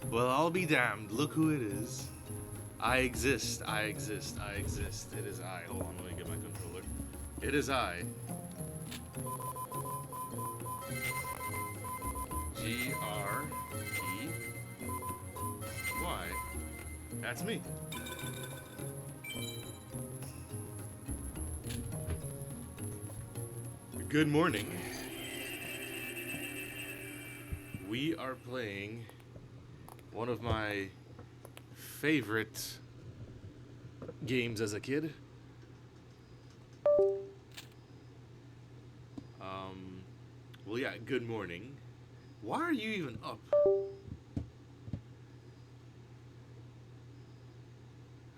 Well, I'll be damned. Look who it is. I exist. I exist. I exist. It is I. Hold on, let me get my controller. It is I. Grey. That's me. Good morning. We are playing one of my favorite games as a kid. Well, yeah, good morning. Why are you even up? I'm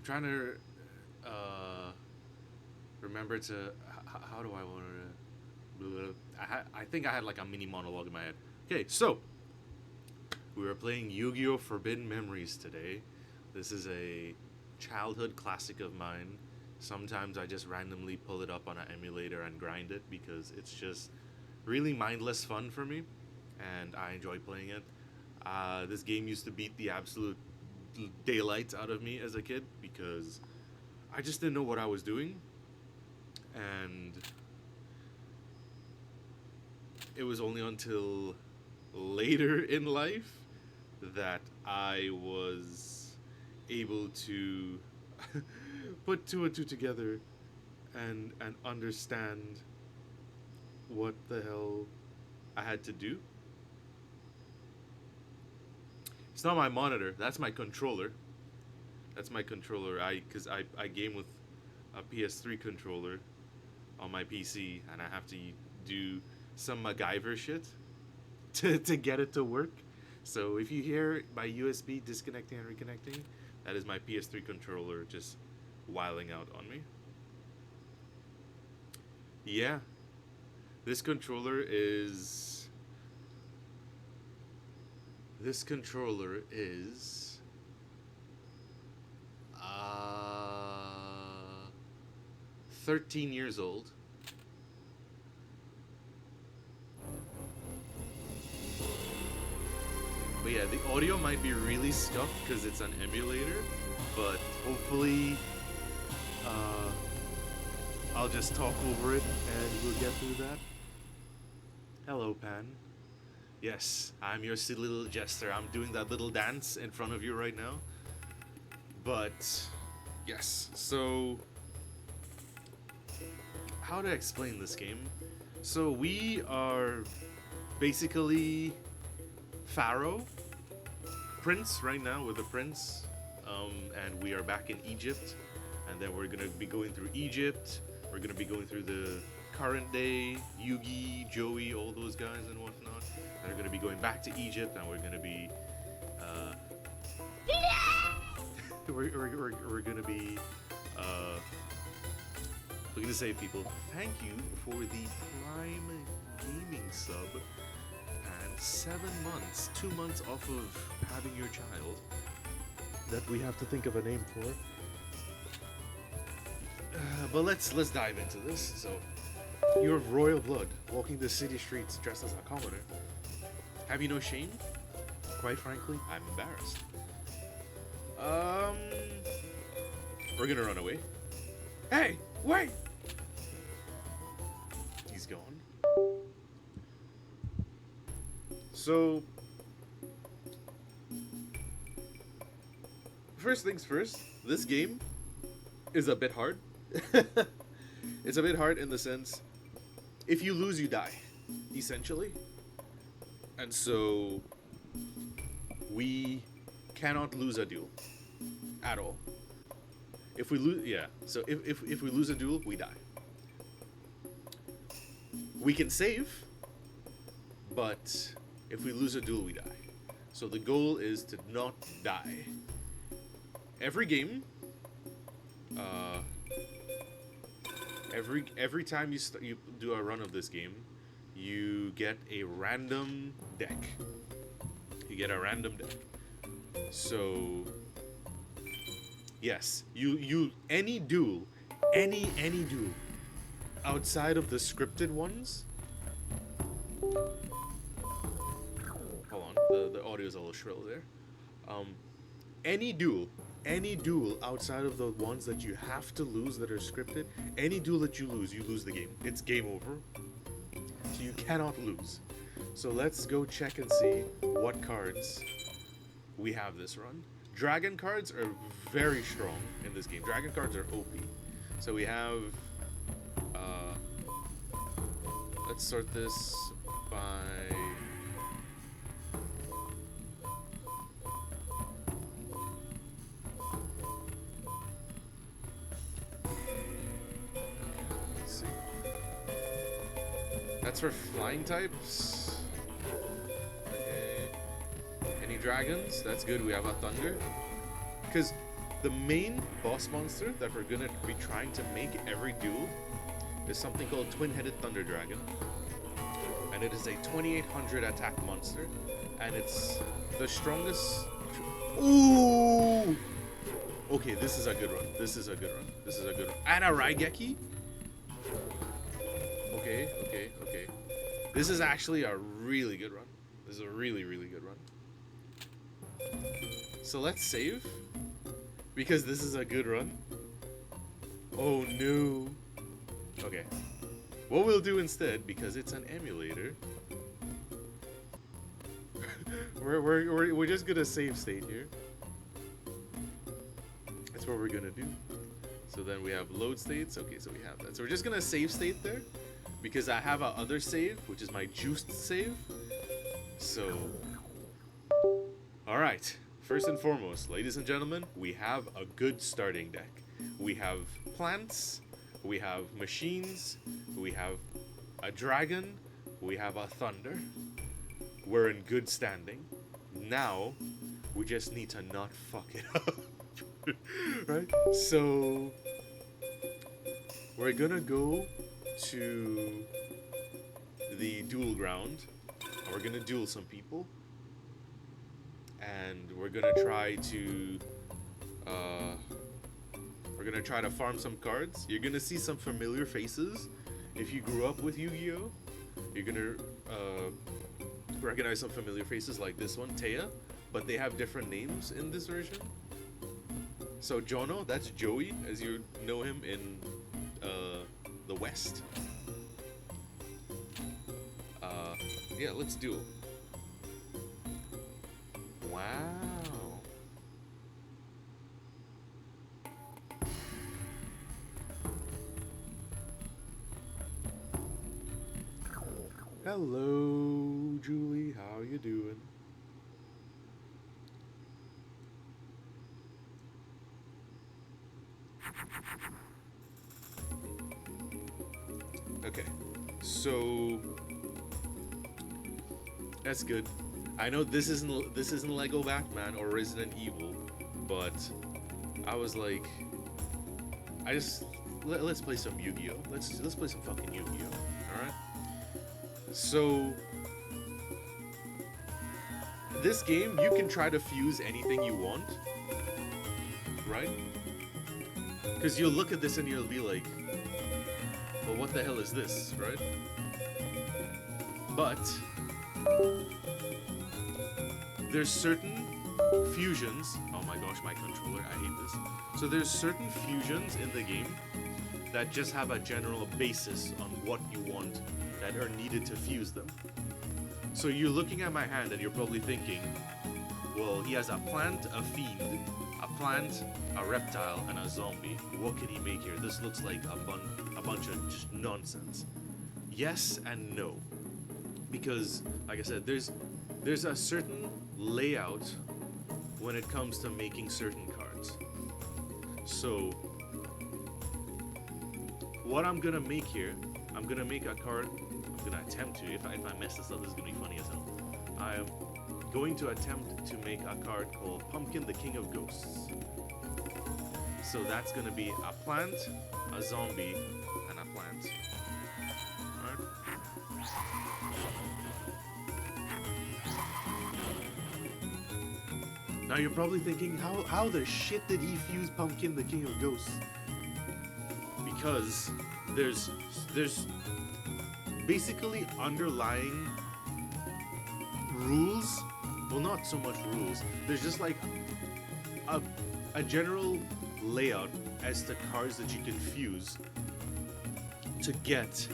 trying to remember to. How do I want to. I think I had like a mini monologue in my head. Okay, so we were playing Yu-Gi-Oh! Forbidden Memories today. This is a childhood classic of mine. Sometimes I just randomly pull it up on an emulator and grind it because it's just really mindless fun for me, and I enjoy playing it. This game used to beat the absolute daylights out of me as a kid because I just didn't know what I was doing, and it was only until later in life that I was able to put two and two together and understand what the hell I had to do. It's not my monitor, that's my controller. That's my controller. I game with a PS3 controller on my PC, and I have to do some MacGyver shit to get it to work. So if you hear my USB disconnecting and reconnecting, that is my PS3 controller just wiling out on me. Yeah, this controller is. This controller is. 13 years old. But yeah, the audio might be really scuffed because it's an emulator, but hopefully I'll just talk over it and we'll get through that. Hello, Pan. Yes, I'm your silly little jester. I'm doing that little dance in front of you right now. But, yes, so how to explain this game? So we are basically Pharaoh, Prince right now. We're the Prince, and we are back in Egypt, and then we're gonna be going through Egypt. We're gonna be going through the current day, Yugi, Joey, all those guys and whatnot. And we're gonna be going back to Egypt, and we're gonna be, we're gonna be, we're gonna say, people, thank you for the Prime Gaming sub. And 7 months, 2 months off of having your child that we have to think of a name for. But let's dive into this. So, you're of royal blood, walking the city streets dressed as a commoner. Have you no shame? Quite frankly, I'm embarrassed. We're gonna run away. Hey, wait! He's gone. So, first things first, this game is a bit hard. It's a bit hard in the sense, if you lose, you die, essentially. And so, we cannot lose a duel at all. If we lose, yeah. So if we lose a duel, we die. We can save, but if we lose a duel, we die. So the goal is to not die. every game, uh, every time you do a run of this game, you get a random deck. You get a random deck. So yes, you any duel, any duel outside of the scripted ones. Hold on, the audio is a little shrill there. Any duel outside of the ones that you have to lose that are scripted, any duel that you lose the game. It's game over. So you cannot lose. So let's go check and see what cards we have this run. Dragon cards are very strong in this game. Dragon cards are OP. So we have, let's sort this by, let's see. That's for flying types. Okay. Any dragons? That's good. We have a thunder. Because the main boss monster that we're gonna be trying to make every duel is something called Twin-Headed Thunder Dragon. And it is a 2800 attack monster. And it's the strongest... Ooh! Okay, this is a good run. This is a good run. This is a good run. And a Raigeki? Okay. This is actually a really good run. This is a really, really good run. So let's save. Because this is a good run. Oh no. Okay. What we'll do instead, because it's an emulator, we're just gonna save state here. That's what we're gonna do. So then we have load states. Okay, so we have that. So we're just gonna save state there, because I have a other save, which is my juiced save. So, all right. First and foremost, ladies and gentlemen, we have a good starting deck. We have plants, we have machines, we have a dragon, we have a thunder. We're in good standing. Now, we just need to not fuck it up. Right? So, we're gonna go to the duel ground, and we're gonna duel some people. And we're gonna try to farm some cards. You're gonna see some familiar faces. If you grew up with Yu-Gi-Oh, you're gonna recognize some familiar faces like this one, Taya, but they have different names in this version. So Jono, that's Joey, as you know him in the West. Yeah, let's duel. Wow. Hello, Julie. How you doing? Okay. So that's good. I know this isn't Lego Batman or Resident Evil, but I was like, let's play some Yu-Gi-Oh. Let's play some fucking Yu-Gi-Oh. All right. So this game, you can try to fuse anything you want, right? Because you'll look at this and you'll be like, well, what the hell is this, right? But there's certain fusions. Oh my gosh, my controller, I hate this. So there's certain fusions in the game that just have a general basis on what you want that are needed to fuse them. So you're looking at my hand and you're probably thinking, well, he has a plant, a fiend, a plant, a reptile, and a zombie. What can he make here? This looks like a bunch of just nonsense. Yes and no. Because, like I said, there's a certain layout when it comes to making certain cards. So what I'm gonna make here, I'm gonna make a card. I'm gonna attempt to. If I mess this up, this is gonna be funny as hell. I am going to attempt to make a card called Pumpkin, the King of Ghosts. So that's gonna be a plant, a zombie, and a plant. Alright. Now you're probably thinking, how the shit did he fuse Pumpkin, the King of Ghosts? Because there's basically underlying rules. Well, not so much rules. There's just like a general layout as to cards that you can fuse to get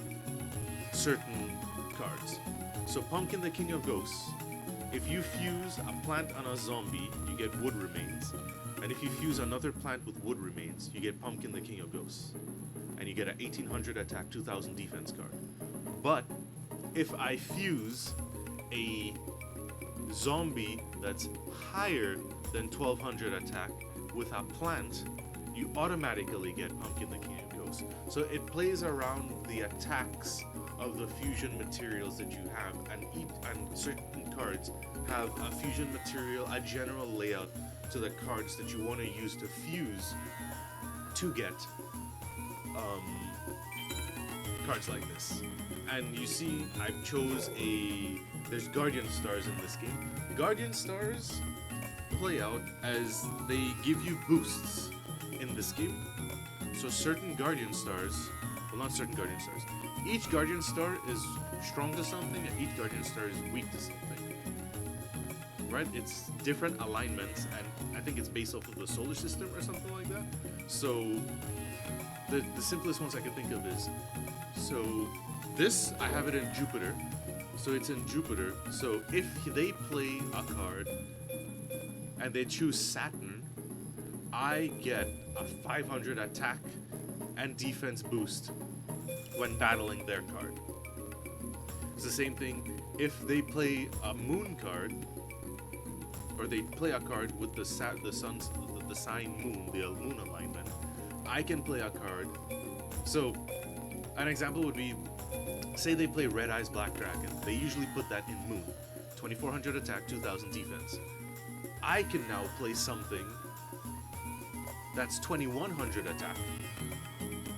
certain cards. So Pumpkin, the King of Ghosts, if you fuse a plant on a zombie, you get Wood Remains. And if you fuse another plant with Wood Remains, you get Pumpkin, the King of Ghosts. And you get an 1800 attack, 2000 defense card. But if I fuse a zombie that's higher than 1200 attack with a plant, you automatically get Pumpkin, the King of Ghosts. So it plays around the attacks of the fusion materials that you have, and certain cards have a fusion material, a general layout to the cards that you want to use to fuse to get cards like this. And you see, I chose there's Guardian Stars in this game. Guardian Stars play out as they give you boosts in this game. So certain Guardian Stars, well, not certain Guardian Stars, each Guardian Star is strong to something and each Guardian Star is weak to something. Right? It's different alignments, and I think it's based off of the solar system or something like that. So the simplest ones I can think of is, so this, I have it in Jupiter. So it's in Jupiter. So if they play a card and they choose Saturn, I get a 500 attack and defense boost when battling their card. It's the same thing if they play a moon card, or they play a card with the sign moon, the moon alignment. I can play a card. So an example would be, say they play Red Eyes Black Dragon. They usually put that in moon. 2400 attack, 2000 defense. I can now play something that's 2100 attack.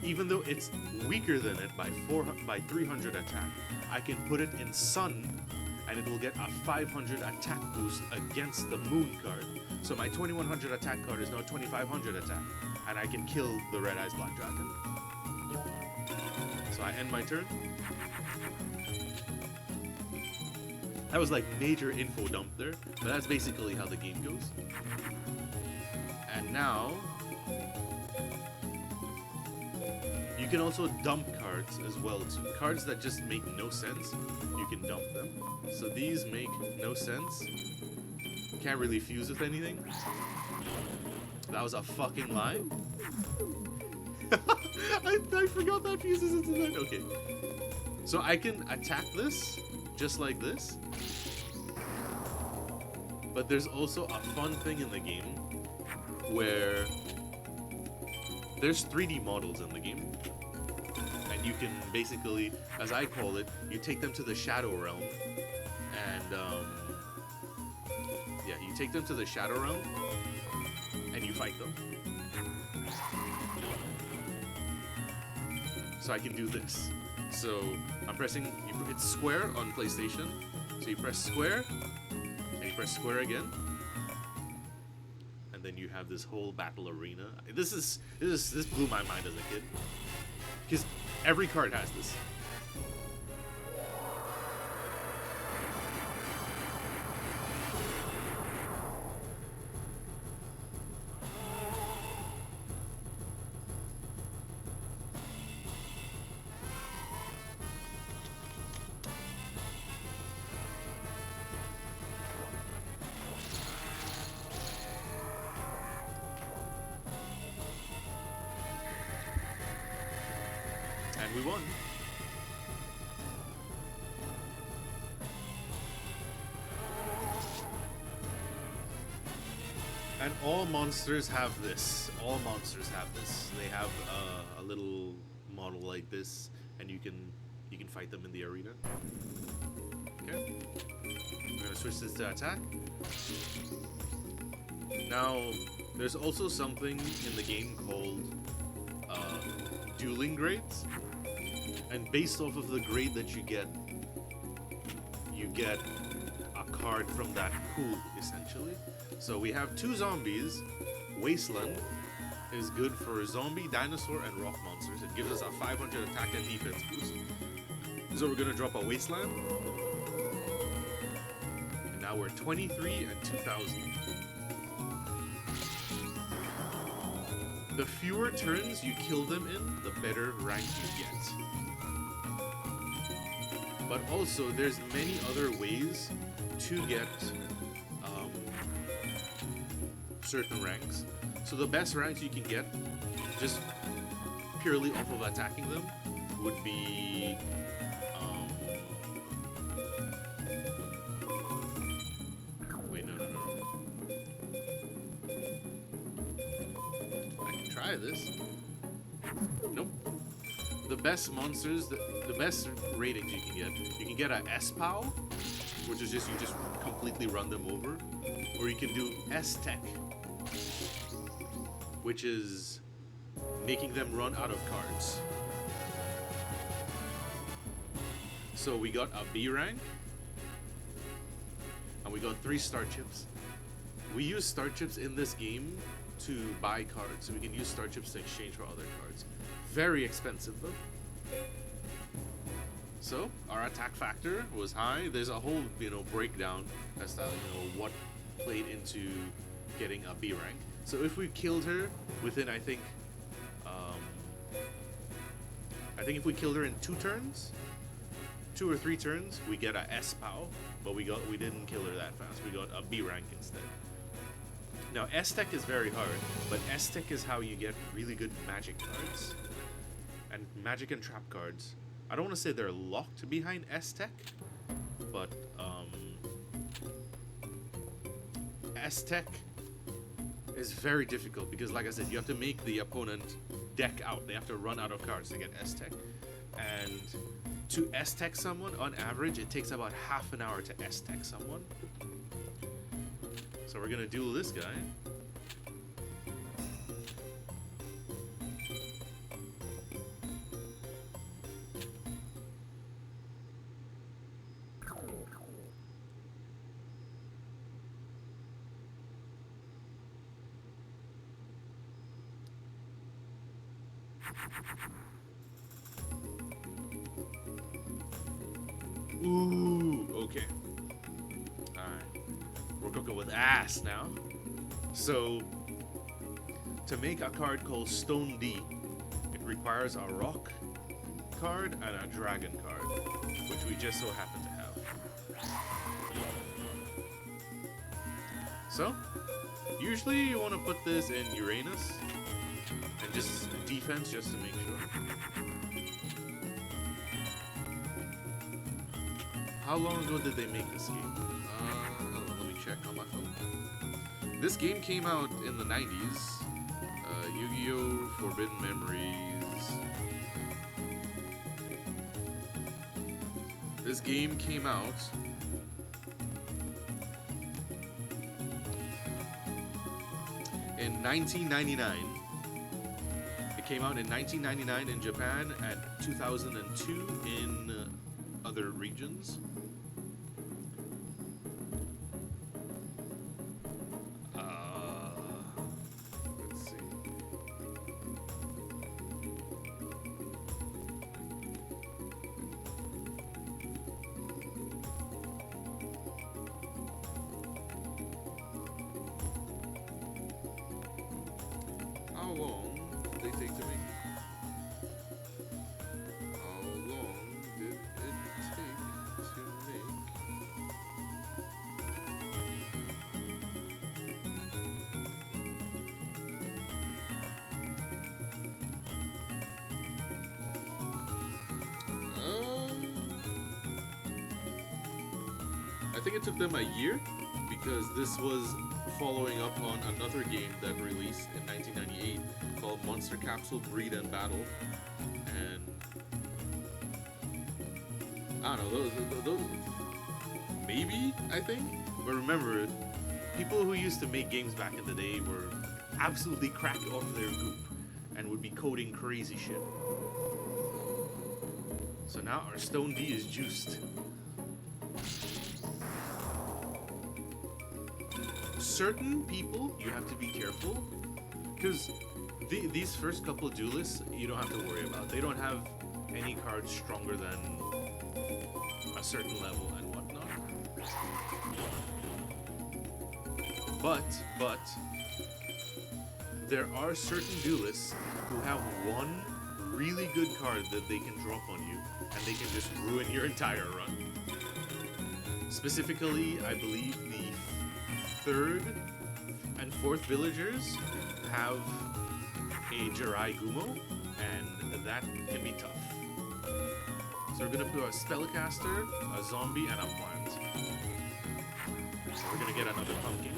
Even though it's weaker than it by 300 attack, I can put it in Sun, and it will get a 500 attack boost against the Moon card. So my 2100 attack card is now 2500 attack, and I can kill the Red Eyes Black Dragon. So I end my turn. That was like major info dump there, but that's basically how the game goes. And now you can also dump cards as well too. Cards that just make no sense, you can dump them. So these make no sense. Can't really fuse with anything. That was a fucking lie. I forgot that fuses into that. Okay. So I can attack this just like this. But there's also a fun thing in the game where there's 3D models in the game. And you can basically, as I call it, you take them to the Shadow Realm. And, yeah, you take them to the Shadow Realm and you fight them. So I can do this. So I'm pressing, it's square on PlayStation. So you press square, and you press square again. And then you have this whole battle arena. This blew my mind as a kid. Because every card has this. And we won. And all monsters have this. All monsters have this. They have a little model like this, and you can fight them in the arena. Okay. We're gonna switch this to attack. Now, There's also something in the game called dueling grades, and based off of the grade that you get a card from that pool, essentially. So we have two zombies. Wasteland is good for zombie, dinosaur, and rock monsters. It gives us a 500 attack and defense boost. So we're gonna drop a Wasteland. And now we're 23 and 2000. The fewer turns you kill them in, the better rank you get. But also, there's many other ways to get certain ranks. So the best ranks you can get, just purely off of attacking them, would be wait, no. I can try this. Nope. The best monsters, the best ratings you can get a S-POW, which is just you just completely run them over, or you can do S-Tech, which is making them run out of cards. So we got a B rank, and we got 3 star chips. We use star chips in this game to buy cards, so we can use star chips to exchange for other cards. Very expensive though. So our attack factor was high. There's a whole breakdown as to what played into getting a B rank. So if we killed her within I think if we killed her in 2 turns, 2 or 3 turns, we get a S-POW, but we didn't kill her that fast. We got a B rank instead. Now S-Tech is very hard, but S-Tech is how you get really good magic cards. And magic and trap cards. I don't want to say they're locked behind S-Tech, but S-Tech is very difficult because, like I said, you have to make the opponent deck out. They have to run out of cards to get S-Tech. And to S-Tech someone, on average, it takes about half an hour to S-Tech someone. So we're gonna duel this guy. Ooh, okay. Alright. We're gonna go with ass now. So, to make a card called Stone D, it requires a rock card and a dragon card, which we just so happen to have. So, usually you want to put this in Uranus, and just defense just to make sure. How long ago did they make this game? Hold on, let me check on my phone. This game came out in the 90s. Yu-Gi-Oh! Forbidden Memories. This game came out in 1999. It came out in 1999 in Japan and 2002 in other regions. Let's see. How long did they take to make? How long did it take to make? I think it took them a year because this was following up on another game that released in 1998 called Monster Capsule Breed and Battle, and I don't know, those maybe, I think, but remember, people who used to make games back in the day were absolutely crack off their goop and would be coding crazy shit. So now our Stone D is juiced. Certain people, you have to be careful, because these first couple duelists, you don't have to worry about. They don't have any cards stronger than a certain level and whatnot. But there are certain duelists who have one really good card that they can drop on you, and they can just ruin your entire run. Specifically, I believe the third and fourth villagers have a Jirai Gumo, and that can be tough. So we're gonna put a spellcaster, a zombie, and a plant. So we're gonna get another pumpkin.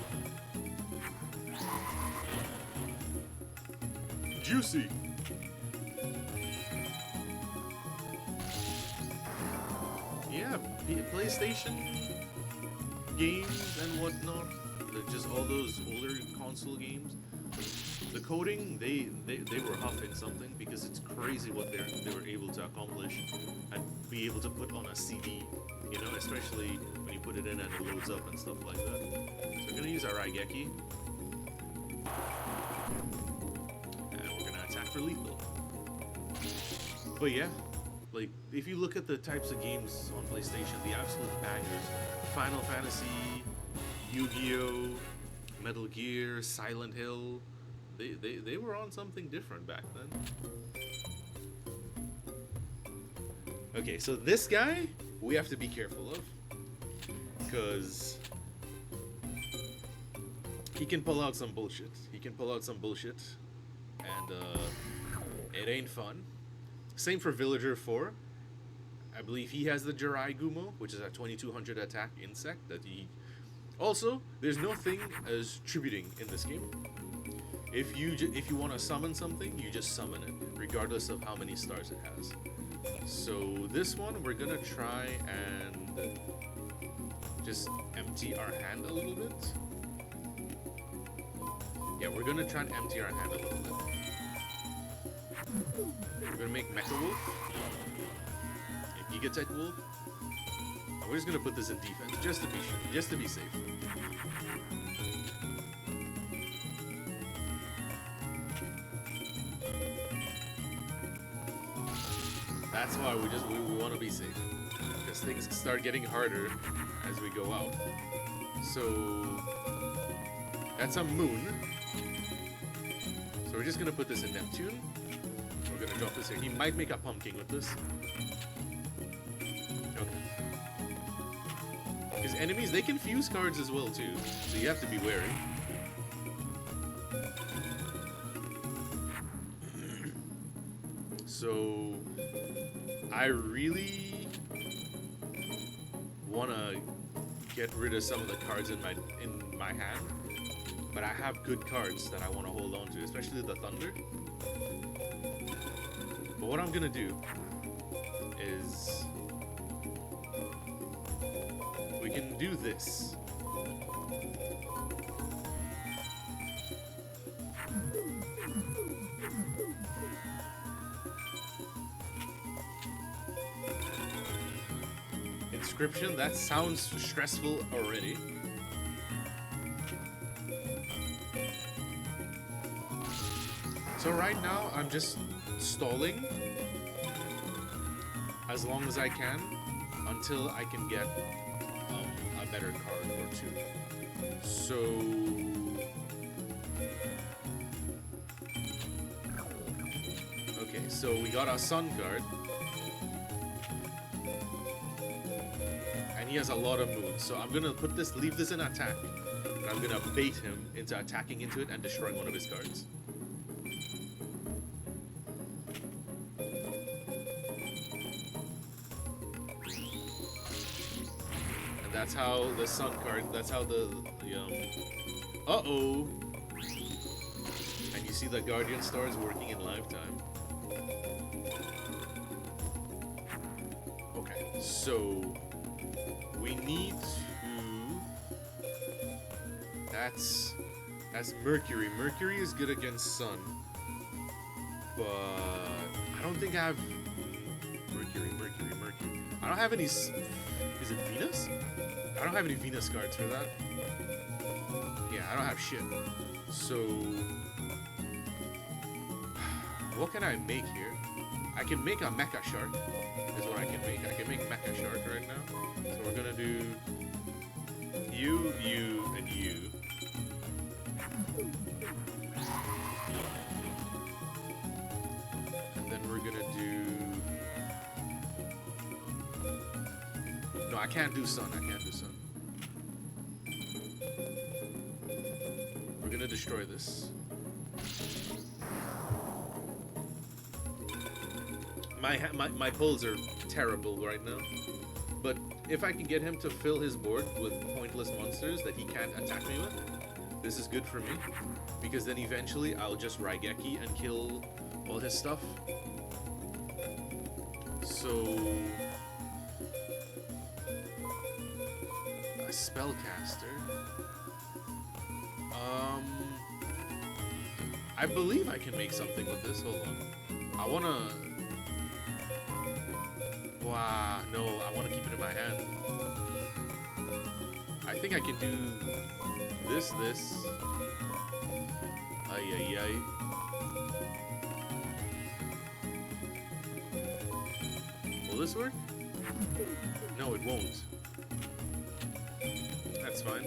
Juicy! Yeah, PlayStation games and whatnot, just all those older console games. The coding, they were huffing something, because it's crazy what they were able to accomplish and be able to put on a CD, you know, especially when you put it in and it loads up and stuff like that. So we're gonna use our Raigeki, and we're gonna attack for lethal. But yeah, like, if you look at the types of games on PlayStation, the absolute bangers, Final Fantasy, Yu-Gi-Oh!, Metal Gear, Silent Hill, they were on something different back then. Okay, so this guy, we have to be careful of, because he can pull out some bullshit. And it ain't fun. Same for Villager 4. I believe he has the Jirai Gumo, which is a 2200 attack insect that he... Also, there's no thing as tributing in this game. If you want to summon something, you just summon it, regardless of how many stars it has. So this one, we're gonna try and just empty our hand a little bit. Yeah, we're gonna try and empty our hand a little bit. We're gonna make Mecha Wolf, a Gigatech Wolf, and we're just gonna put this in defense, just to be safe. That's why we want to be safe, because things start getting harder as we go out. So that's a moon. So we're just gonna put this in Neptune. We're gonna drop this here. He might make a pumpkin with this. Okay. Because enemies, they can fuse cards as well too, so you have to be wary. So I really wanna get rid of some of the cards in my hand, but I have good cards that I want to hold on to, especially the Thunder. But what I'm gonna do is we can do this. Inscription, that sounds stressful already. So right now, I'm just stalling as long as I can until I can get a better card or two. So okay, so we got our Sun card, and he has a lot of moves. So I'm gonna leave this in attack, and I'm gonna bait him into attacking into it and destroying one of his cards. That's how the Sun card, that's how the uh-oh! And you see the Guardian Stars working in lifetime. Okay, so we need to... That's as Mercury. Mercury is good against Sun, but I don't think I have Mercury. I don't have any. Is it Venus? I don't have any Venus cards for that. Yeah, I don't have shit. So, what can I make here? I can make a Mecha Shark. Is what I can make. I can make Mecha Shark right now. So we're gonna do you, and you. And then we're gonna do. No, I can't do Sun. We're gonna destroy this. My pulls are terrible right now. But if I can get him to fill his board with pointless monsters that he can't attack me with, this is good for me. Because then eventually I'll just Raigeki and kill all his stuff. So... a spellcaster. I believe I can make something with this. Hold on. I wanna... Wow, no, I want to keep it in my hand. I think I can do this. Ay. Will this work? No, it won't. That's fine.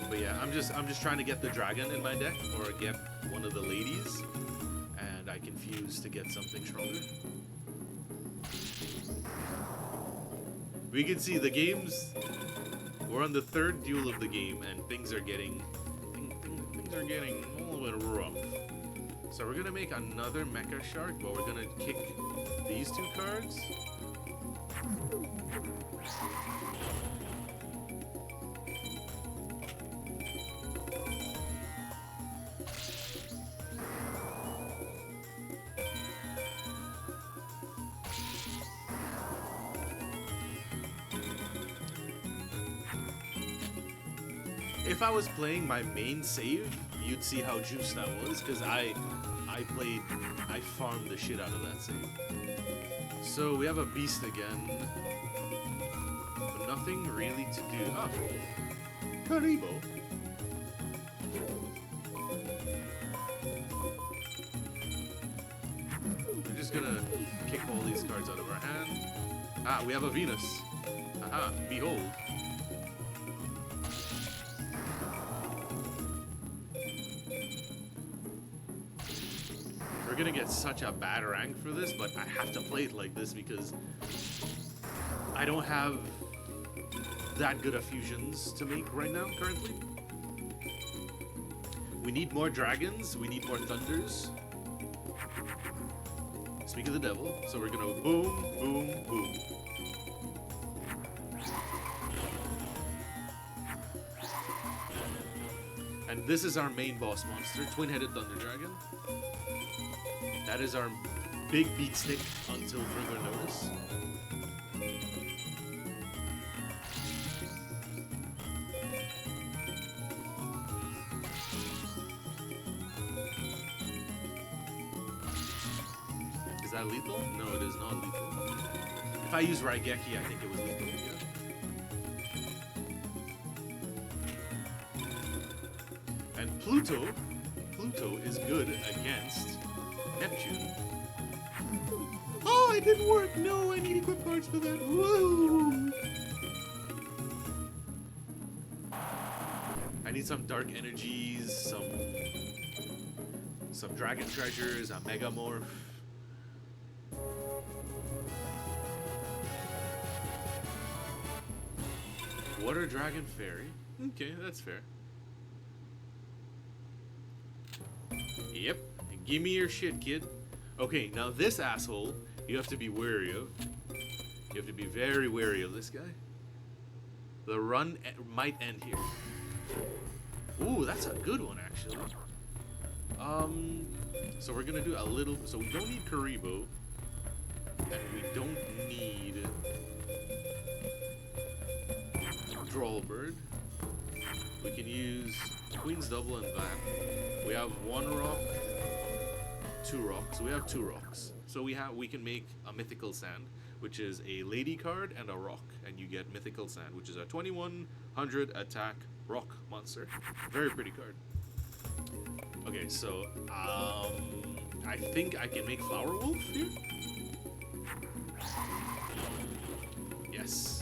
But yeah, I'm just trying to get the dragon in my deck, or get one of the ladies. I confuse to get something stronger. We can see the games. We're on the third duel of the game, and things are getting a little bit rough. So we're gonna make another Mecha Shark, but we're gonna kick these two cards. If I was playing my main save, you'd see how juiced that was, because I farmed the shit out of that save. So we have a beast again, but nothing really to do. Oh, Karibo. We're just gonna kick all these cards out of our hand. Ah, we have a Venus. Aha, behold. We're gonna get such a bad rank for this, but I have to play it like this because I don't have that good of fusions to make right now, currently. We need more dragons, we need more thunders. Speak of the devil, so we're gonna boom, boom, boom. And this is our main boss monster, Twin-Headed Thunder Dragon. That is our big beat stick until further notice. Is that lethal? No, it is not lethal. If I use Raigeki, I think it was lethal. Yeah. And Pluto is good against Neptune. Oh, it didn't work. No, I need equip cards for that. Whoa. I need some dark energies, some dragon treasures, a megamorph. Water dragon fairy. Okay, that's fair. Yep. Give me your shit, kid. Okay, now this asshole, you have to be wary of. You have to be very wary of this guy. The run might end here. Ooh, that's a good one, actually. So we're gonna do a little. So we don't need Karibo, and we don't need Drawlbird. We can use Queen's Double and that. We have 1 rock, 2 rocks. We have 2 rocks. So we can make a Mythical Sand, which is a lady card and a rock, and you get Mythical Sand, which is a 2100 attack rock monster. Very pretty card. Okay, so I think I can make Flower Wolf here. Yes.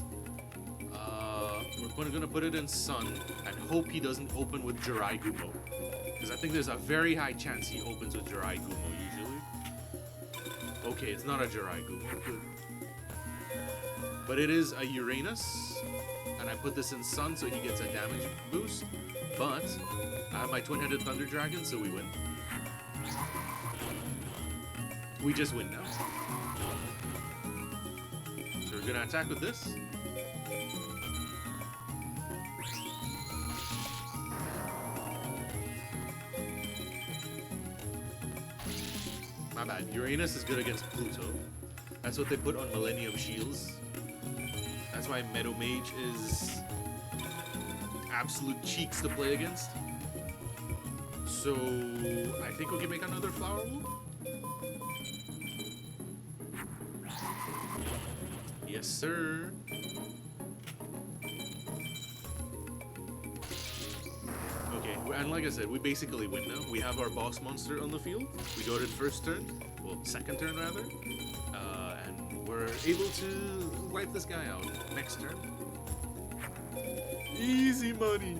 We're gonna put it in Sun and hope he doesn't open with Jirai Gumo, because I think there's a very high chance he opens with Jirai Gumo usually. Okay, it's not a Jirai Gumo. Good. But it is a Uranus, and I put this in Sun so he gets a damage boost. But I have my Twin-Headed Thunder Dragon, so we win. We just win now. So we're gonna attack with this. My bad. Uranus is good against Pluto. That's what they put on Millennium Shields. That's why Meadow Mage is absolute cheeks to play against. So I think we can make another Flower Wolf. Yes, sir. Okay, and like I said, we basically win now. We have our boss monster on the field. We got it first turn, well, second turn rather, and we're able to wipe this guy out next turn. Easy money.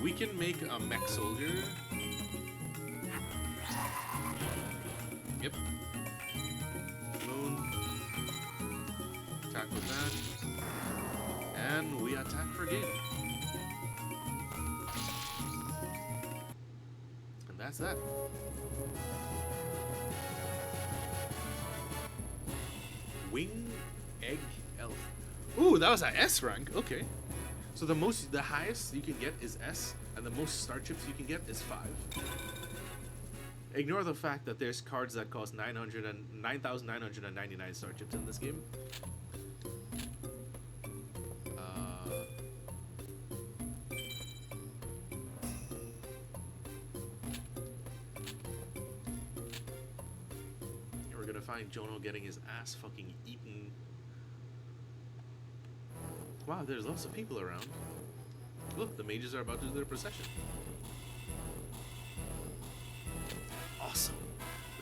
We can make a mech soldier. Yep. Moon. Attack with that. And we attack for game. And that's that. Wing Egg Elf. Ooh, that was a S rank. Okay. So the highest you can get is S, and the most star chips you can get is 5. Ignore the fact that there's cards that cost 9,999 star chips in this game. We're gonna find Jono getting his ass fucking eaten. Wow, there's lots of people around. Look, the mages are about to do their procession. Awesome.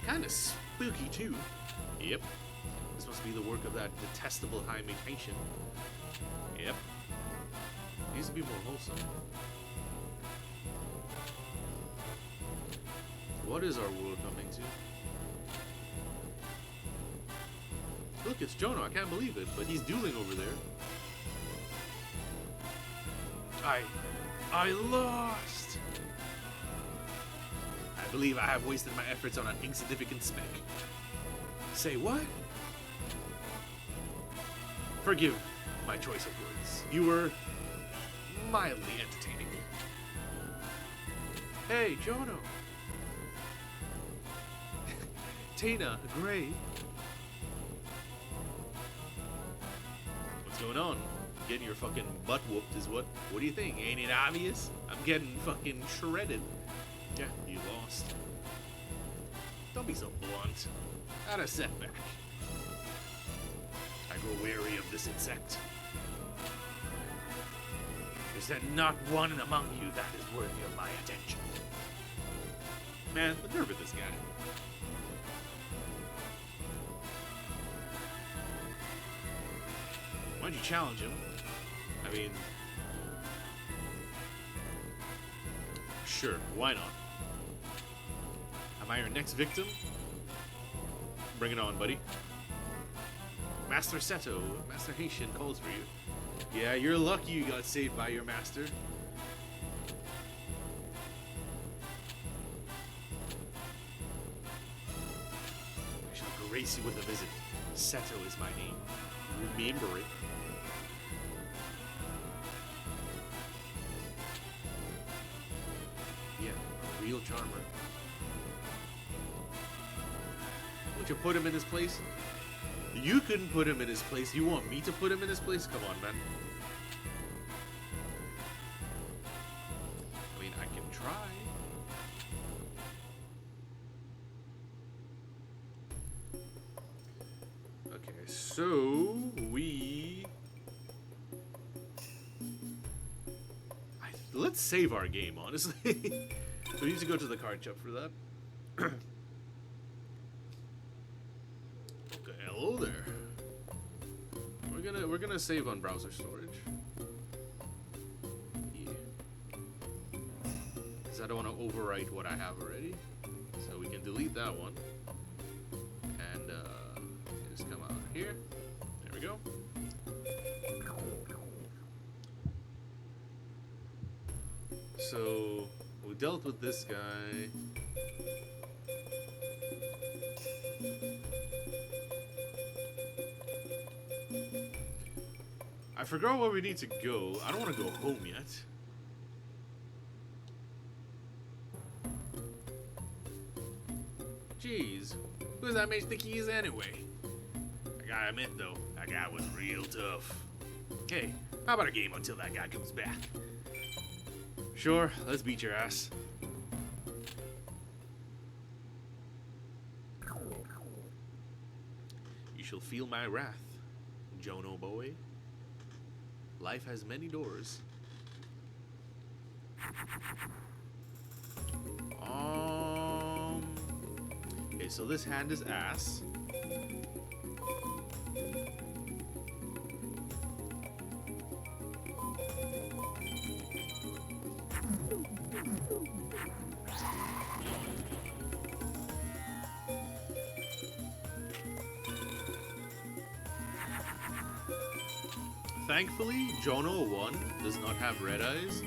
Kind of spooky, too. Yep. This must be the work of that detestable high mutation. Yep. Needs to be more wholesome. What is our world coming to? Look, it's Jono. I can't believe it, but he's dueling over there. I lost! I believe I have wasted my efforts on an insignificant speck. Say what? Forgive my choice of words. You were mildly entertaining. Hey, Jono. Tina, Gray. What's going on? Getting your fucking butt whooped is what? What do you think? Ain't it obvious? I'm getting fucking shredded. Yeah, you lost. Don't be so blunt. Not a setback. I grow wary of this insect. Is there not one among you that is worthy of my attention? Man, the nerve of this guy. Why'd you challenge him? I mean, sure, why not? Am I your next victim? Bring it on, buddy. Master Seto, Master Haitian calls for you. Yeah, you're lucky you got saved by your master. I shall grace you with a visit. Seto is my name. Remember it. armor. Won't you put him in his place? You couldn't put him in his place. You want me to put him in his place? Come on, man. I mean, I can try. Okay, so let's save our game, honestly. We need to go to the card shop for that. Okay, hello there. We're gonna save on browser storage. Yeah. Because I don't want to overwrite what I have already. So we can delete that one. And just come out here. There we go. So we dealt with this guy. I forgot where we need to go. I don't want to go home yet. Jeez, who's that mate think he is anyway? I gotta admit though, that guy was real tough. Hey, how about a game until that guy comes back? Sure, let's beat your ass. You shall feel my wrath, Jono boy. Life has many doors. Okay, so this hand is ass. Thankfully, Jono 1 does not have red eyes.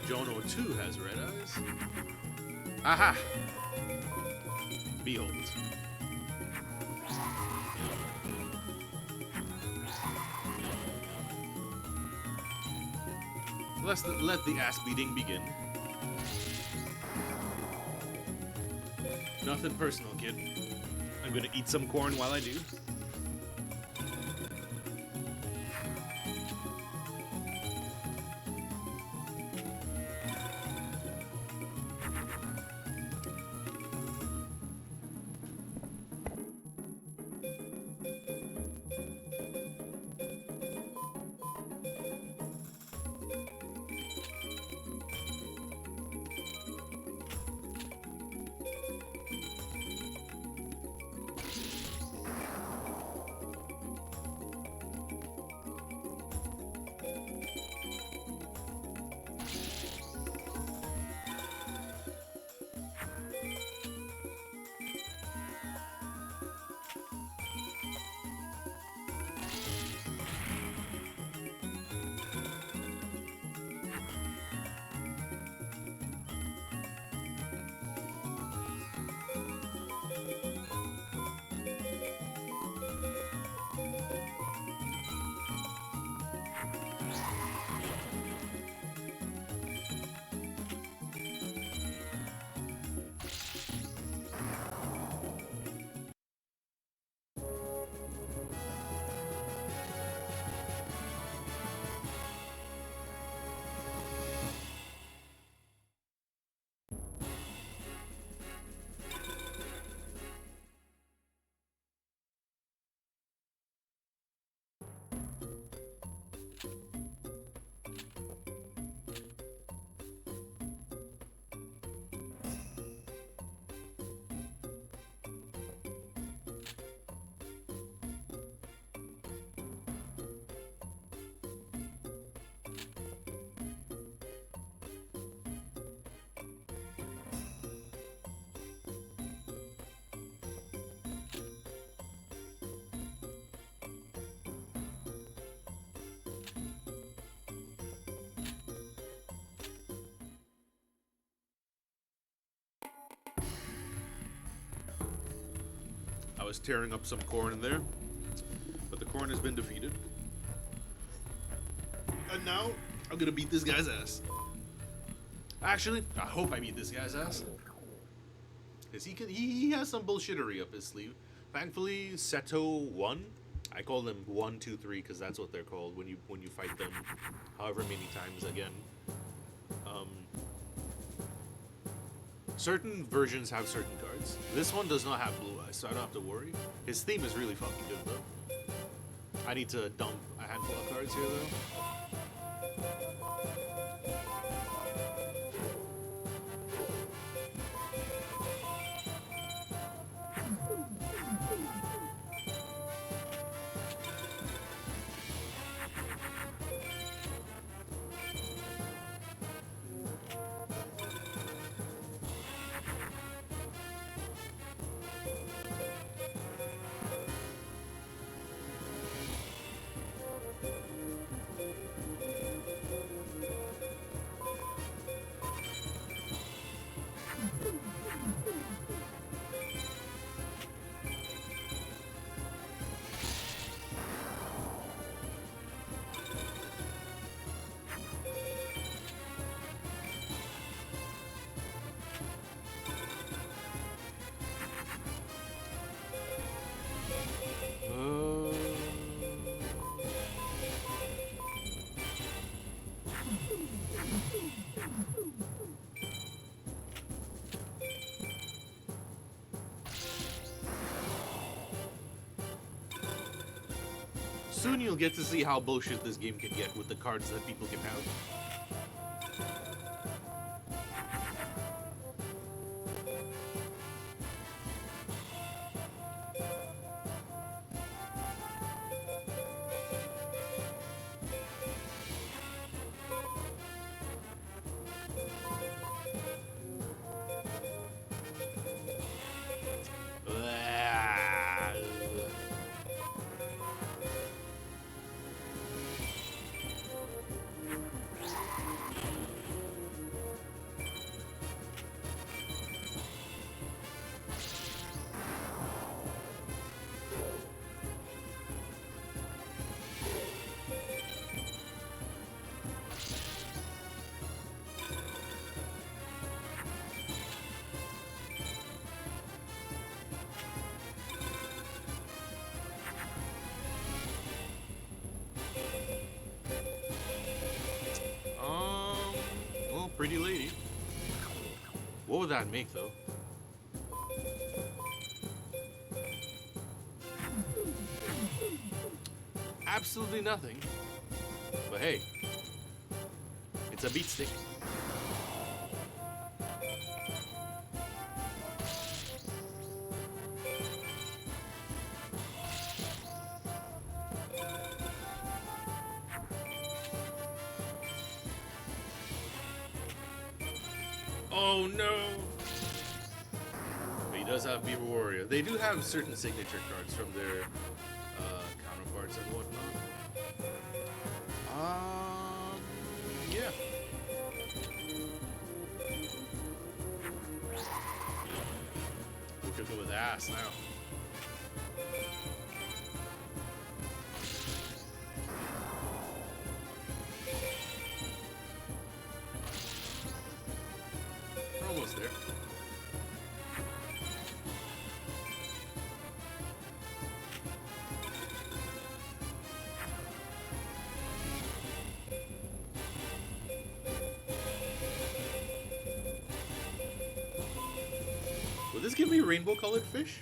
Jono 2 has red eyes. Aha! Behold. Let the ass beating begin. Nothing personal, kid. I'm gonna eat some corn while I do. I was tearing up some corn in there, but the corn has been defeated. And now, I'm gonna beat this guy's ass. Actually, I hope I beat this guy's ass. Cause he has some bullshittery up his sleeve. Thankfully, Seto won. I call them 1, 2, 3 because that's what they're called when you fight them, however many times again. Certain versions have certain cards. This one does not have blue eyes, so I don't have to worry. His theme is really fucking good though. I need to dump a handful of cards here though. Soon you'll get to see how bullshit this game can get with the cards that people can have. Well, pretty lady. What would that make though? Absolutely nothing. But hey, it's a beat stick. Oh no! But he does have Beaver Warrior. They do have certain signature cards from their counterparts and whatnot. Yeah. We're cooking with ass now. We're almost there. Will this give me rainbow colored fish?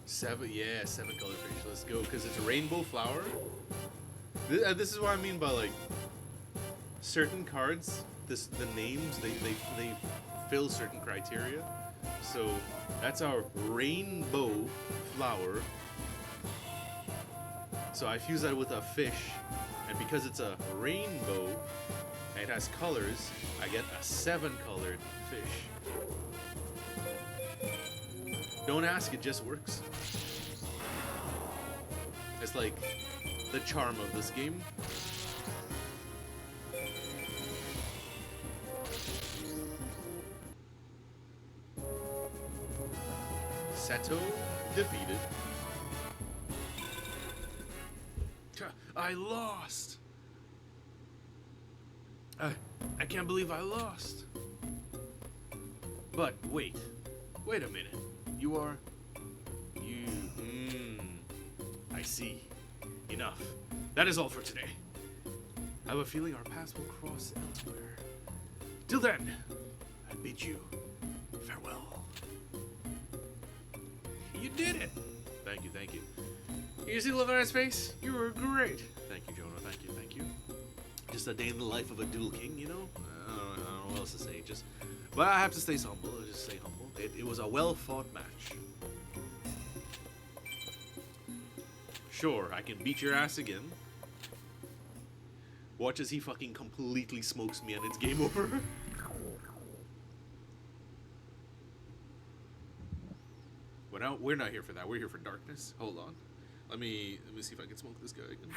7, yeah, 7 colored fish. Let's go, because it's rainbow flower. This is what I mean by like certain cards. The names they fill certain criteria. So that's our rainbow flower. So I fuse that with a fish, and because it's a rainbow and it has colors, I get a 7-colored fish. Don't ask, it just works. It's like the charm of this game. Seto defeated. I lost. I can't believe I lost. But wait a minute. You are... You... I see. Enough. That is all for today. I have a feeling our paths will cross elsewhere. Till then, I bid you farewell. You did it! Thank you, thank you. You see the look on his face? You were great. Thank you, Jonah. Thank you, thank you. Just a day in the life of a dual king, you know? I don't know what else to say. But I have to stay humble. I'll just stay humble. It was a well-fought match. Sure, I can beat your ass again. Watch as he fucking completely smokes me and it's game over. We're not here for that. We're here for darkness. Hold on. Let me see if I can smoke this guy again.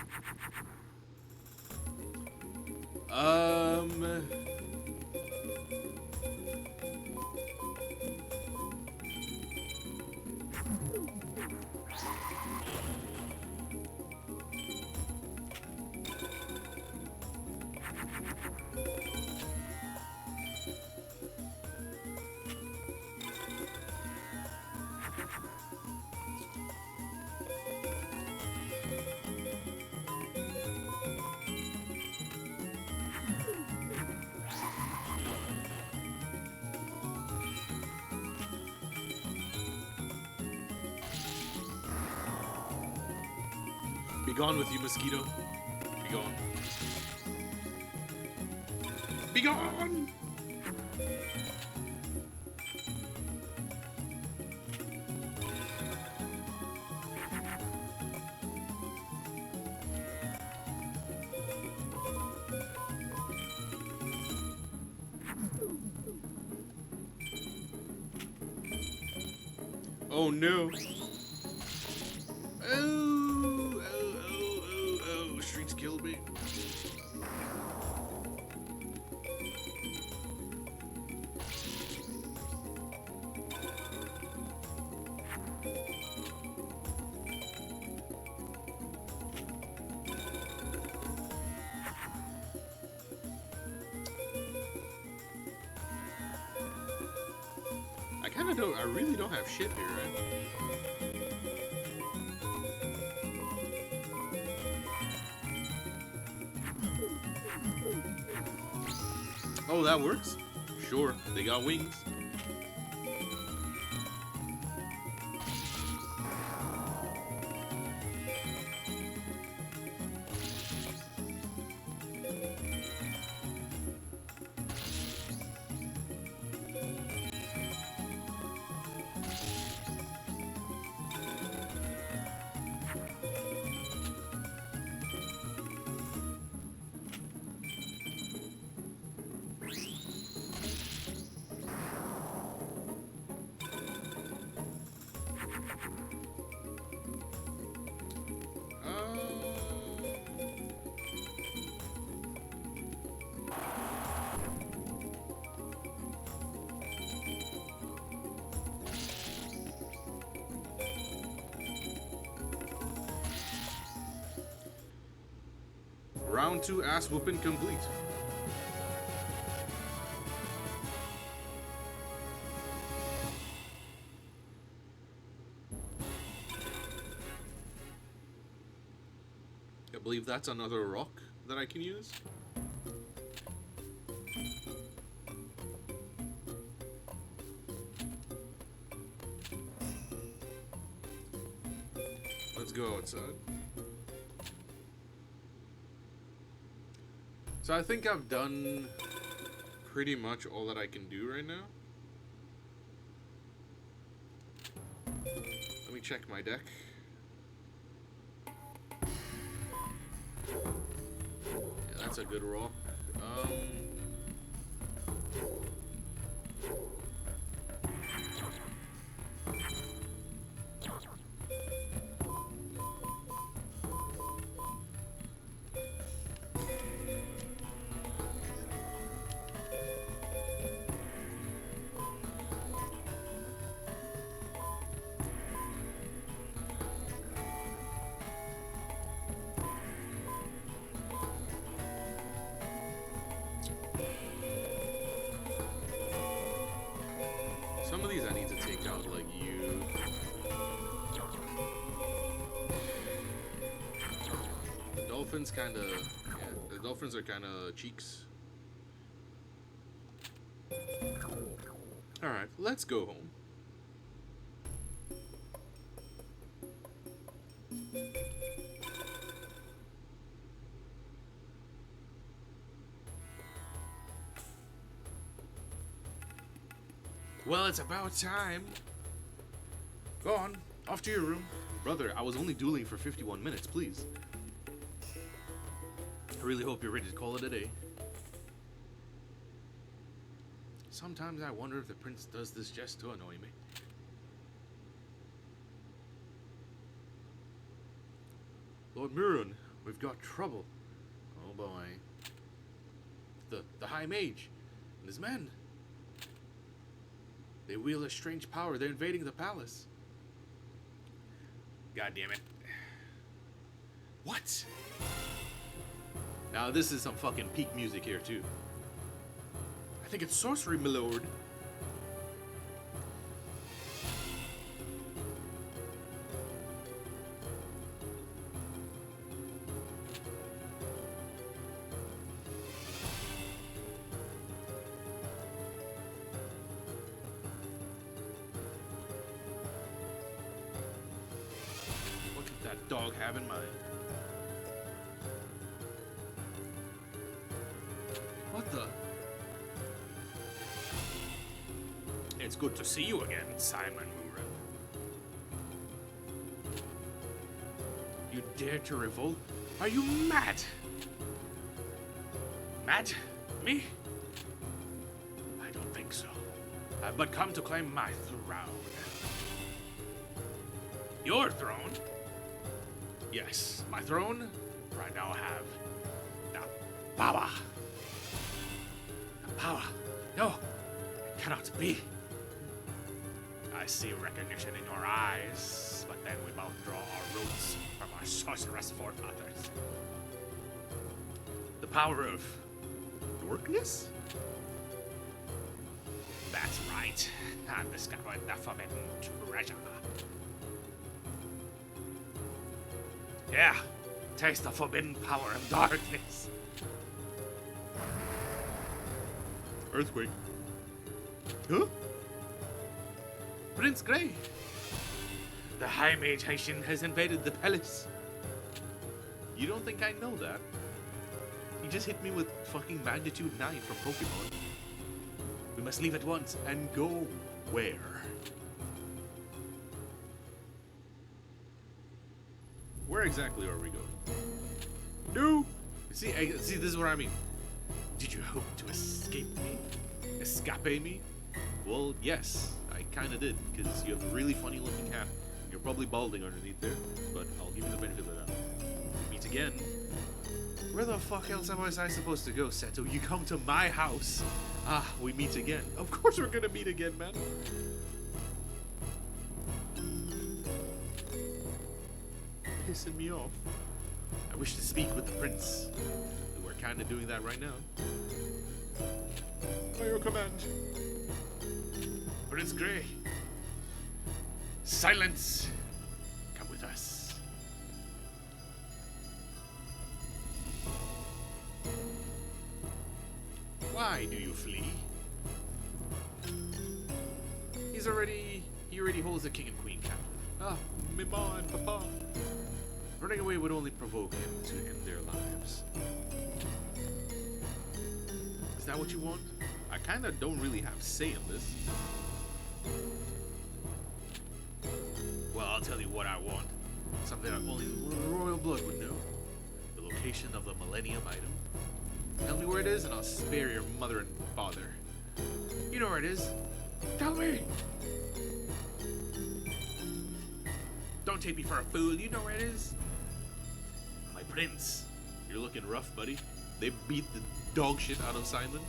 Be gone with you, mosquito. Be gone. Be gone! Oh no. Oh, streets killed me. I really don't have shit here, right? Oh, that works? Sure, they got wings. Round 2 ass whooping complete. I believe that's another rock that I can use. Let's go outside. So I think I've done pretty much all that I can do right now. Let me check my deck. Yeah, that's a good rock. Some of these I need to take out, like you. The dolphins kind of. Yeah, the dolphins are kind of cheeks. Alright, let's go home. Well, it's about time. Go on, off to your room. Brother, I was only dueling for 51 minutes, please. I really hope you're ready to call it a day. Sometimes I wonder if the prince does this just to annoy me. Lord Murun, we've got trouble. Oh boy. The High Mage and his men. They wield a strange power. They're invading the palace. God damn it. What? Now this is some fucking peak music here too. I think it's sorcery, my lord. What could that dog have in mind? What the? It's good to see you again, Simon Murun. You dare to revolt? Are you mad? Mad? Me? I don't think so. I've but come to claim my throne. Your throne? Yes, my throne, for I now have the power. The power. No, it cannot be. I see recognition in your eyes, but then we both draw our roots from our sorceress forefathers. The power of darkness? That's right. I've discovered the forbidden treasure. Yeah, taste the forbidden power of darkness. Earthquake. Huh? Prince Grey. The High Mage Haitian has invaded the palace. You don't think I know that? He just hit me with fucking magnitude 9 from Pokemon. We must leave at once and go where? Where exactly are we going? No! See, this is what I mean. Did you hope to escape me? Escape me? Well, yes, I kinda did, because you have a really funny looking hat. You're probably balding underneath there, but I'll give you the benefit of that. We meet again. Where the fuck else am I supposed to go, Seto? You come to my house. Ah, we meet again. Of course we're gonna meet again, man. Pissing me off. I wish to speak with the prince. We're kinda doing that right now. By your command. Prince Grey. Silence! Come with us. Why do you flee? He already holds the king and queen captive. Ah, Mima and Papa. Running away would only provoke him to end their lives. Is that what you want? I kinda don't really have say in this. Well, I'll tell you what I want. Something that only royal blood would know. The location of the Millennium item. Tell me where it is and I'll spare your mother and father. You know where it is. Tell me! Don't take me for a fool. You know where it is. My prince. You're looking rough, buddy. They beat the dog shit out of Simon.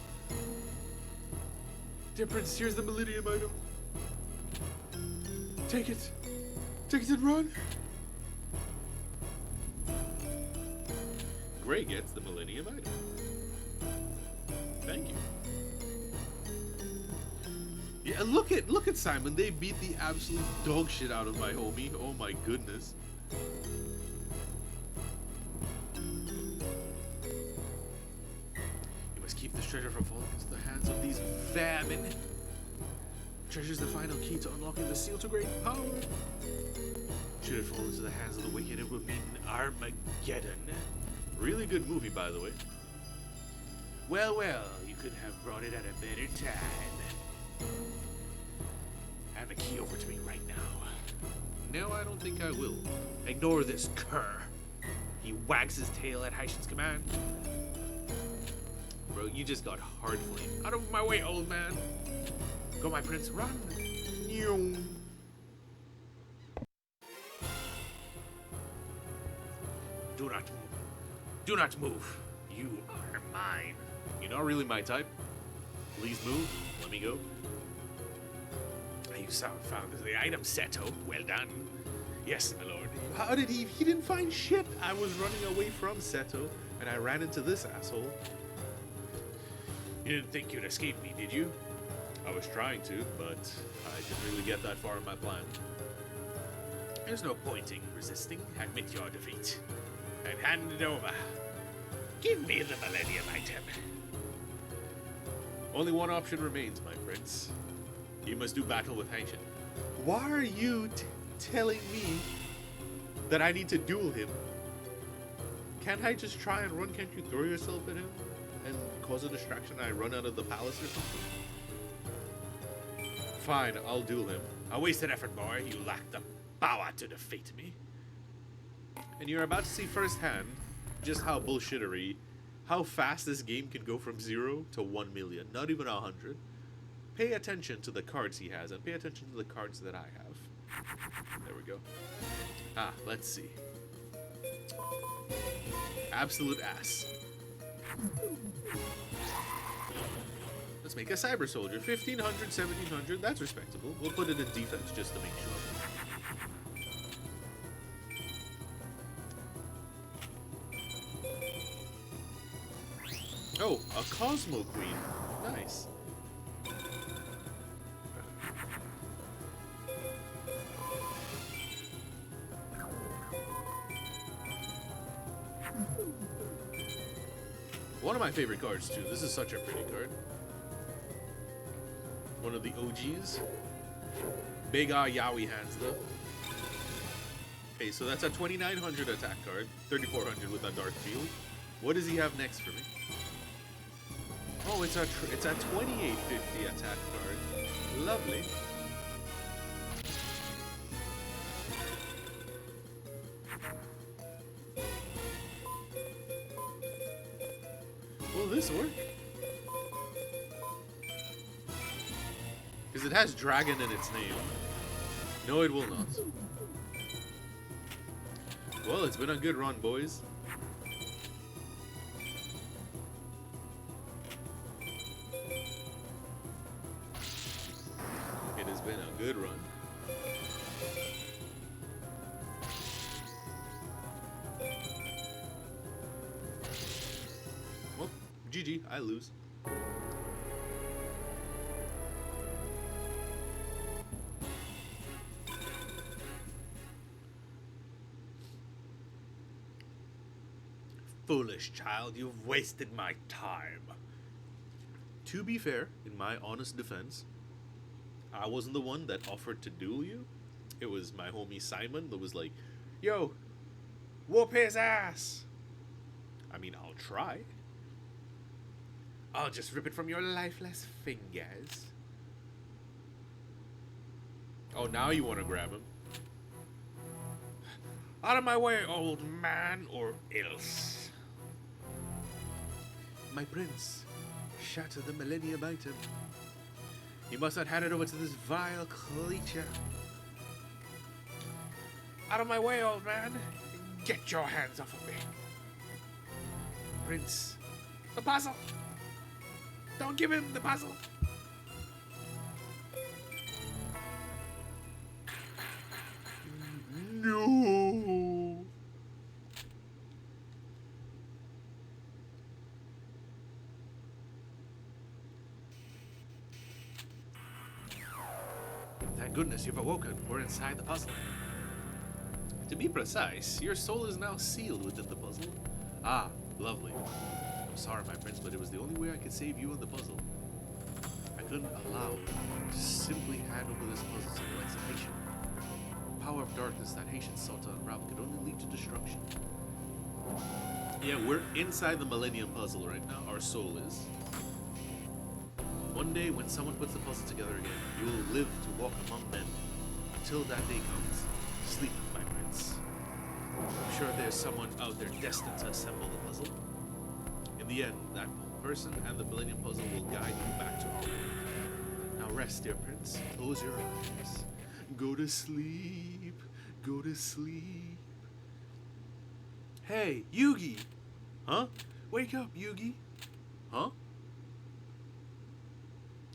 Dear prince, here's the Millennium item. Take it. Take it and run. Grey gets the Millennium item. Thank you. Yeah, Yeah, look at Simon. They beat the absolute dog shit out of my homie. Oh my goodness. You must keep this treasure from falling into the hands of these vermin. Treasure's the final key to unlocking the seal to great power. Should it fall into the hands of the wicked, it would mean Armageddon. Really good movie, by the way. Well, you could have brought it at a better time. Hand the key over to me right now. No, I don't think I will. Ignore this cur. He wags his tail at Haitian's command. Bro, you just got hard flame. Out of my way, old man. Go, my prince, run. Do not move. Do not move. You are mine. You're not really my type. Please move. Let me go. You found the item, Seto. Well done. Yes, my lord. How did he? He didn't find shit. I was running away from Seto, and I ran into this asshole. You didn't think you'd escape me, did you? I was trying to, but I didn't really get that far in my plan. There's no point in resisting. Admit your defeat. And hand it over. Give me the Millennium item. Only one option remains, my prince. You must do battle with Haitian. Why are you telling me that I need to duel him? Can't I just try and run? Can't you throw yourself at him and cause a distraction? I run out of the palace or something? Fine, I'll duel him. A wasted effort, boy. You lack the power to defeat me. And you're about to see firsthand just how bullshittery, how fast this game can go from 0 to 1 million, not even 100. Pay attention to the cards he has, and pay attention to the cards that I have. There we go. Let's see. Absolute ass. Let's make a cyber soldier. 1500, 1700, that's respectable. We'll put it in defense just to make sure. Oh, a Cosmo Queen. Nice. One of my favorite cards, too. This is such a pretty card. One of the OGs. Big Yaoi hands, though. Okay, so that's a 2900 attack card. 3400 with a Dark Field. What does he have next for me? Oh, it's a 2850 attack card. Lovely. Will this work? Because it has dragon in its name. No, it will not. Well, it's been a good run, boys. It has been a good run. Well, GG, I lose. Foolish child, you've wasted my time. To be fair, in my honest defense, I wasn't the one that offered to duel you. It was my homie Simon that was like, yo, whoop his ass. I mean, I'll try. I'll just rip it from your lifeless fingers. Oh, now you want to grab him. Out of my way, old man, or else. My prince, shatter the Millennium item. You must not hand it over to this vile creature. Out of my way, old man. Get your hands off of me. Prince, the puzzle. Don't give him the puzzle. No. Thank goodness you've awoken. We're inside the puzzle. To be precise, your soul is now sealed within the puzzle. Ah, lovely. I'm sorry, my prince, but it was the only way I could save you in the puzzle. I couldn't allow you to simply hand over this puzzle to the likes of Haitian. The power of darkness that Haitian sought to unravel could only lead to destruction. Yeah, we're inside the Millennium Puzzle right now. Our soul is. One day, when someone puts the puzzle together again, you will live to walk among men. Until that day comes, sleep, my prince. I'm sure there's someone out there destined to assemble the puzzle. In the end, that person and the Millennium Puzzle will guide you back to our world. Now rest, dear prince. Close your eyes. Go to sleep. Go to sleep. Hey, Yugi! Huh? Wake up, Yugi! Huh?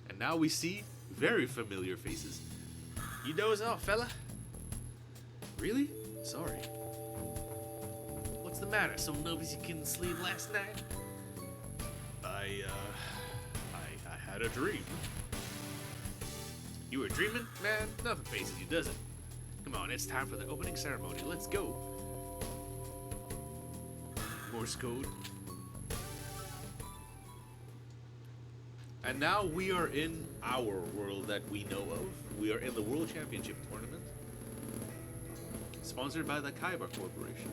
And now we see very familiar faces. You doze off, fella? Really? Sorry. What's the matter? So nobody's couldn't sleep last night? I had a dream. You were dreaming? Man, nothing faces you, does it? Come on, it's time for the opening ceremony. Let's go. Morse code. And now we are in our world that we know of. We are in the World Championship Tournament. Sponsored by the Kaiba Corporation.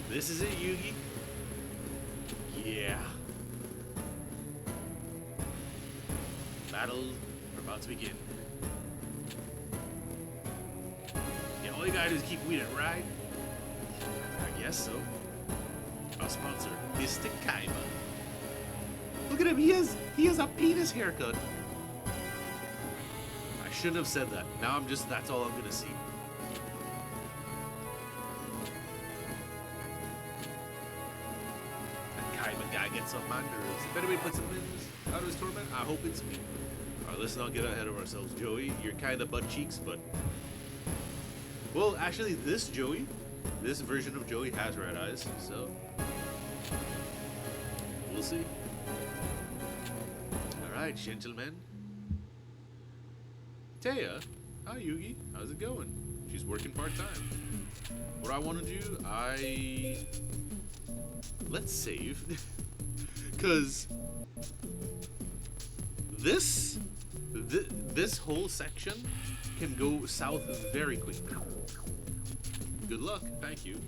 This is it, Yugi? Yeah. Battle about to begin. Yeah, all you gotta do is keep winning, right? I guess so. Our sponsor, Mr. Kaiba. Look at him, he has a penis haircut. I shouldn't have said that. Now that's all I'm gonna see. That Kaiba guy gets on my nerves. If anybody puts him out of his torment, I hope it's me. Alright, let's not get ahead of ourselves, Joey. You're kinda butt cheeks, but... Well, actually, this version of Joey has red eyes, so... We'll see. Alright, gentlemen. Taya, hi Yugi, how's it going? She's working part-time. What I want to do, let's save. Because this whole section can go south very quickly. Good luck, thank you.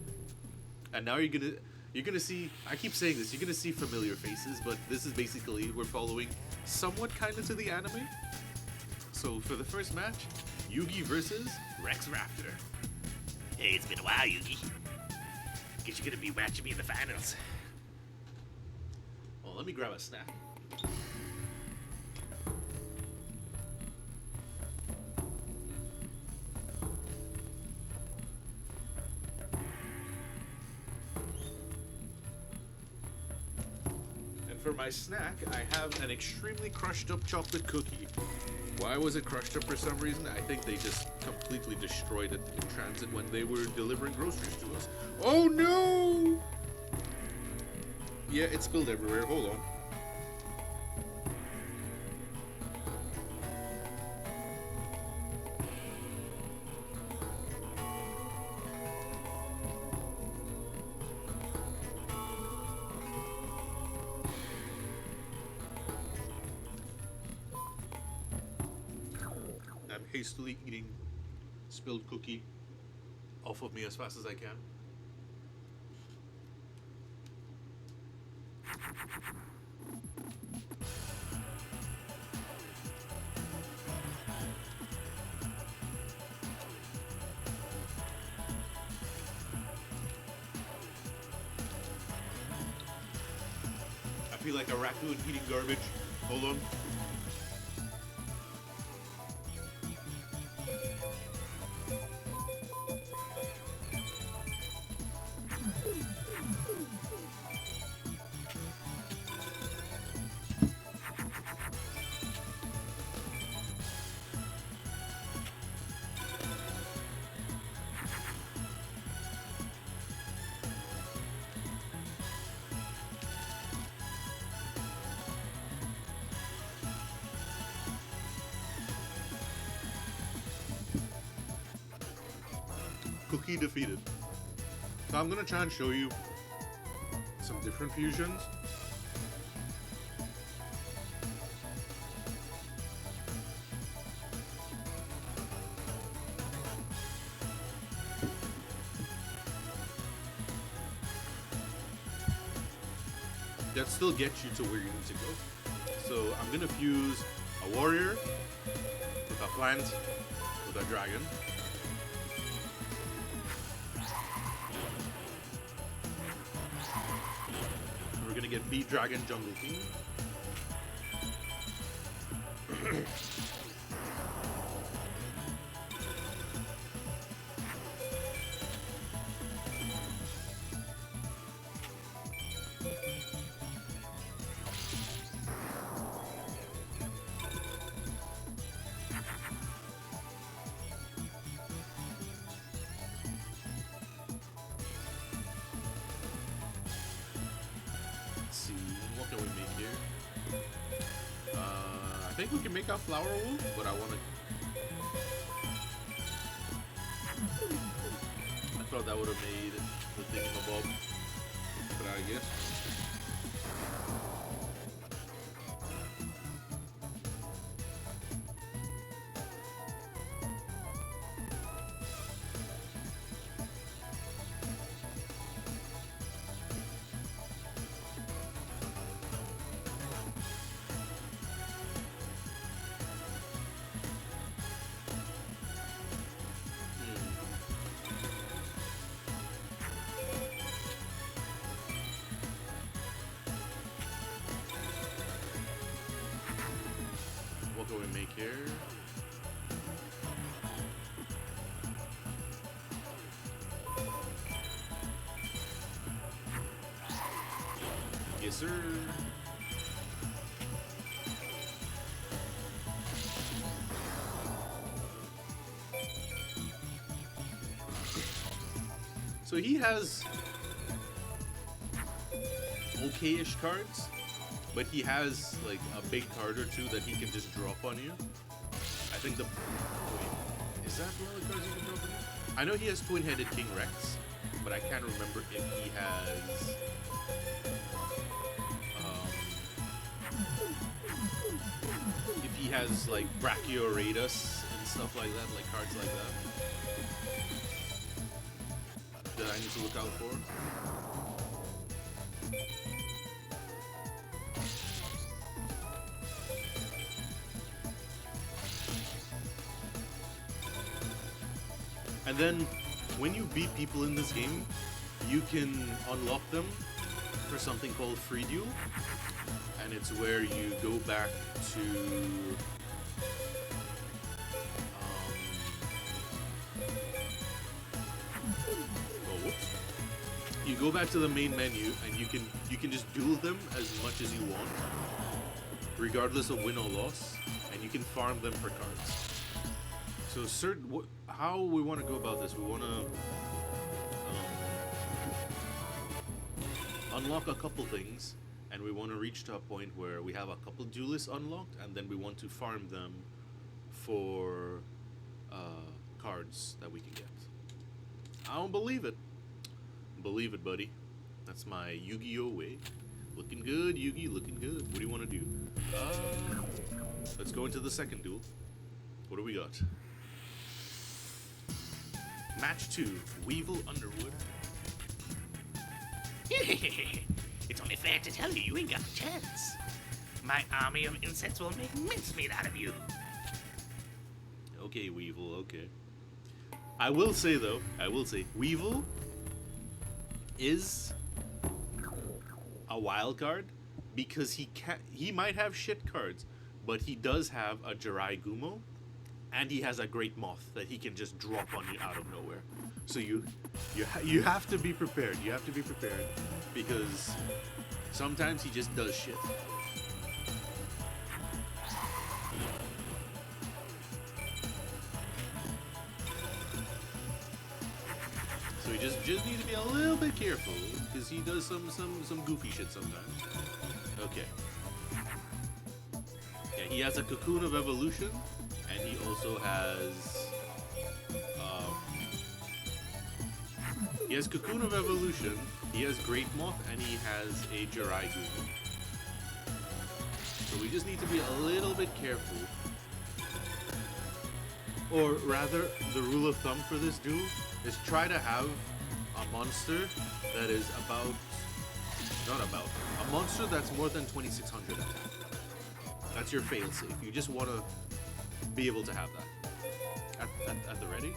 And now you're gonna see, I keep saying this, you're gonna see familiar faces, but this is basically, we're following somewhat kind of to the anime. So for the first match, Yugi versus Rex Raptor. Hey, it's been a while, Yugi. Guess you're gonna be matching me in the finals. Well, let me grab a snack. For my snack, I have an extremely crushed up chocolate cookie. Why was it crushed up for some reason? I think they just completely destroyed it in transit when they were delivering groceries to us. Oh no! Yeah, it spilled everywhere. Hold on. Hastily eating spilled cookie off of me as fast as I can. I feel like a raccoon eating garbage. Hold on. Cookie defeated. So I'm gonna try and show you some different fusions. That still gets you to where you need to go. So I'm gonna fuse a warrior with a plant with a dragon. We're gonna get Beat Dragon Jungle King. I think we can make a Flower Wolf, but I thought that would have made the thingamabob, but I guess. What do we make here? Yes, sir. So he has okay-ish cards, but he has like a big card or two that he can just drop on you. I think the wait, is that one of the cards he can drop on you? I know he has Twin-Headed King Rex, but I can't remember if he has like Brachioradus and stuff like that, like cards like that that I need to look out for. And then when you beat people in this game, you can unlock them for something called Free Duel. And it's where you go back to you go back to the main menu and you can just duel them as much as you want, regardless of win or loss, and you can farm them for cards. So how we want to go about this, we want to unlock a couple things, and we want to reach to a point where we have a couple duelists unlocked, and then we want to farm them for cards that we can get. I don't believe it. Believe it, buddy. That's my Yu-Gi-Oh way. Looking good, Yugi, looking good. What do you want to do? Let's go into the second duel. What do we got? Match 2, Weevil Underwood. It's only fair to tell you, you ain't got a chance. My army of insects will make mincemeat out of you. Okay, Weevil, okay. I will say, Weevil is a wild card because he might have shit cards, but he does have a Jirai Gumo, and he has a Great Moth that he can just drop on you out of nowhere. So you have to be prepared. You have to be prepared because sometimes he just does shit. So you just need to be a little bit careful because he does some goofy shit sometimes. Okay. Yeah, he has a Cocoon of Evolution, and he also has He has Cocoon of Evolution, he has Great Moth, and he has a Jiraiya. So we just need to be a little bit careful. Or rather, the rule of thumb for this duel is try to have a monster that is a monster that's more than 2600 attack. That's your failsafe. You just want to be able to have that at the ready.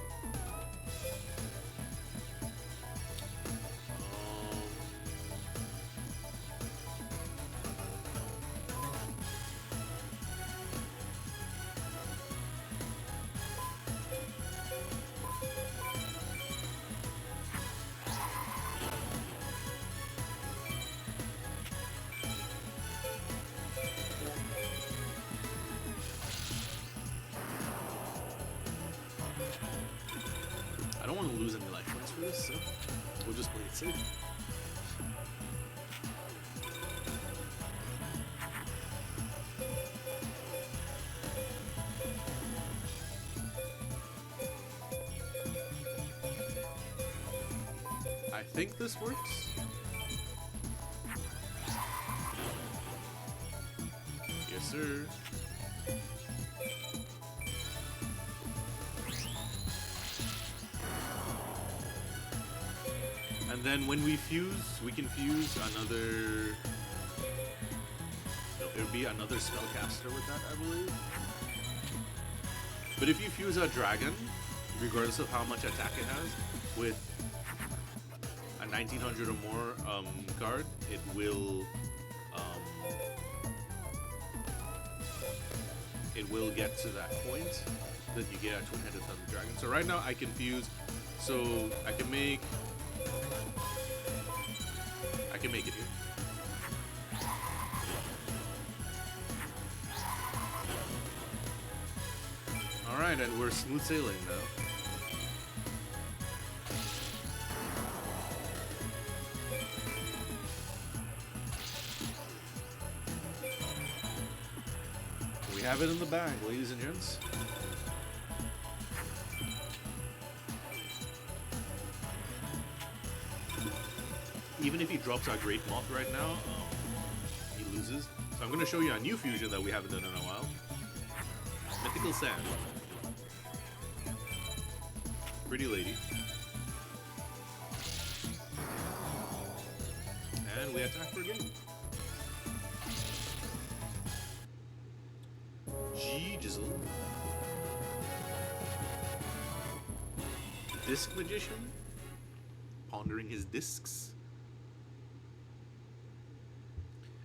I don't want to lose any life points for this, so we'll just play it safe. I think this works. Yes, sir. And then when we fuse, we can fuse another... No, it would be another spellcaster with that, I believe. But if you fuse a dragon, regardless of how much attack it has, with a 1900 or more card, it will get to that point that you get a twin-headed thunder dragon. So right now I can fuse, so I can make it here. Alright, and we're smooth sailing now. We have it in the bag, ladies and gents. Even if he drops our Great Moth right now, he loses. So I'm going to show you a new fusion that we haven't done in a while. Mythical Sand. Pretty lady. And we attack for a game. G-Jizzle. Disc Magician. Pondering his discs.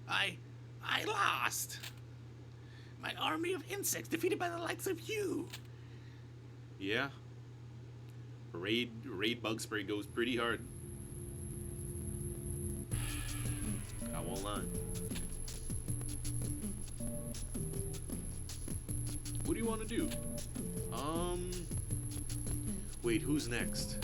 I lost. My army of insects defeated by the likes of you. Yeah. Raid Bug Spray goes pretty hard. I won't lie. What do you want to do? Wait, who's next?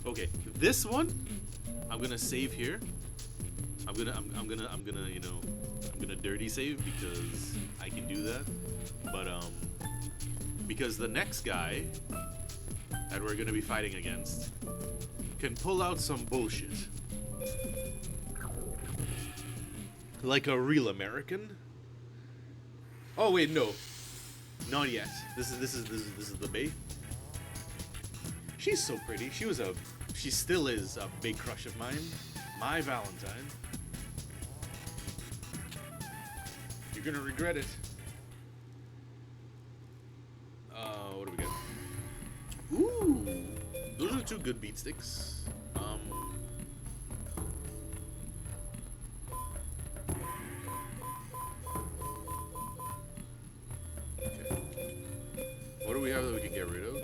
Okay, this one I'm gonna save here. I'm gonna dirty save because I can do that. But because the next guy that we're gonna be fighting against can pull out some bullshit. Like a real American. Oh wait, no. Not yet. This is the bae. She's so pretty. She still is a big crush of mine. My Valentine. You're gonna regret it. What do we get? Ooh, those are two good beat sticks. Okay. What do we have that we can get rid of?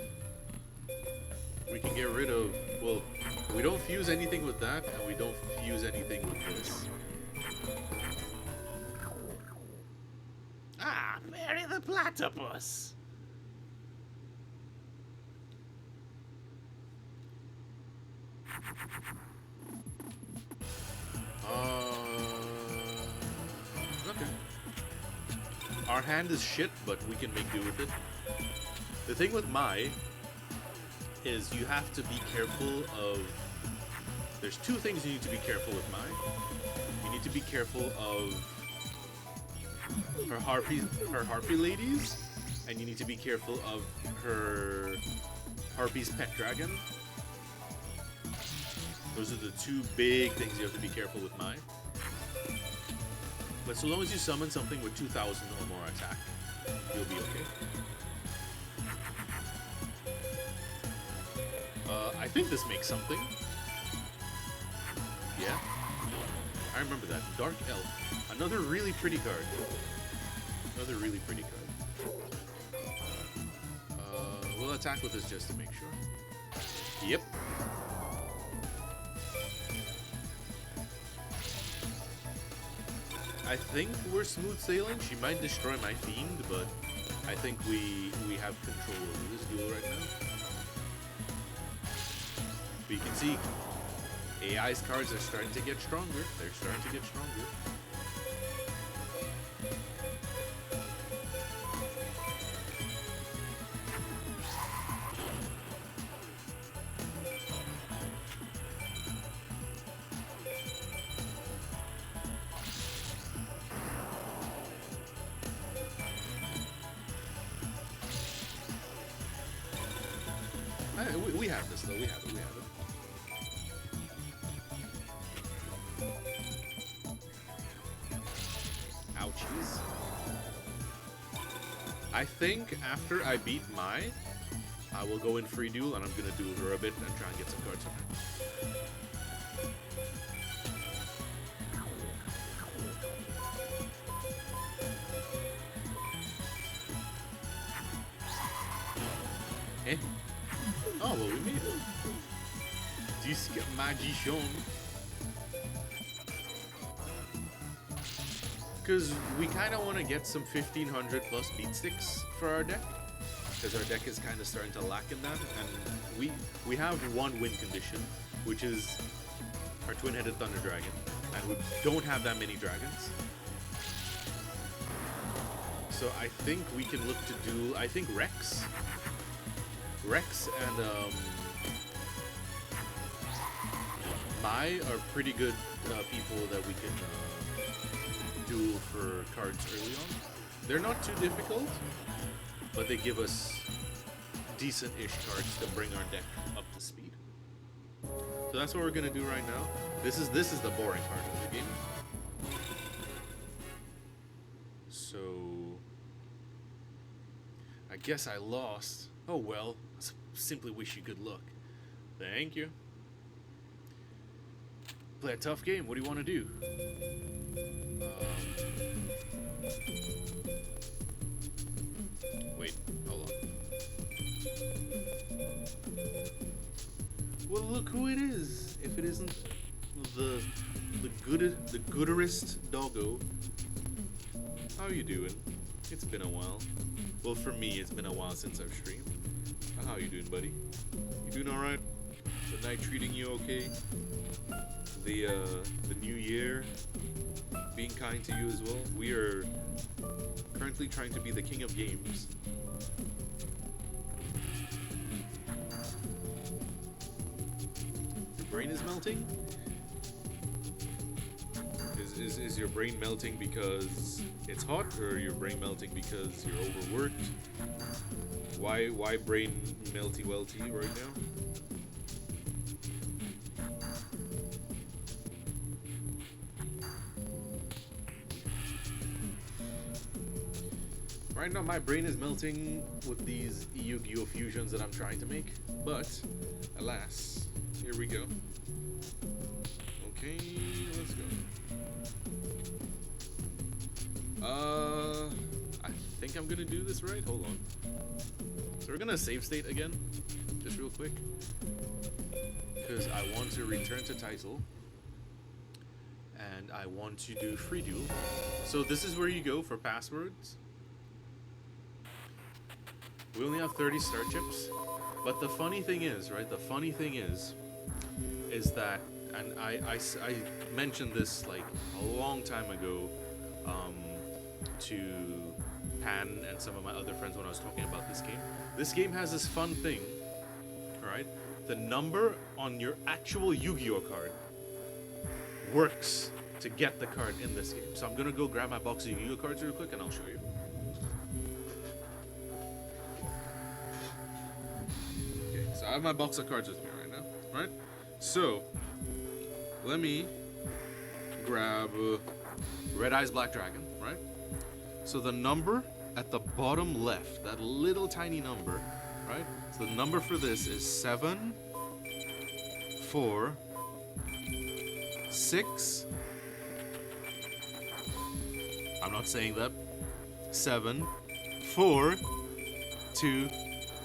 We can get rid of, well, we don't fuse anything with that, and we don't fuse anything with this. Ah, Mary the Platypus. Okay. Our hand is shit, but we can make do with it. The thing with Mai is you have to be careful of. There's two things you need to be careful with Mai. You need to be careful of her harpy ladies, and you need to be careful of her harpy's pet dragon. Those are the two big things you have to be careful with Mai. But so long as you summon something with 2,000 or more attack, you'll be okay. I think this makes something. Yeah. I remember that. Dark Elf. Another really pretty card. Another really pretty card. We'll attack with this just to make sure. Yep. I think we're smooth sailing. She might destroy my fiend, but I think we have control over this duel right now. But you can see AI's cards are starting to get stronger. They're starting to get stronger. We have this though. We have it. We have it. Ouchies. I think after I beat Mai, I will go in free duel and I'm gonna duel her a bit and try and get some cards on her. Eh? Oh, well, we made it. Disque Magician. Because we kind of want to get some 1500 plus beat sticks for our deck. Because our deck is kind of starting to lack in that. And we have one win condition, which is our twin-headed Thunder Dragon. And we don't have that many dragons. So I think we can look to do, I think Rex and Mai are pretty good people that we can duel for cards early on. They're not too difficult, but they give us decent-ish cards to bring our deck up to speed. So that's what we're gonna do right now. This is the boring part of the game. So I guess I lost. Oh well. Simply wish you good luck. Thank you. Play a tough game. What do you want to do? Wait, hold on. Well, look who it is. If it isn't the gooderest doggo. How you doing? It's been a while. Well, for me, it's been a while since I've streamed. How you doing, buddy? You doing all right? The night treating you okay? The new year being kind to you as well? We are currently trying to be the king of games. Your brain is melting? Is your brain melting because it's hot, or your brain melting because you're overworked? Why brain melty welty right now? Right now my brain is melting with these Yu-Gi-Oh fusions that I'm trying to make, but alas, here we go. Okay, let's go. I think I'm gonna do this right. Hold on. So we're gonna save state again, just real quick, because I want to return to title, and I want to do free duel. So this is where you go for passwords. We only have 30 star chips, but the funny thing is, right? The funny thing is that, and I mentioned this like a long time ago, to Tan and some of my other friends when I was talking about this game. This game has this fun thing, alright? The number on your actual Yu-Gi-Oh card works to get the card in this game. So I'm gonna go grab my box of Yu-Gi-Oh cards real quick and I'll show you. Okay, so I have my box of cards with me right now, right? So, let me grab Red Eyes Black Dragon, right? So the number at the bottom left, that little tiny number, right? So the number for this is 7, 4, 6. I'm not saying that. 7, 4, 2,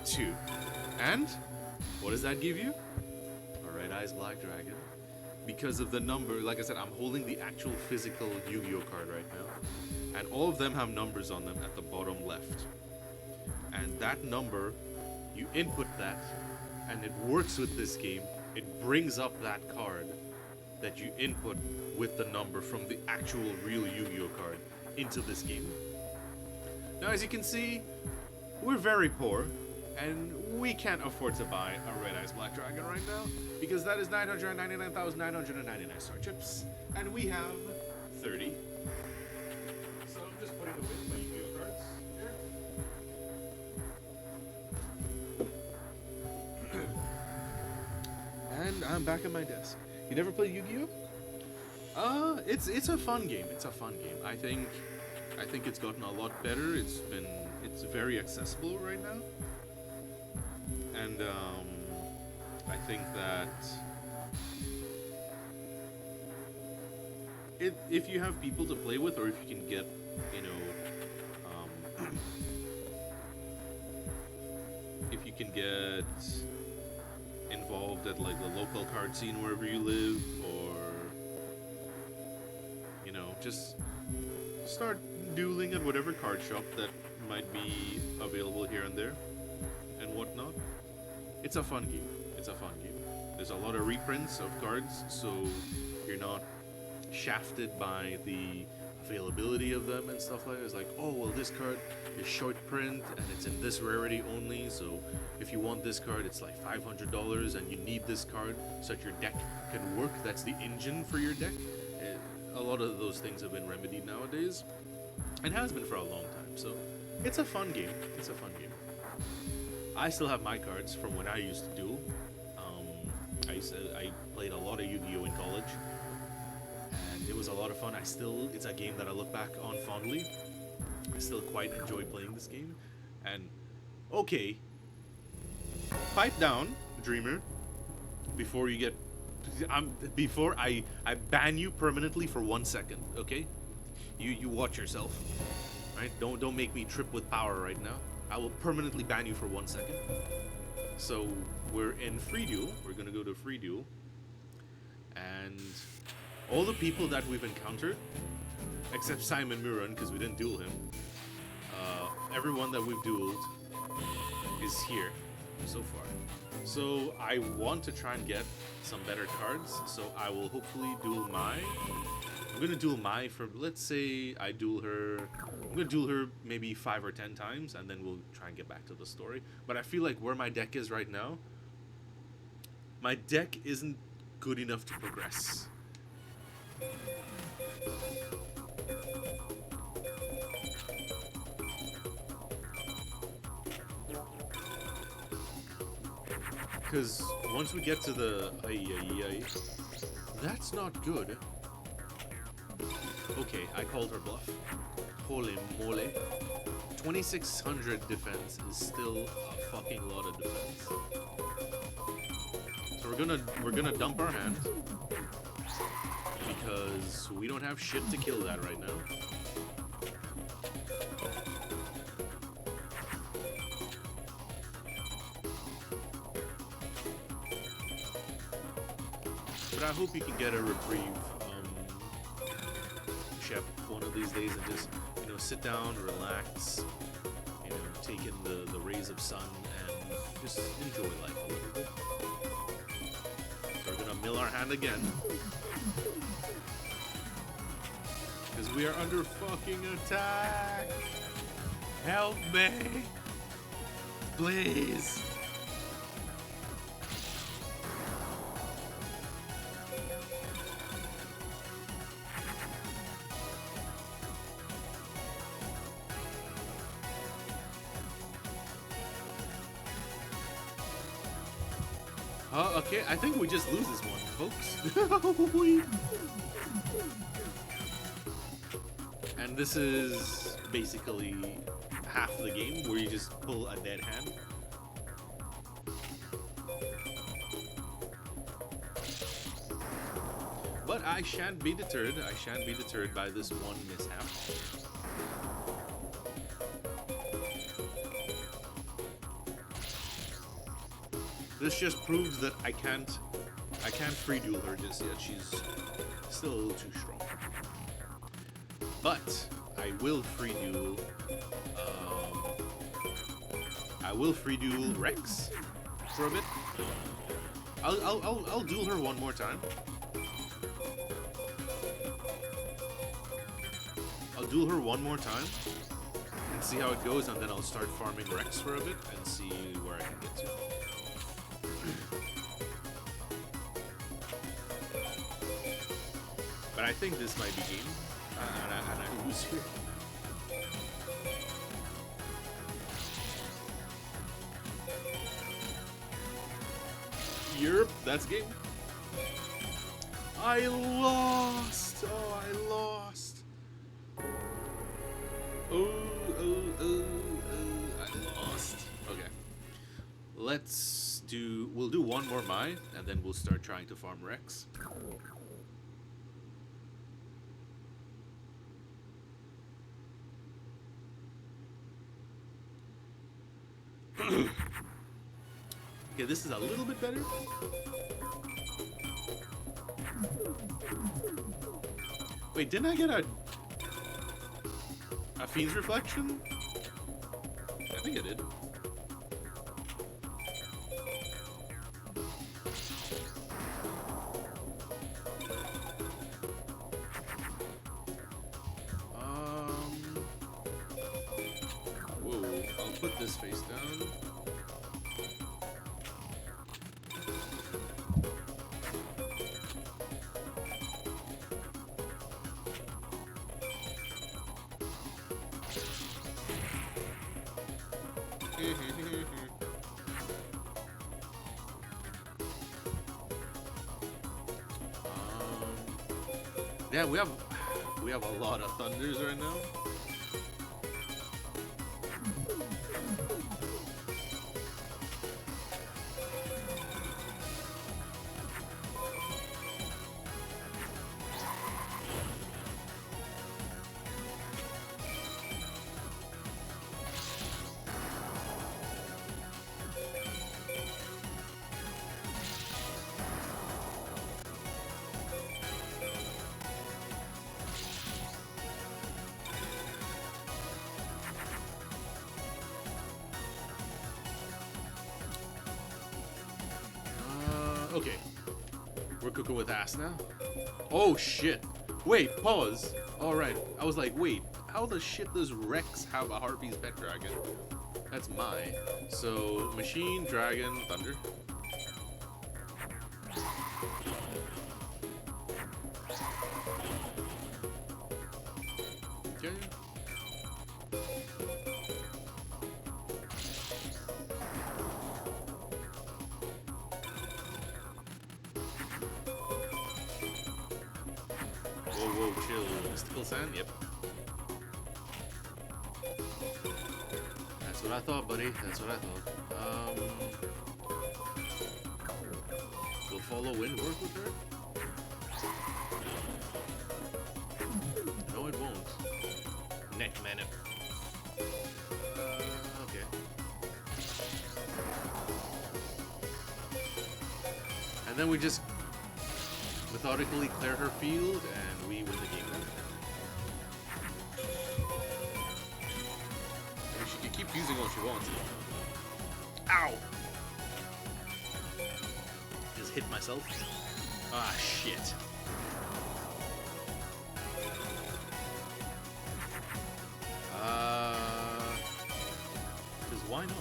2. And what does that give you? A Red Eyes Black Dragon. Because of the number, like I said, I'm holding the actual physical Yu-Gi-Oh card right now. And all of them have numbers on them at the bottom left. And that number, you input that, and it works with this game. It brings up that card that you input with the number from the actual real Yu-Gi-Oh card into this game. Now, as you can see, we're very poor, and we can't afford to buy a Red Eyes Black Dragon right now, because that is 999,999 star chips, and we have 30. So I'm just putting away my Yu-Gi-Oh cards here. And I'm back at my desk. You never played Yu-Gi-Oh? It's a fun game. It's a fun game. I think it's gotten a lot better. It's very accessible right now. And I think that if you have people to play with, or if you can get, you know, if you can get involved at like the local card scene wherever you live, or you know, just start dueling at whatever card shop that might be available here and there and whatnot. It's a fun game. It's a fun game. There's a lot of reprints of cards, so you're not shafted by the availability of them and stuff like that. It's like, oh well, this card is short print and it's in this rarity only, so if you want this card it's like $500 and you need this card so that your deck can work. That's the engine for your deck. A lot of those things have been remedied nowadays, and has been for a long time, so it's a fun game. It's a fun game. I still have my cards from when I used to duel. I played a lot of Yu-Gi-Oh in college, and it was a lot of fun. It's a game that I look back on fondly. I still quite enjoy playing this game. And okay, pipe down, Dreamer, before you get, before I ban you permanently for 1 second. Okay, you watch yourself, right? Don't make me trip with power right now. I will permanently ban you for 1 second. So we're in free duel. We're gonna go to free duel, and all the people that we've encountered, except Simon Muran because we didn't duel him, everyone that we've dueled is here so far. So I want to try and get some better cards. So I will hopefully duel Mai. I'm gonna duel Mai for, let's say I duel her. I'm gonna duel her maybe 5 or 10 times, and then we'll try and get back to the story. But I feel like where my deck is right now, my deck isn't good enough to progress. Because once we get to the that's not good. Okay, I called her bluff. Holy moly. 2600 defense is still a fucking lot of defense. So we're gonna dump our hand because we don't have shit to kill that right now. But I hope you can get a reprieve, Shep, one of these days, and just, you know, sit down, relax, you know, take in the rays of sun and just enjoy life a little bit. So we're gonna mill our hand again, because we are under fucking attack. Help me! Please! Okay, I think we just lose this one, folks. And this is basically half the game where you just pull a dead hand. But I shan't be deterred. I shan't be deterred by this one mishap. This just proves that I can't free duel her just yet. She's still a little too strong. But I will free duel. I will free duel Rex for a bit. I'll duel her one more time. I'll duel her one more time and see how it goes, and then I'll start farming Rex for a bit and see where I can get to. But I think this might be game, and I lose here. Europe, that's game. I lost. Oh, I lost. Oh, I lost. Okay. We'll do one more Mai, and then we'll start trying to farm Rex. Okay, this is a little bit better. Wait, didn't I get a Fiend's Reflection? I think I did. Whoa, I'll put this face down. Yeah, we have a lot of thunders right now. Okay. We're cooking with ass now. Oh shit. Wait, pause. Alright. I was like, wait, how the shit does Rex have a Harpy's pet dragon? That's Mai. So, machine, dragon, thunder. Okay. Whoa, chill. Mystical Sand? Yep. That's what I thought, buddy. That's what I thought. Will Follow Wind work with her? No, it won't. Neck mana. Okay. And then we just methodically clear her field, and we win the game. And she can keep using what she wants. Ow! Just hit myself. Ah, shit. why not?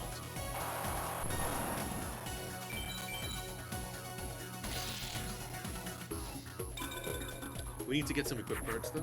We need to get some equipped cards though.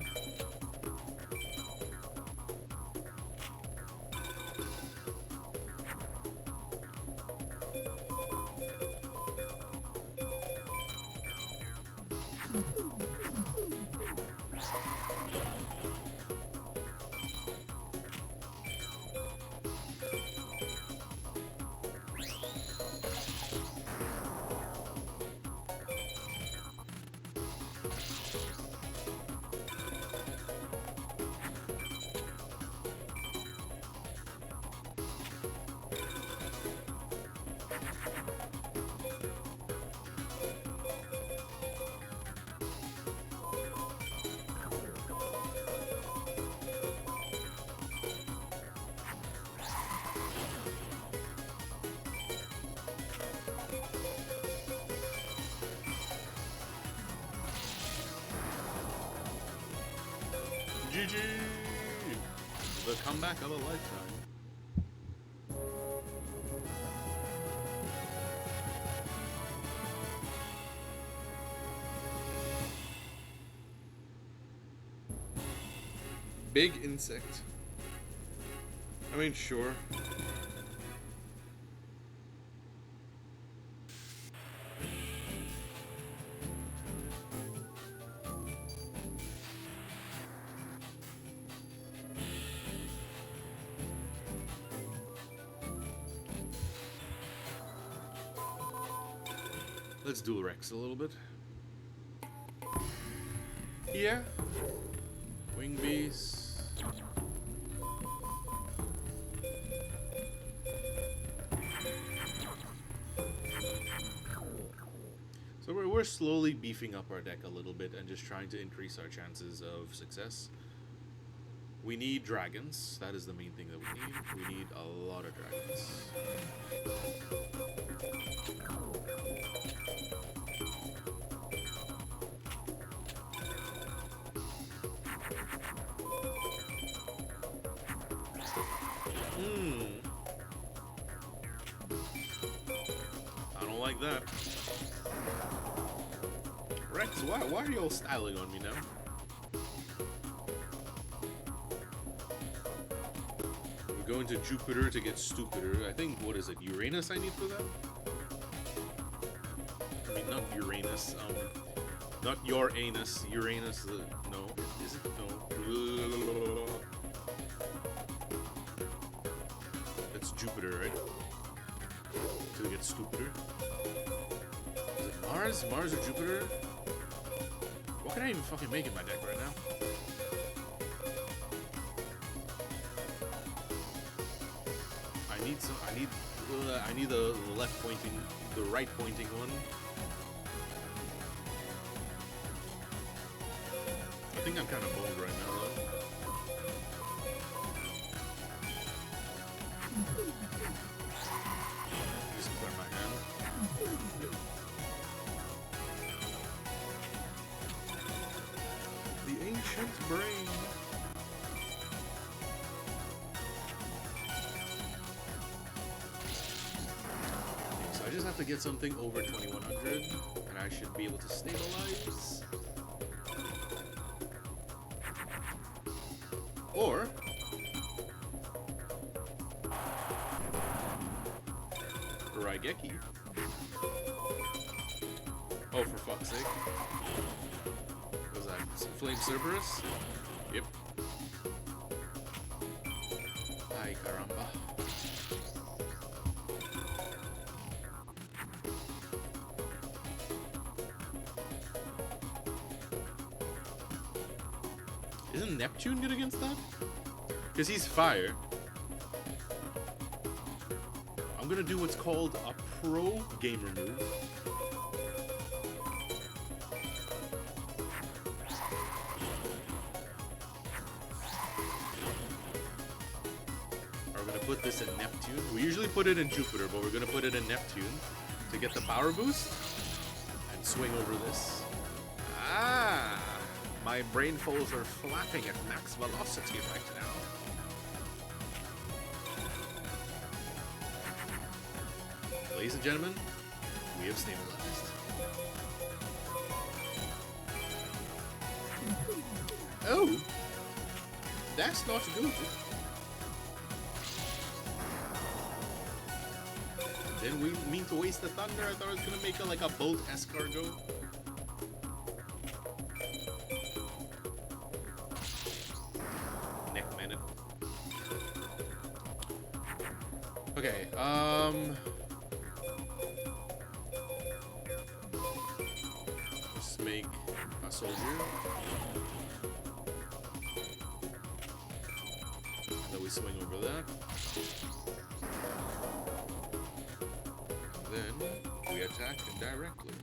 GG! The comeback of a lifetime. Big insect. I mean, sure. Let's dual Rex a little bit. Yeah. Wing Beast. So we're slowly beefing up our deck a little bit and just trying to increase our chances of success. We need dragons. That is the main thing that we need. We need a lot of dragons. I don't like that. Rex, why are you all styling on me now? We're going to Jupiter to get stupider. I think, what is it, Uranus I need for that? I mean, not Uranus, not your anus, Uranus, no, is it? No. That's Jupiter, right? To get stupider. Is it Mars? Mars or Jupiter? What can I even fucking make in my deck right now? I need the left pointing, the right pointing one. I think I'm kind of boned right now though. Just clear my hand. The ancient brain. So I just have to get something over 2100 and I should be able to stabilize. Or Raigeki. Oh, for fuck's sake. What was that? Flame Cerberus? Yep. Ay, caramba. Isn't Neptune good against that? Because he's fire. I'm gonna do what's called a pro gamer move. We're gonna put this in Neptune. We usually put it in Jupiter, but we're gonna put it in Neptune to get the power boost and swing over this. Ah! My brain folds are flapping at max velocity right now. ladies and gentlemen, we have stabilized. Oh, that's not good. Didn't we mean to waste the thunder? I thought I was gonna make it like a bolt escargot. Neck minute. Okay, let's make a soldier. And then we swing over that. And then we attack directly.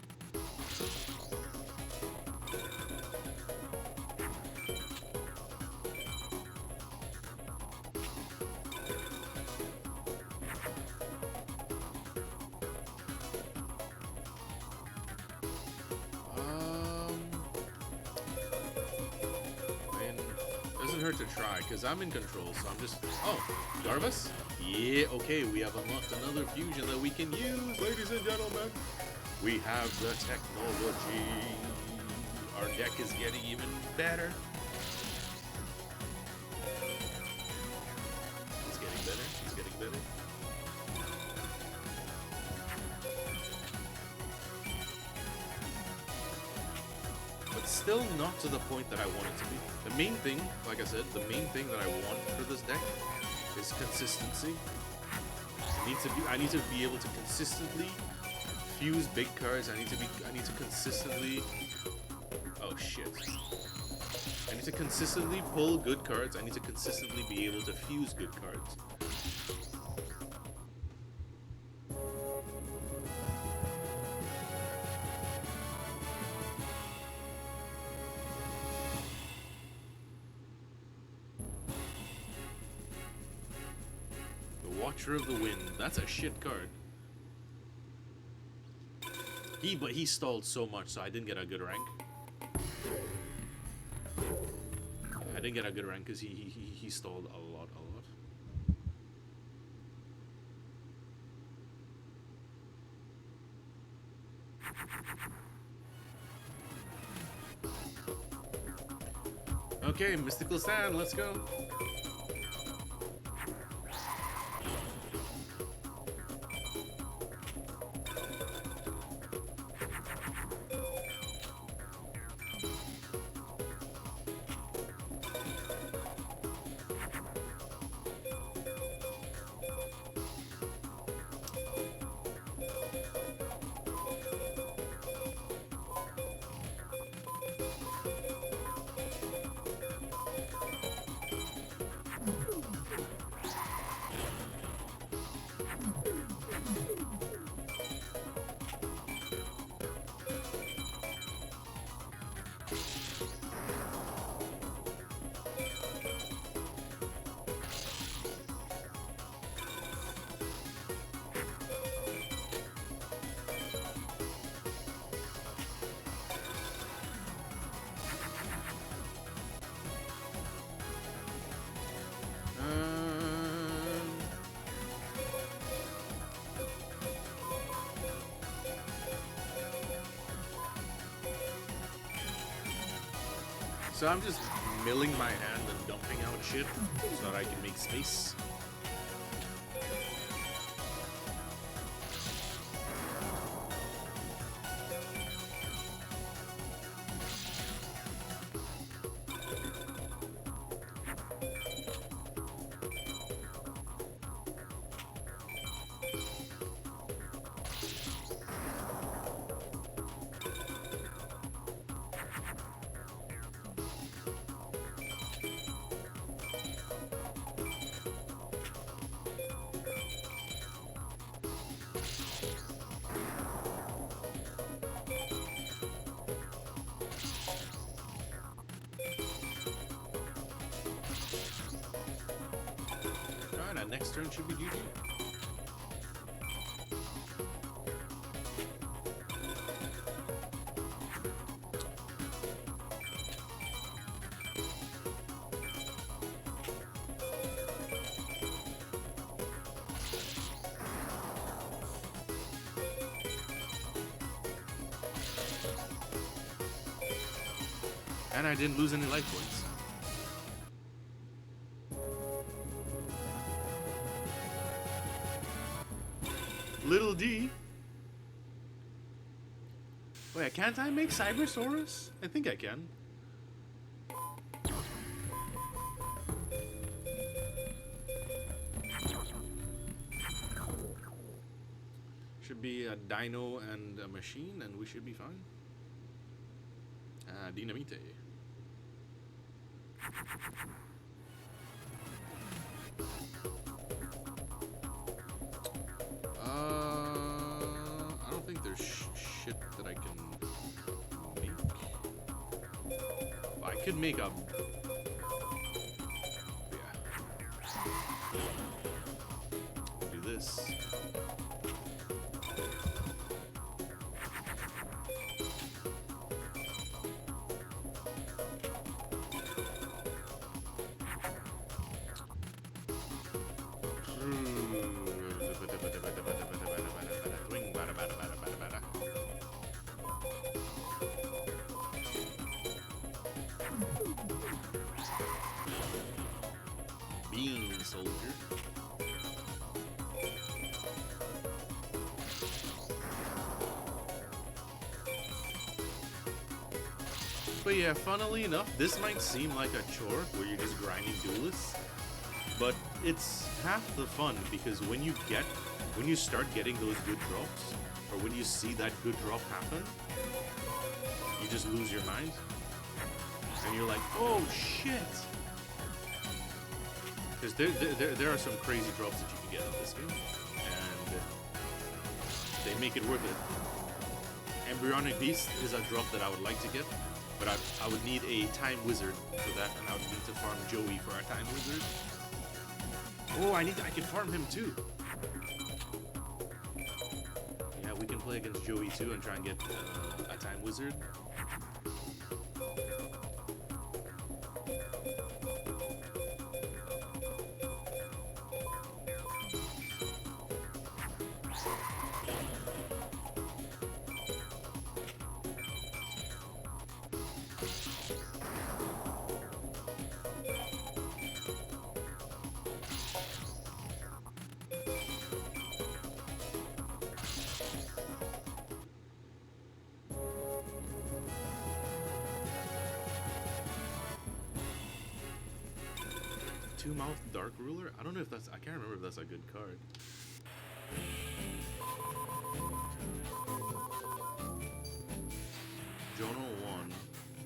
Doesn't hurt to try, because I'm in control, so I'm just... Oh, Jarvis? Yeah, okay, we have unlocked another fusion that we can use, ladies and gentlemen. We have the technology. Our deck is getting even better. It's getting better, it's getting better. But still not to the point that I want it to be. The main thing, like I said, the main thing that I want for this deck is consistency. I need to be able to consistently fuse big cards. I need to consistently... Oh shit. I need to consistently pull good cards. I need to consistently be able to fuse good cards. Watcher of the Wind. That's a shit card. But he stalled so much, so I didn't get a good rank. I didn't get a good rank because he stalled a lot. Okay, Mystical Sand, let's go. So I'm just milling my hand and dumping out shit so that I can make space. Next turn should be GG. And I didn't lose any life points. Little D. Wait, can't I make Cybersaurus? I think I can. Should be a dino and a machine, and we should be fine. Dynamite. I don't think there's shit that I can make. I could make a... Yeah. Do this. Being soldier. But yeah, funnily enough, this might seem like a chore where you're just grinding duelists, but it's half the fun because when you start getting those good drops, or when you see that good drop happen, you just lose your mind. And you're like, oh shit! Because there are some crazy drops that you can get in this game, and they make it worth it. Embryonic Beast is a drop that I would like to get, but I would need a Time Wizard for that, and I would need to farm Joey for a Time Wizard. Oh, I can farm him too. Yeah, we can play against Joey too and try and get a Time Wizard. Two-Mouth Dark Ruler? I don't know if that's... I can't remember if that's a good card. Jono 1.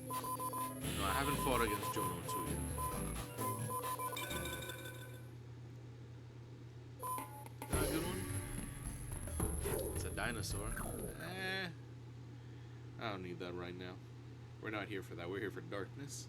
No, I haven't fought against Jono 2 yet. Is that a good one? It's a dinosaur. I don't need that right now. We're not here for that. We're here for darkness.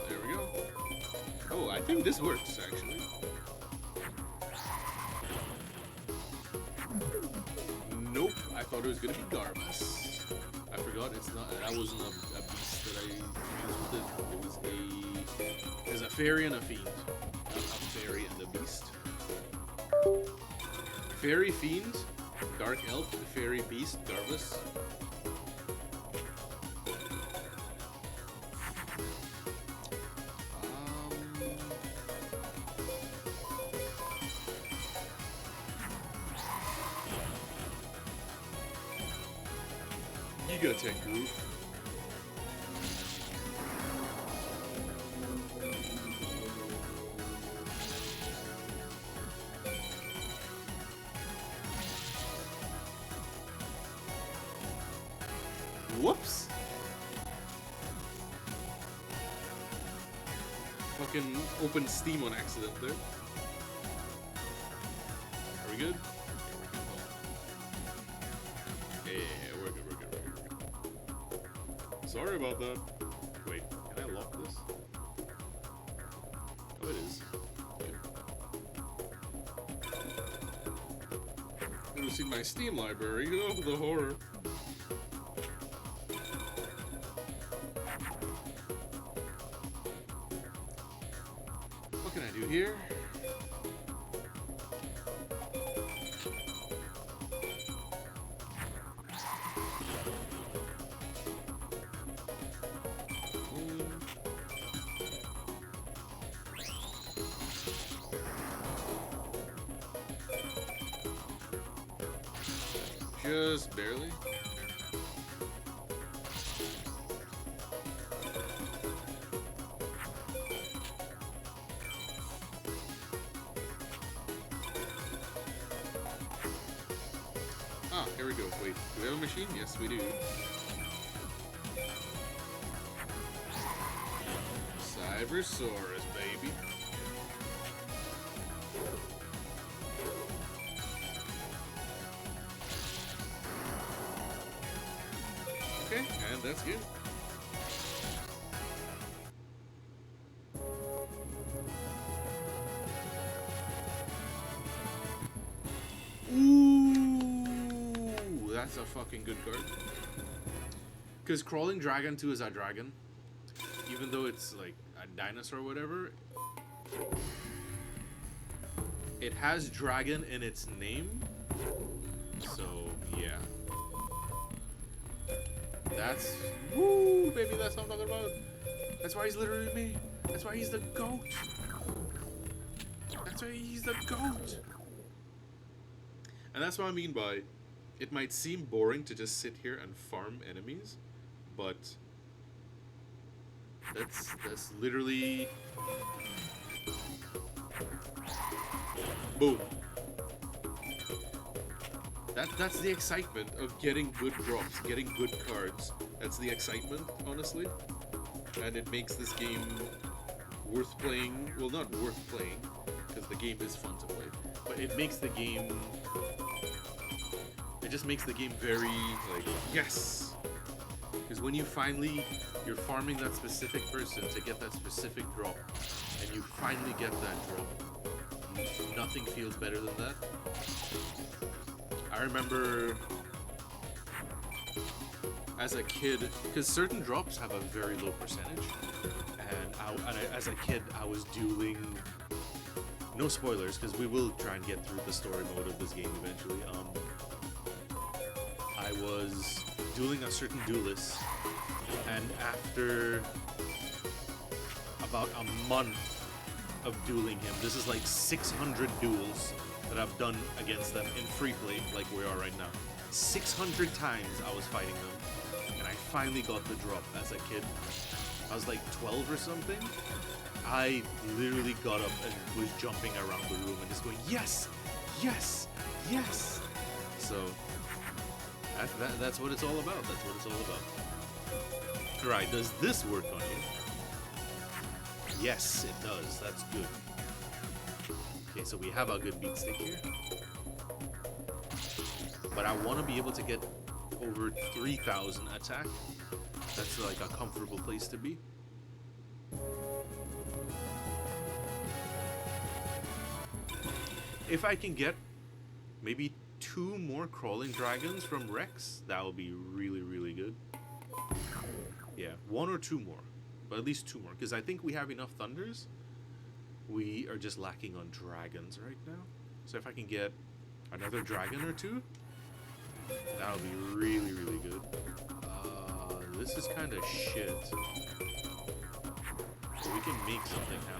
There we go. Oh, I think this works actually. Nope, I thought it was gonna be Garbus. I forgot it's not. That wasn't a beast that I used with it. It was a fairy and a fiend. Not a fairy and a beast. Fairy fiend, dark elf, fairy beast, Garbus. You gotta take group. Whoops. Fucking opened Steam on accident there. Are we good? Yeah, we're good. Sorry about that. accessing my Steam library. Oh, the horror. What can I do here? Just barely. Ah, here we go. Wait, do we have a machine? Yes, we do. Cybersaurus, baby. Okay, and that's good. Ooh, that's a fucking good card. Because Crawling Dragon 2 is a dragon. Even though it's like a dinosaur or whatever, it has dragon in its name. So, yeah. That's, woo, baby, that's what I'm talking about. That's why he's literally me. That's why he's the GOAT. That's why he's the GOAT. And that's what I mean by, it might seem boring to just sit here and farm enemies, but that's literally, boom. That's the excitement of getting good drops, getting good cards. That's the excitement, honestly. And it makes this game worth playing. Well, not worth playing, because the game is fun to play. But it makes the game... It just makes the game very, like, yes! Because when you're farming that specific person to get that specific drop, and you finally get that drop, nothing feels better than that. I remember as a kid, because certain drops have a very low percentage, and as a kid I was dueling, no spoilers because we will try and get through the story mode of this game eventually. I was dueling a certain duelist, and after about a month of dueling him, this is like 600 duels that I've done against them in free play, like we are right now. 600 times I was fighting them, and I finally got the drop as a kid. I was like 12 or something. I literally got up and was jumping around the room and just going, yes, yes, yes. So that's what it's all about. That's what it's all about. Right, does this work on you? Yes, it does. That's good. Okay, so we have a good beat stick here. But I want to be able to get over 3,000 attack. That's like a comfortable place to be. If I can get maybe 2 more crawling dragons from Rex, that would be really, really good. Yeah, 1 or 2 more. But at least 2 more, because I think we have enough thunders. We are just lacking on dragons right now. So if I can get another dragon or 2, that would be really, really good. This is kind of shit. But we can make something happen.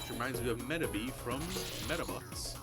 Reminds me of Metabee from Metabots.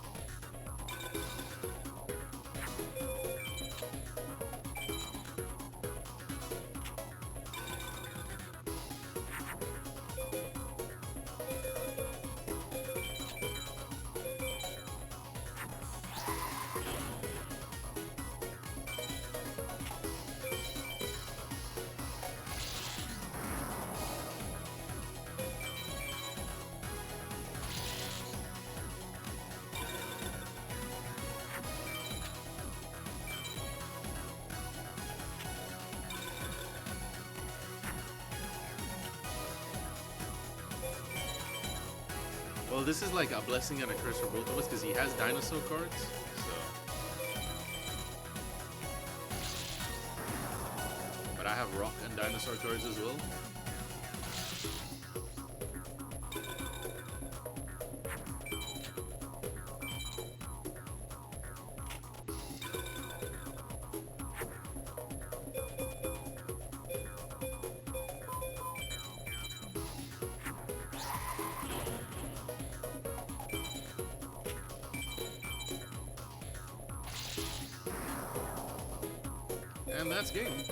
Well, this is like a blessing and a curse for both of us because he has dinosaur cards. So, but I have rock and dinosaur cards as well. And that's game.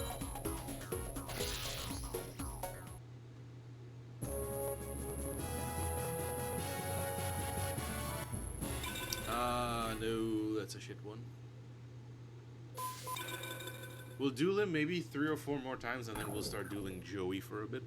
No, that's a shit one. We'll duel him maybe 3 or 4 more times and then we'll start dueling Joey for a bit.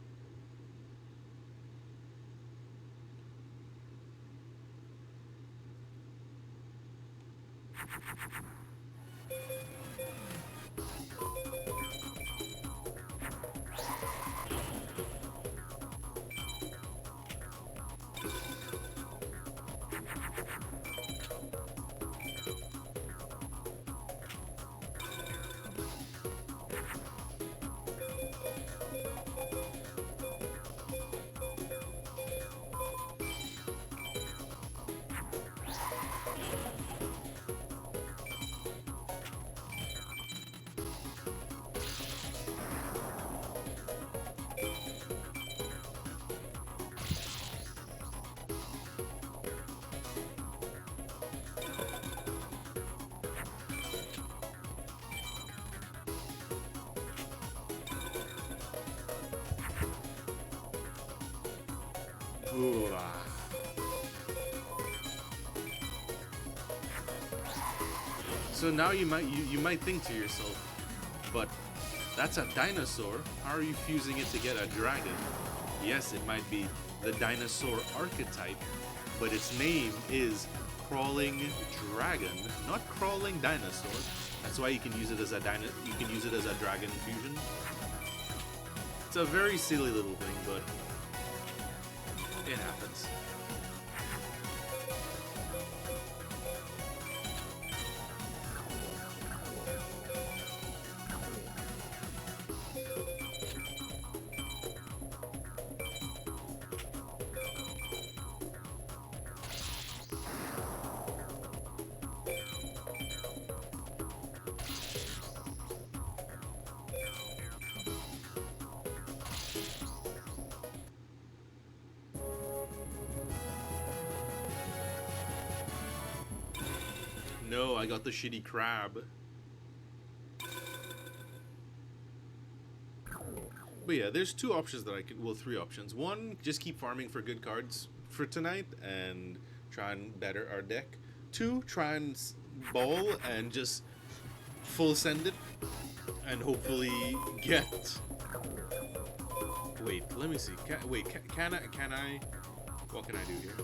Ooh, So now you might think to yourself, but that's a dinosaur. How are you fusing it to get a dragon? Yes, it might be the dinosaur archetype, but its name is Crawling Dragon, not Crawling Dinosaur. That's why you can use it as a dragon fusion. It's a very silly little thing, but it happens. No, I got the shitty crab. But yeah, there's 2 options that I could, well, 3 options. 1, just keep farming for good cards for tonight and try and better our deck. 2, try and ball and just full send it and hopefully get. Wait, let me see. Can I? What can I do here?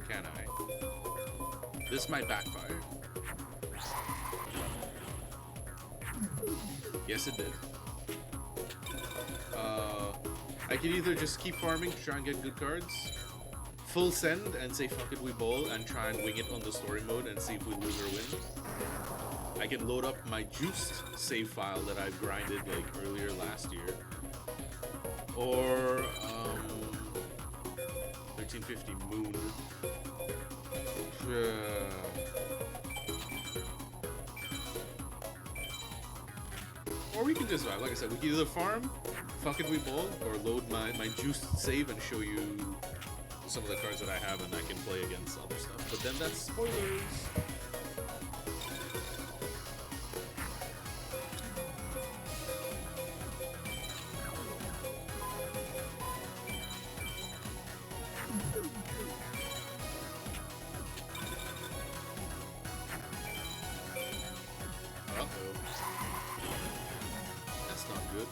Can I? This might backfire. Yes, it did. I could either just keep farming to try and get good cards, full send and say fuck it, we bowl, and try and wing it on the story mode and see if we lose or win. I can load up my juiced save file that I've grinded like earlier last year. Or 1350 Moon. Or we can just vibe. Like I said, we can either farm, fuck it, we bowl, or load my juiced save and show you some of the cards that I have and I can play against other stuff. But then that's spoilers. That's not good.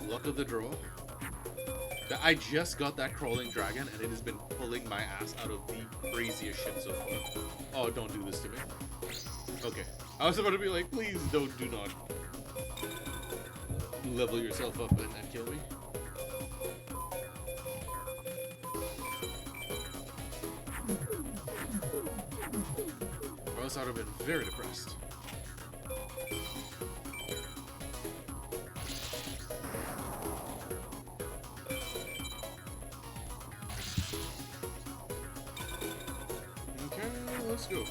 Luck of the draw. I just got that crawling dragon and it has been pulling my ass out of the craziest shit so far. Oh, don't do this to me. Okay. I was about to be like, please do not level yourself up and kill me. Or else I would have been very depressed. Okay, let's go.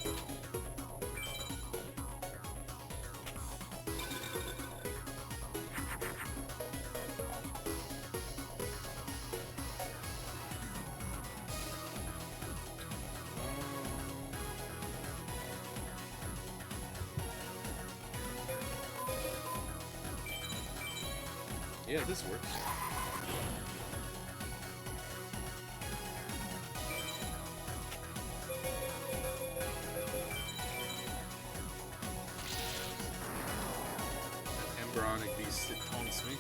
Yeah, this works. That embryonic beast, it taunts me.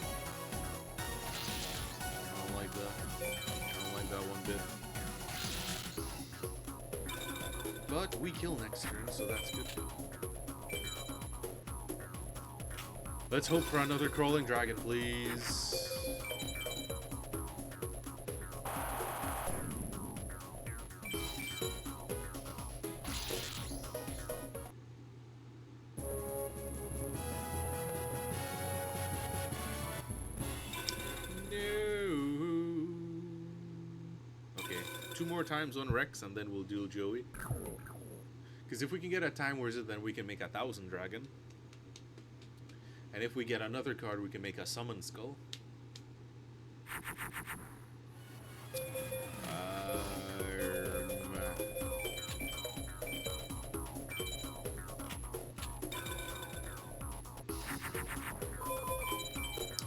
I don't like that. I don't like that one bit. But we kill next turn, so that's good too. Let's hope for another crawling dragon, please. No. Okay, 2 more times on Rex, and then we'll duel Joey. Because if we can get a Time Wizard, then we can make 1,000 dragon. And if we get another card, we can make a Summon Skull.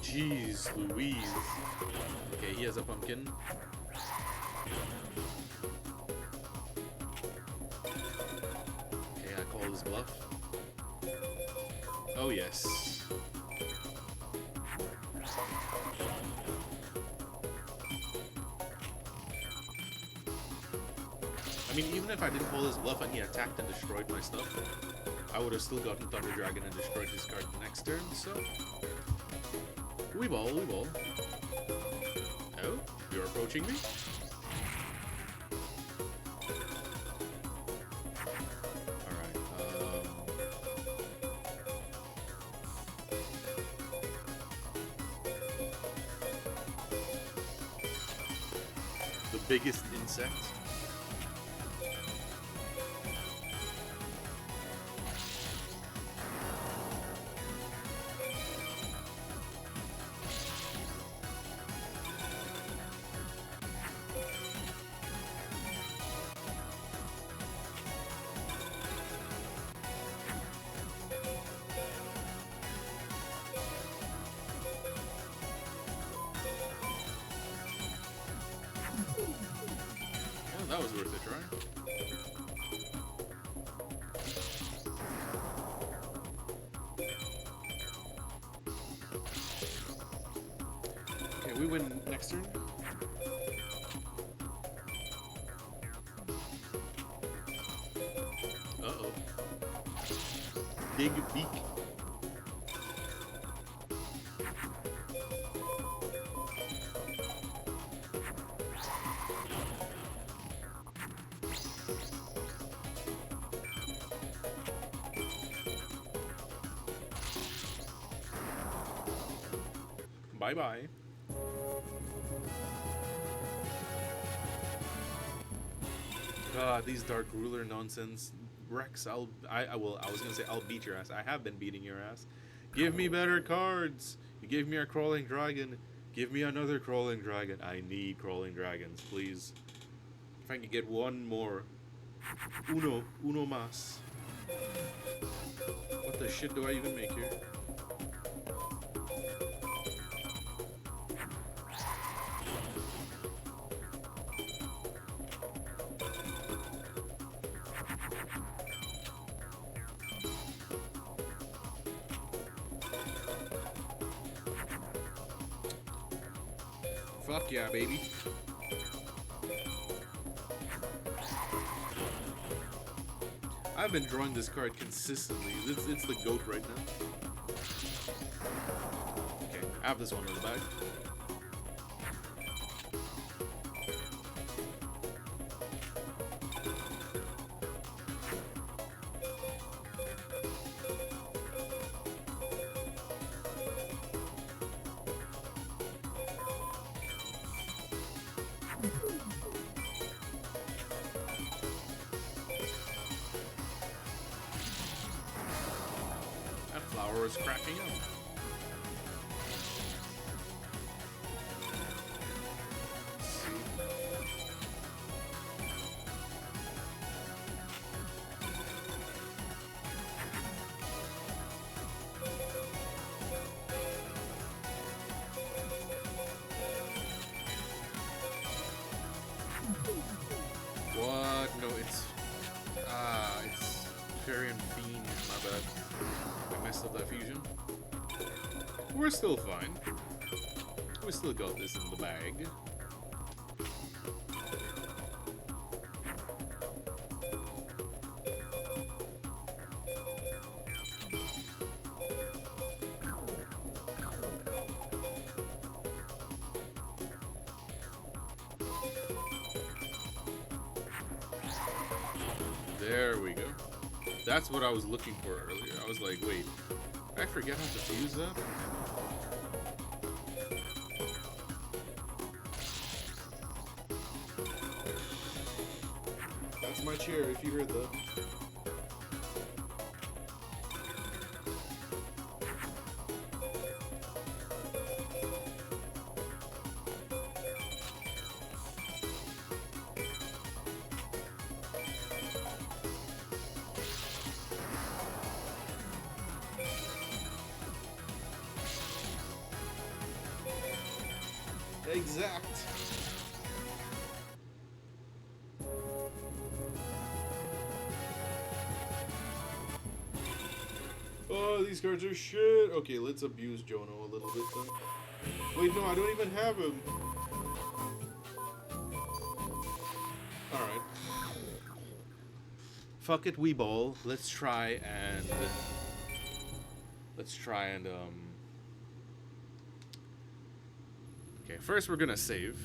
Jeez Louise. Okay, he has a pumpkin. Okay, I call his bluff. Oh yes. I mean, even if I didn't call his bluff and he attacked and destroyed my stuff, I would have still gotten Thunder Dragon and destroyed his card the next turn, so... We ball, we ball. Oh, you're approaching me? Alright, the biggest insect. That was worth a try. Okay, we win next turn. Uh-oh. Big beak. Bye-bye. God, these Dark Ruler nonsense. Rex, I was gonna say I'll beat your ass. I have been beating your ass. Give me better cards. You gave me a crawling dragon. Give me another crawling dragon. I need crawling dragons, please. If I can get one more. Uno más. What the shit do I even make here? Fuck yeah, baby. I've been drawing this card consistently. It's the GOAT right now. Okay, I have this one in the bag. That flower is cracking up. What? No, it's Fairy and Fiend. My bad. I messed up that fusion. We're still fine. We still got this in the bag. There we go. That's what I was looking for earlier. I was like, wait, I forget how to fuse that? That's my chair, if you heard that. Exact. Oh, these cards are shit. Okay, let's abuse Jono a little bit then. Wait, no, I don't even have him. Alright. Fuck it, we ball. Let's try and okay, first we're gonna save.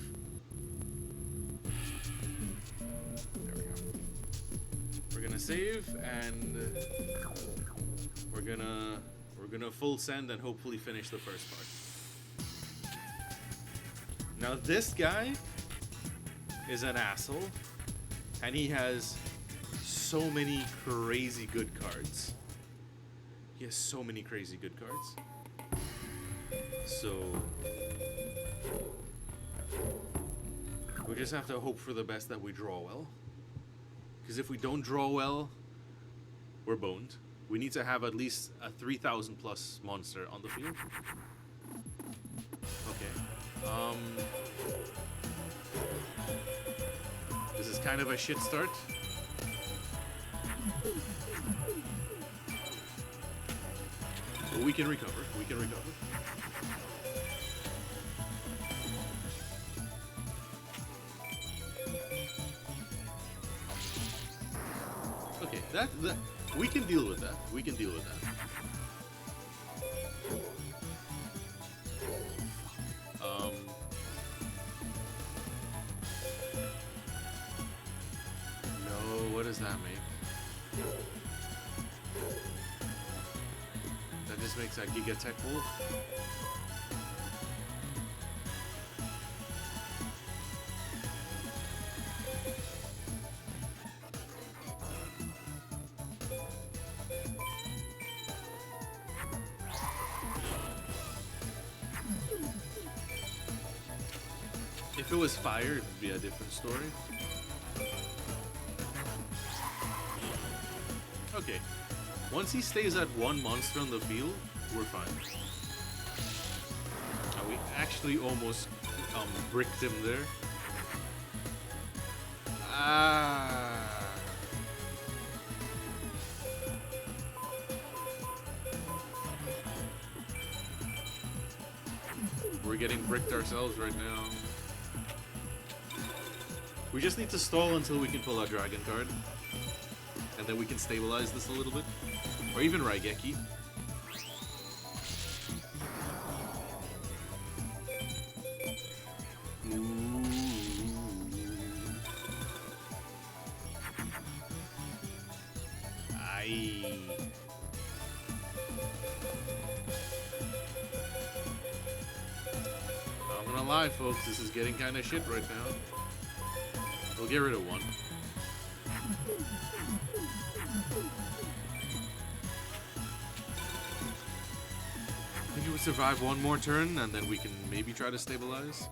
There we go. We're gonna save and we're gonna full send and hopefully finish the first part. Now this guy is an asshole and he has so many crazy good cards. He has so many crazy good cards. So we just have to hope for the best that we draw well. Because if we don't draw well, we're boned. We need to have at least a 3,000 plus monster on the field. Okay. This is kind of a shit start. But we can recover. We can recover. Okay, that we can deal with that. We can deal with that. No, what does that make? That just makes that Giga Tech Wolf. If it was fire, it would be a different story. Okay. Once he stays at one monster on the field, we're fine. We actually almost bricked him there. We're getting bricked ourselves right now. We just need to stall until we can pull our dragon card. And then we can stabilize this a little bit. Or even Raigeki. I'm gonna lie, folks, this is getting kind of shit right now. We'll get rid of one. I think it would survive one more turn, and then we can maybe try to stabilize.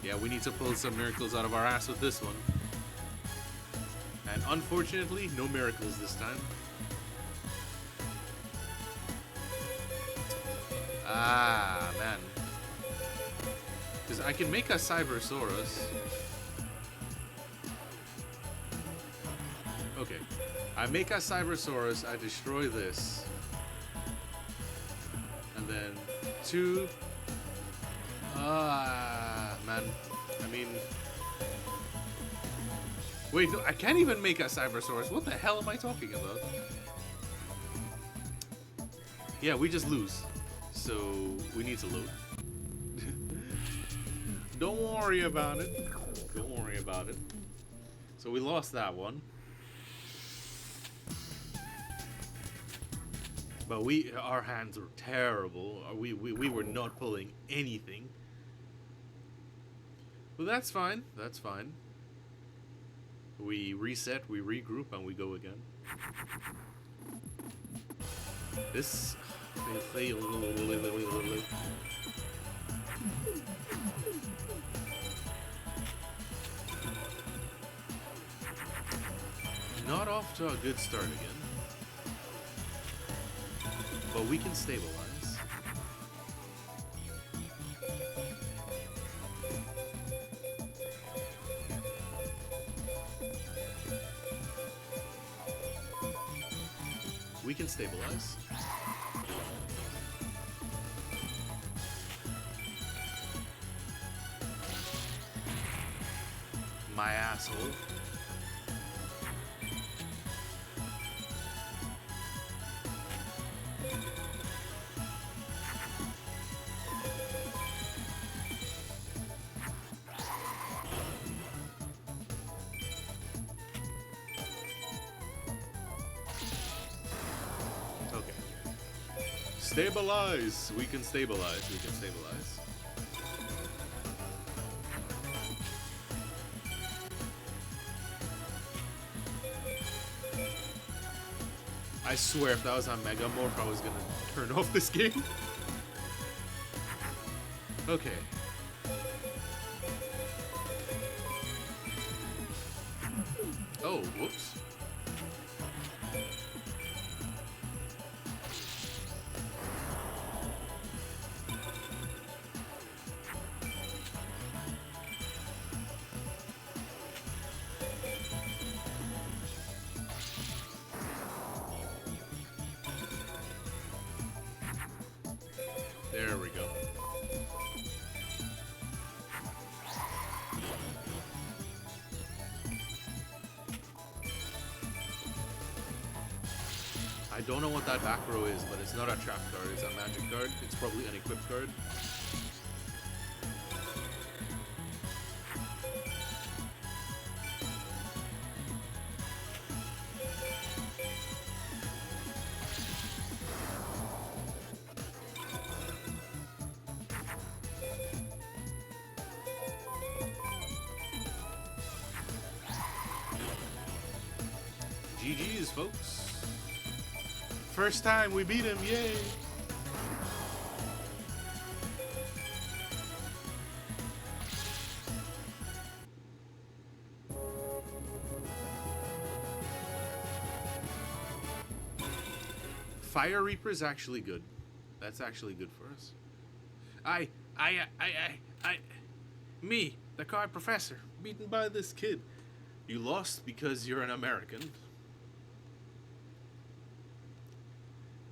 Yeah, we need to pull some miracles out of our ass with this one. And unfortunately, no miracles this time. Ah, man. Because I can make a Cybersaurus. Okay. I make a Cybersaurus, I destroy this. And then 2... man. I mean... Wait, no, I can't even make a Cybersaurus. What the hell am I talking about? Yeah, we just lose. So, we need to load. Don't worry about it. Don't worry about it. So we lost that one. But our hands were terrible. We were not pulling anything. Well, that's fine. That's fine. We reset, we regroup, and we go again. This... Not off to a good start again. But we can stabilize. We can stabilize. My asshole. Stabilize! We can stabilize. We can stabilize. I swear if that was on Megamorph, I was gonna turn off this game. Okay. Oh, whoops. There we go. I don't know what that back row is, but it's not a trap card, it's a magic card. It's probably an equipped card. GG's, folks. First time we beat him, yay! Fire Reaper is actually good. That's actually good for us. Me, The card professor, beaten by this kid. You lost because you're an American.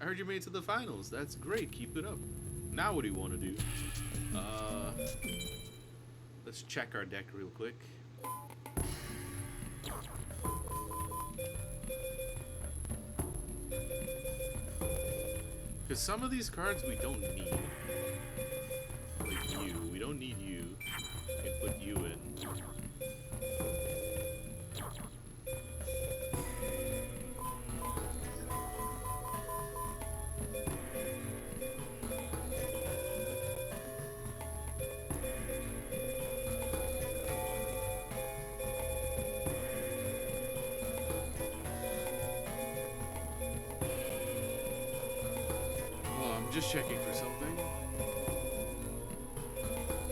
I heard you made it to the finals. That's great. Keep it up. Now what do you want to do? Let's check our deck real quick. Because some of these cards we don't need. Like you. We don't need you. We can put you in. Just checking for something.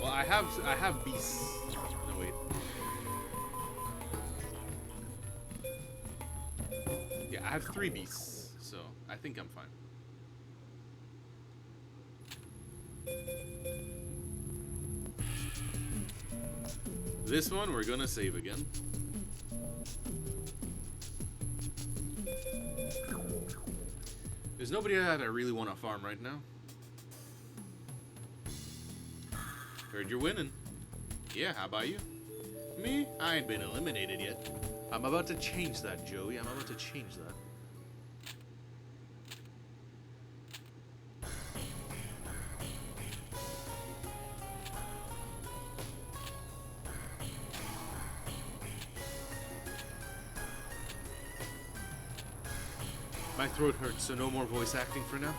Well, I have beasts. No wait. Yeah, I have 3 beasts, so I think I'm fine. This one we're gonna save again. There's nobody that I really want to farm right now. Heard you're winning. Yeah, how about you? Me? I ain't been eliminated yet. I'm about to change that, Joey. I'm about to change that. My throat hurts, so no more voice acting for now.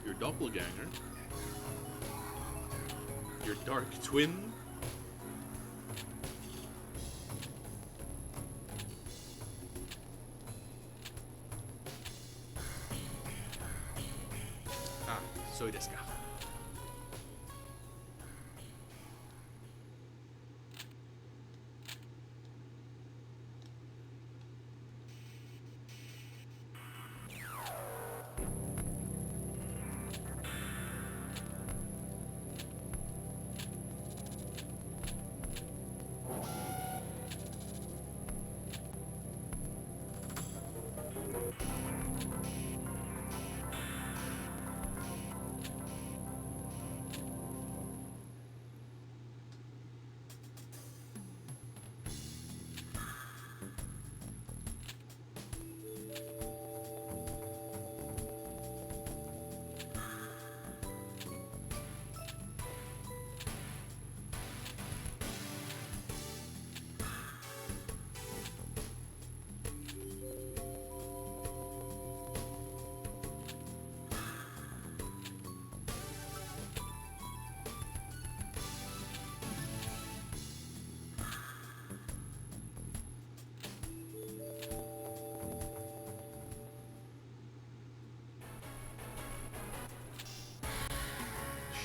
Your doppelganger. Your dark twin. Ah, soy desu ka.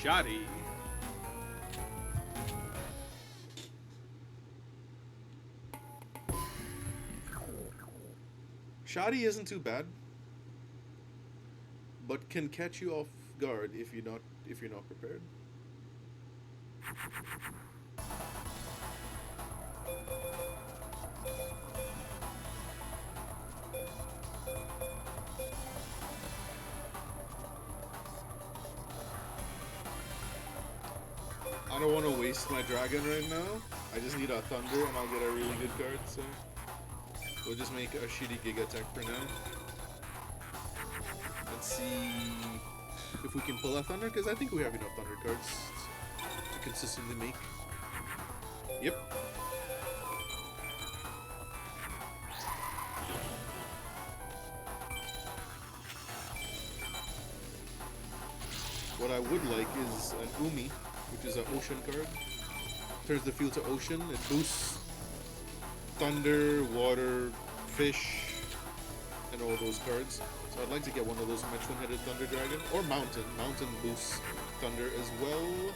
Shotty. Shoddy isn't too bad, but can catch you off guard if you're not prepared. I don't want to waste my dragon right now. I just need a thunder and I'll get a really good card, so we'll just make a shitty Giga Tech for now. Let's see if we can pull a thunder, because I think we have enough thunder cards to consistently make. Yep. What I would like is an Umi, which is an ocean card. Turns the field to ocean. It boosts thunder, water, fish, and all those cards. So I'd like to get one of those with my twin-headed Thunder Dragon. Or Mountain. Mountain boosts thunder as well.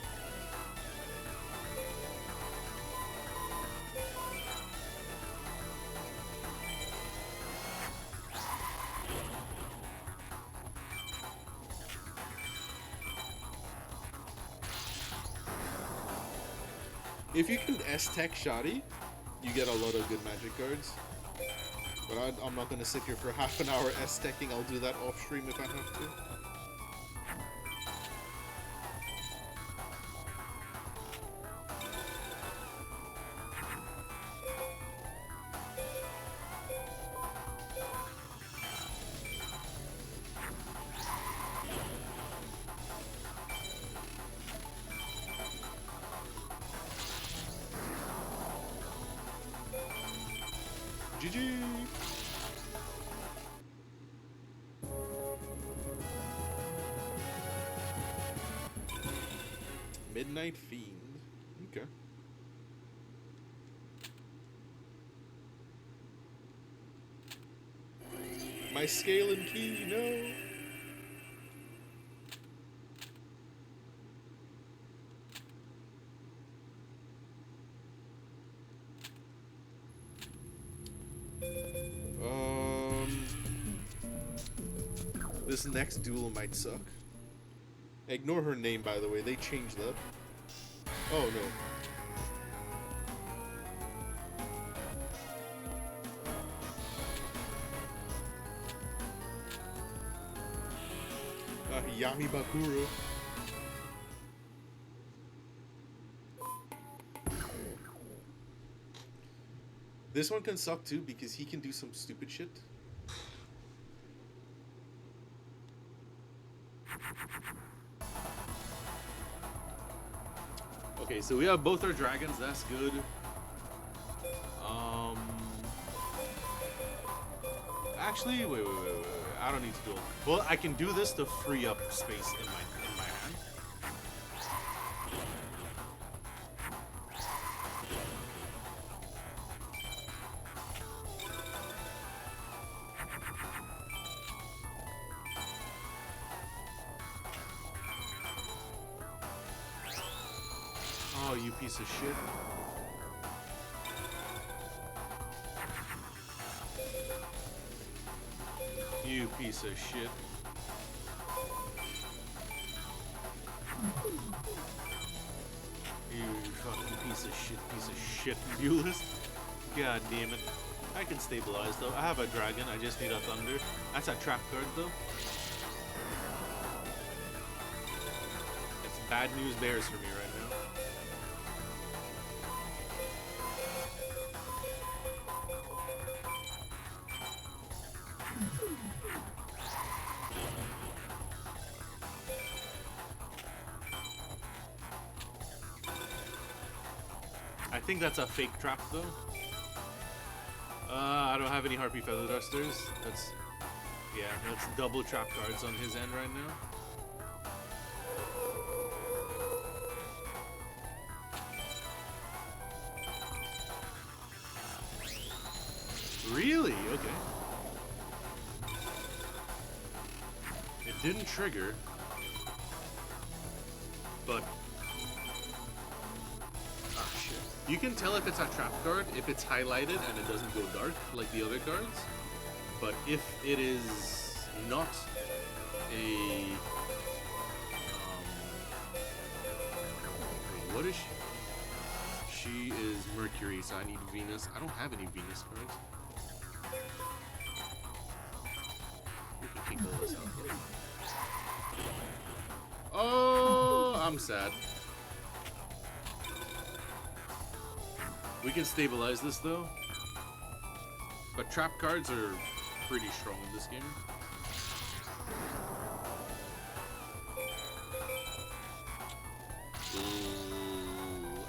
If you can S-Tech Shoddy, you get a lot of good magic cards. But I'm not gonna sit here for half an hour S-Teching. I'll do that off stream if I have to. GG! Midnight Fiend. Okay. My scale and key, no! This next duel might suck. Ignore her name, by the way. They changed that. Oh, no. Yami Bakuro. This one can suck too because he can do some stupid shit. Okay, so we have both our dragons. That's good. Actually, wait. I don't need to do it. Well, I can do this to free up space in my hand. Oh, you piece of shit. You piece of shit. You fucking piece of shit duelist. God damn it. I can stabilize though. I have a dragon, I just need a thunder. That's a trap card though. It's bad news bears for me right now. I think that's a fake trap though. I don't have any Harpy Feather Dusters. That's double trap cards on his end right now. Really? Okay. It didn't trigger, but you can tell if it's a trap card if it's highlighted and it doesn't go dark like the other cards. But if it is not a... wait, what is she? She is Mercury, so I need Venus. I don't have any Venus cards. We can take all this out. Oh, I'm sad. We can stabilize this though, but trap cards are pretty strong in this game. Ooh.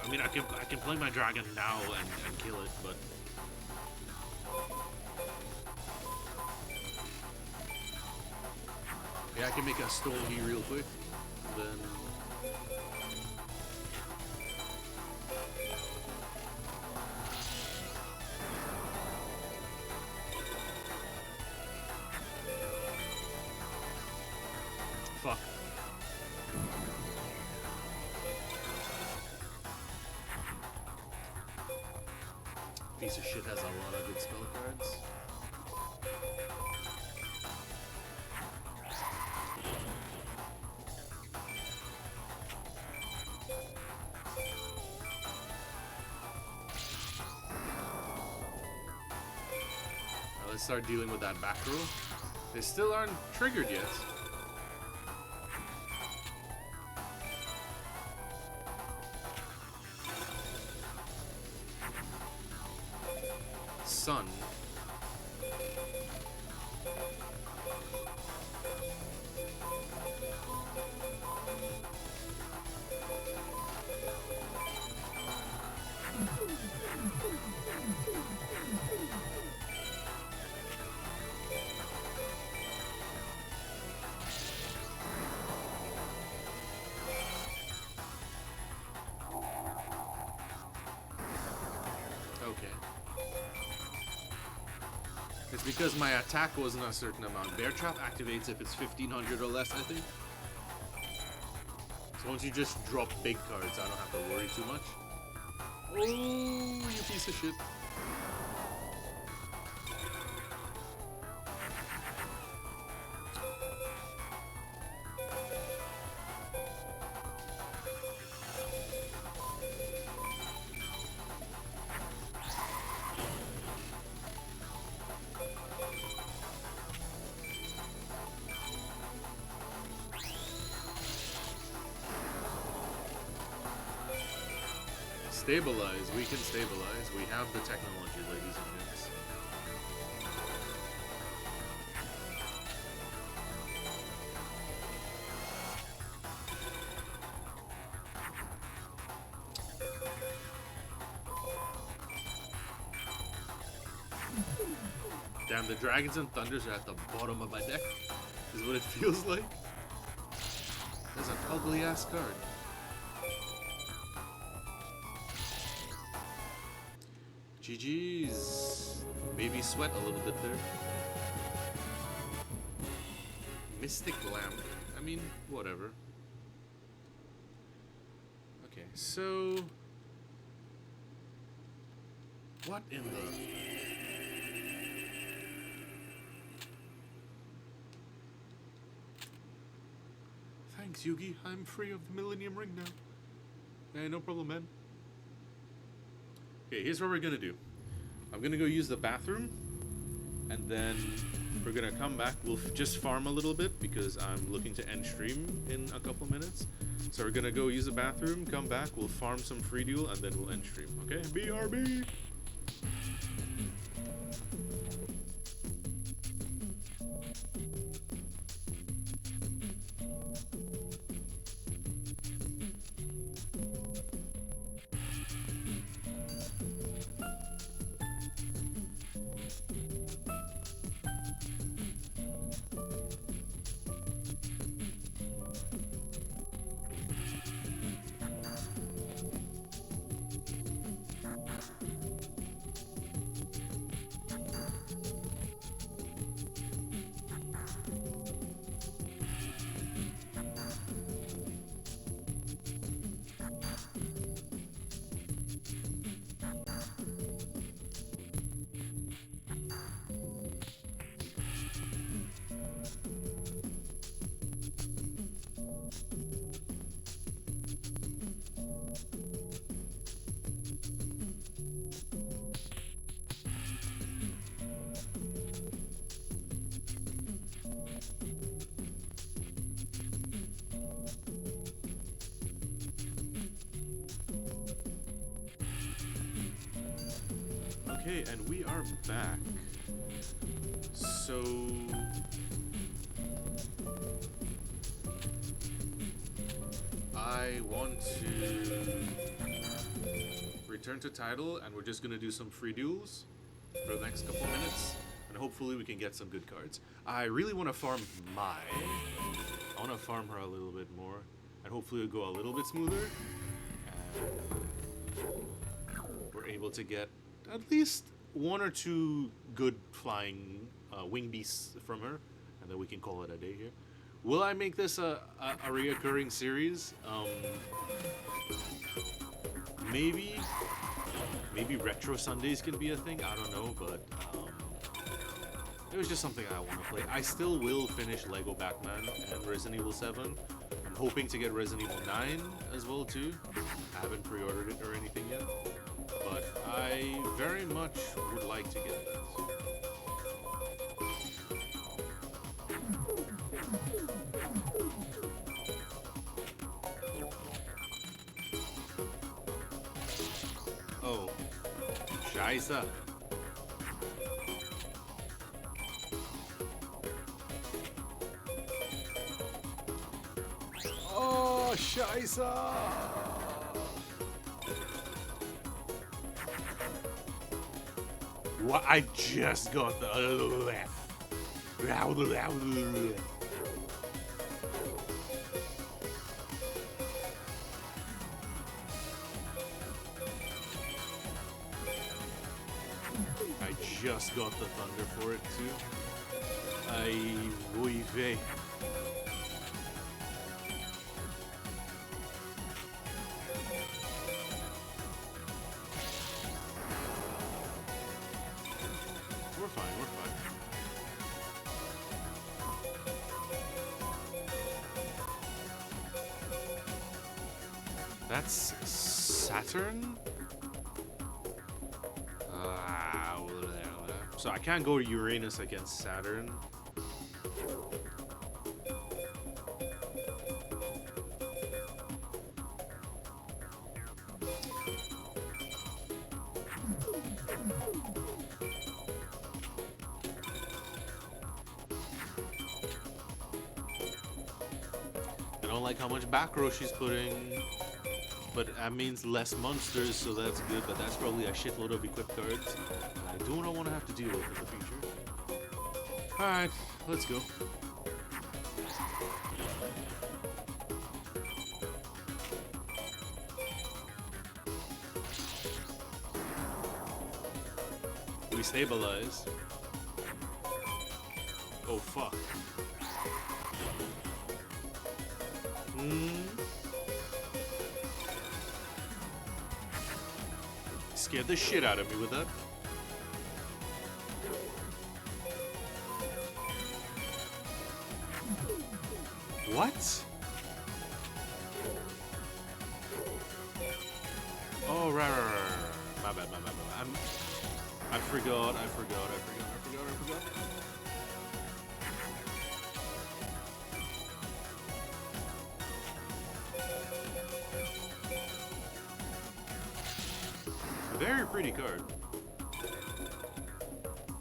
I mean, I can play my dragon now and kill it, but yeah, I can make a Stony real quick. Then. Fuck. Piece of shit has a lot of good spell cards. let's start dealing with that back row. They still aren't triggered yet. Sun. It's because my attack wasn't a certain amount. Bear Trap activates if it's 1500 or less, I think. So once you just drop big cards, I don't have to worry too much. Oh, you piece of shit. Stabilize. We can stabilize. We have the technology, ladies and gents. Damn, the Dragons and Thunders are at the bottom of my deck. Is what it feels like. That's an ugly ass card. GG's. Maybe sweat a little bit there. Mystic Lamp. I mean, whatever. Okay, so... What in the... Thanks, Yugi. I'm free of the Millennium Ring now. Hey, no problem, man. Okay, here's what we're gonna do. I'm gonna go use the bathroom, and then we're gonna come back. We'll just farm a little bit because I'm looking to end stream in a couple minutes. So we're gonna go use the bathroom, come back, we'll farm some free duel, and then we'll end stream. Okay? BRB! Okay, and we are back. So... I want to return to title, and we're just gonna do some free duels for the next couple minutes, and hopefully we can get some good cards. I really want to farm Mai. I want to farm her a little bit more, and hopefully it'll go a little bit smoother, and we're able to get at least one or two good flying wing beasts from her, and then we can call it a day here. Will I make this a reoccurring series? Maybe Retro Sundays can be a thing. I don't know, but it was just something I want to play. I still will finish Lego Batman and Resident Evil 7. I'm hoping to get Resident Evil 9 as well too. I haven't pre-ordered it or anything yet, but I very much would like to get that. Scheiße. Oh, Scheiße. What? I just got the. I just got the thunder for it too. Ay, muy ve. We're fine, we're fine. That's Saturn? So I can't go to Uranus against Saturn. I don't like how much back row she's putting. But that means less monsters, so that's good, but that's probably a shitload of equipped cards. And I do not want to have to deal with in the future. Alright, let's go. We stabilize. Oh fuck. Scared the shit out of me with that. What? Oh, right. My bad. I forgot. Very pretty card.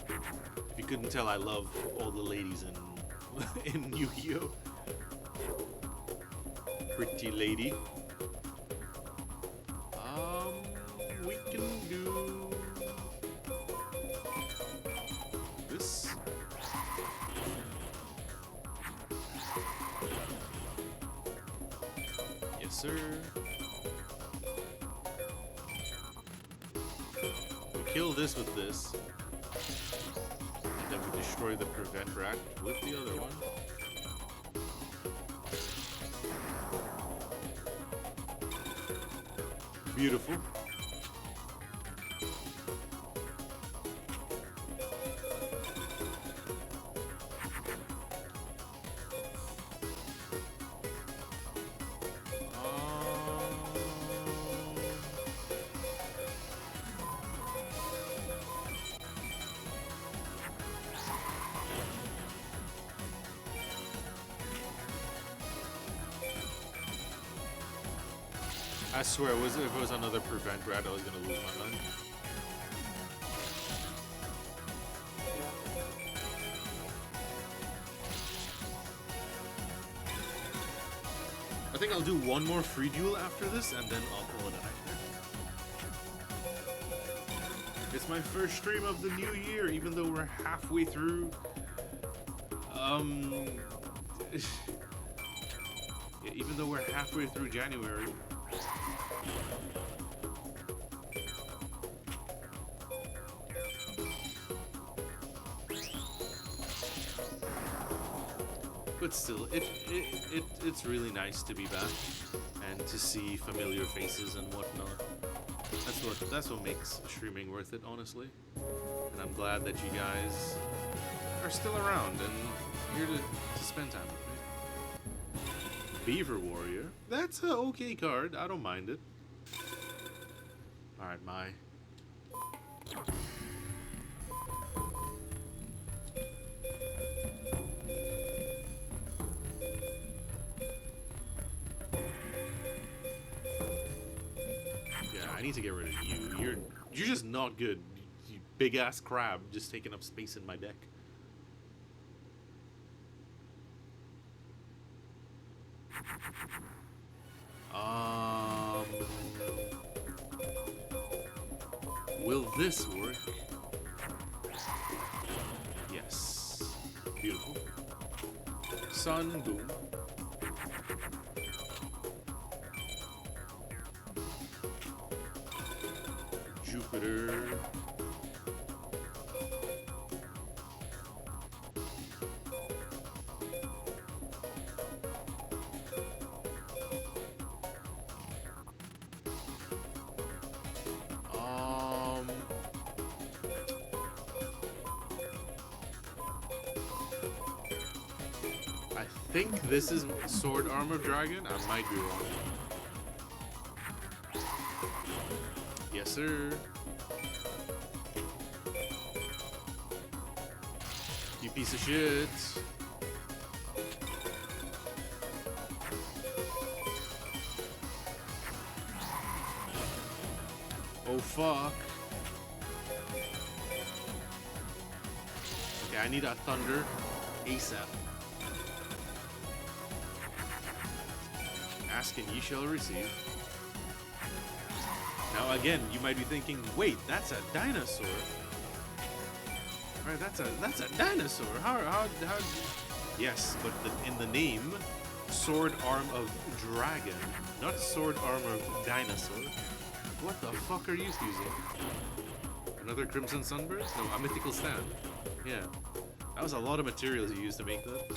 If you couldn't tell, I love all the ladies in Yu-Gi-Oh! Pretty lady. We can do this. Yes, sir. Kill this with this. And then we destroy the prevent rack with the other one. Beautiful. I swear, if it was another prevent rat, I was gonna lose my mind. I think I'll do one more free duel after this, and then I'll call it a night. It's my first stream of the new year, even though we're halfway through. Yeah, even though we're halfway through January. But still, it's really nice to be back and to see familiar faces and whatnot. That's what makes streaming worth it, honestly. And I'm glad that you guys are still around and here to spend time with me. Beaver Warrior. That's an okay card. I don't mind it. Alright, my. Yeah, I need to get rid of you. You're just not good. big ass crab just taking up space in my deck. Will this work? Yes. Beautiful. Sun, boom. Jupiter. I think this is Sword Arm of Dragon. I might be wrong. Yes, sir. You piece of shit. Oh, fuck. Okay, I need a Thunder ASAP. Ask and ye shall receive. Now again, you might be thinking, wait, that's a dinosaur. Alright, that's a dinosaur. How yes, but in the name, Sword Arm of Dragon, not Sword Arm of Dinosaur. What the fuck are you using? Another Crimson Sunburst? No, a Mythical Stand. Yeah. That was a lot of materials you used to make that.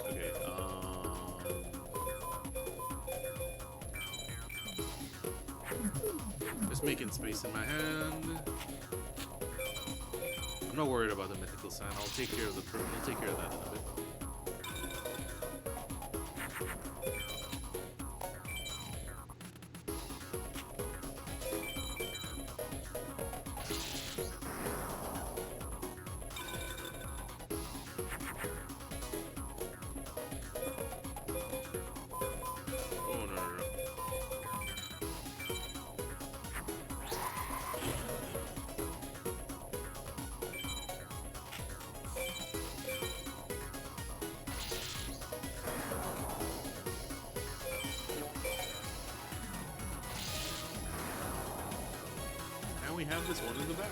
Okay, just making space in my hand. I'm not worried about the Mythical Stand. I'll take care of the I'll take care of that in a bit. We have this one in the bag.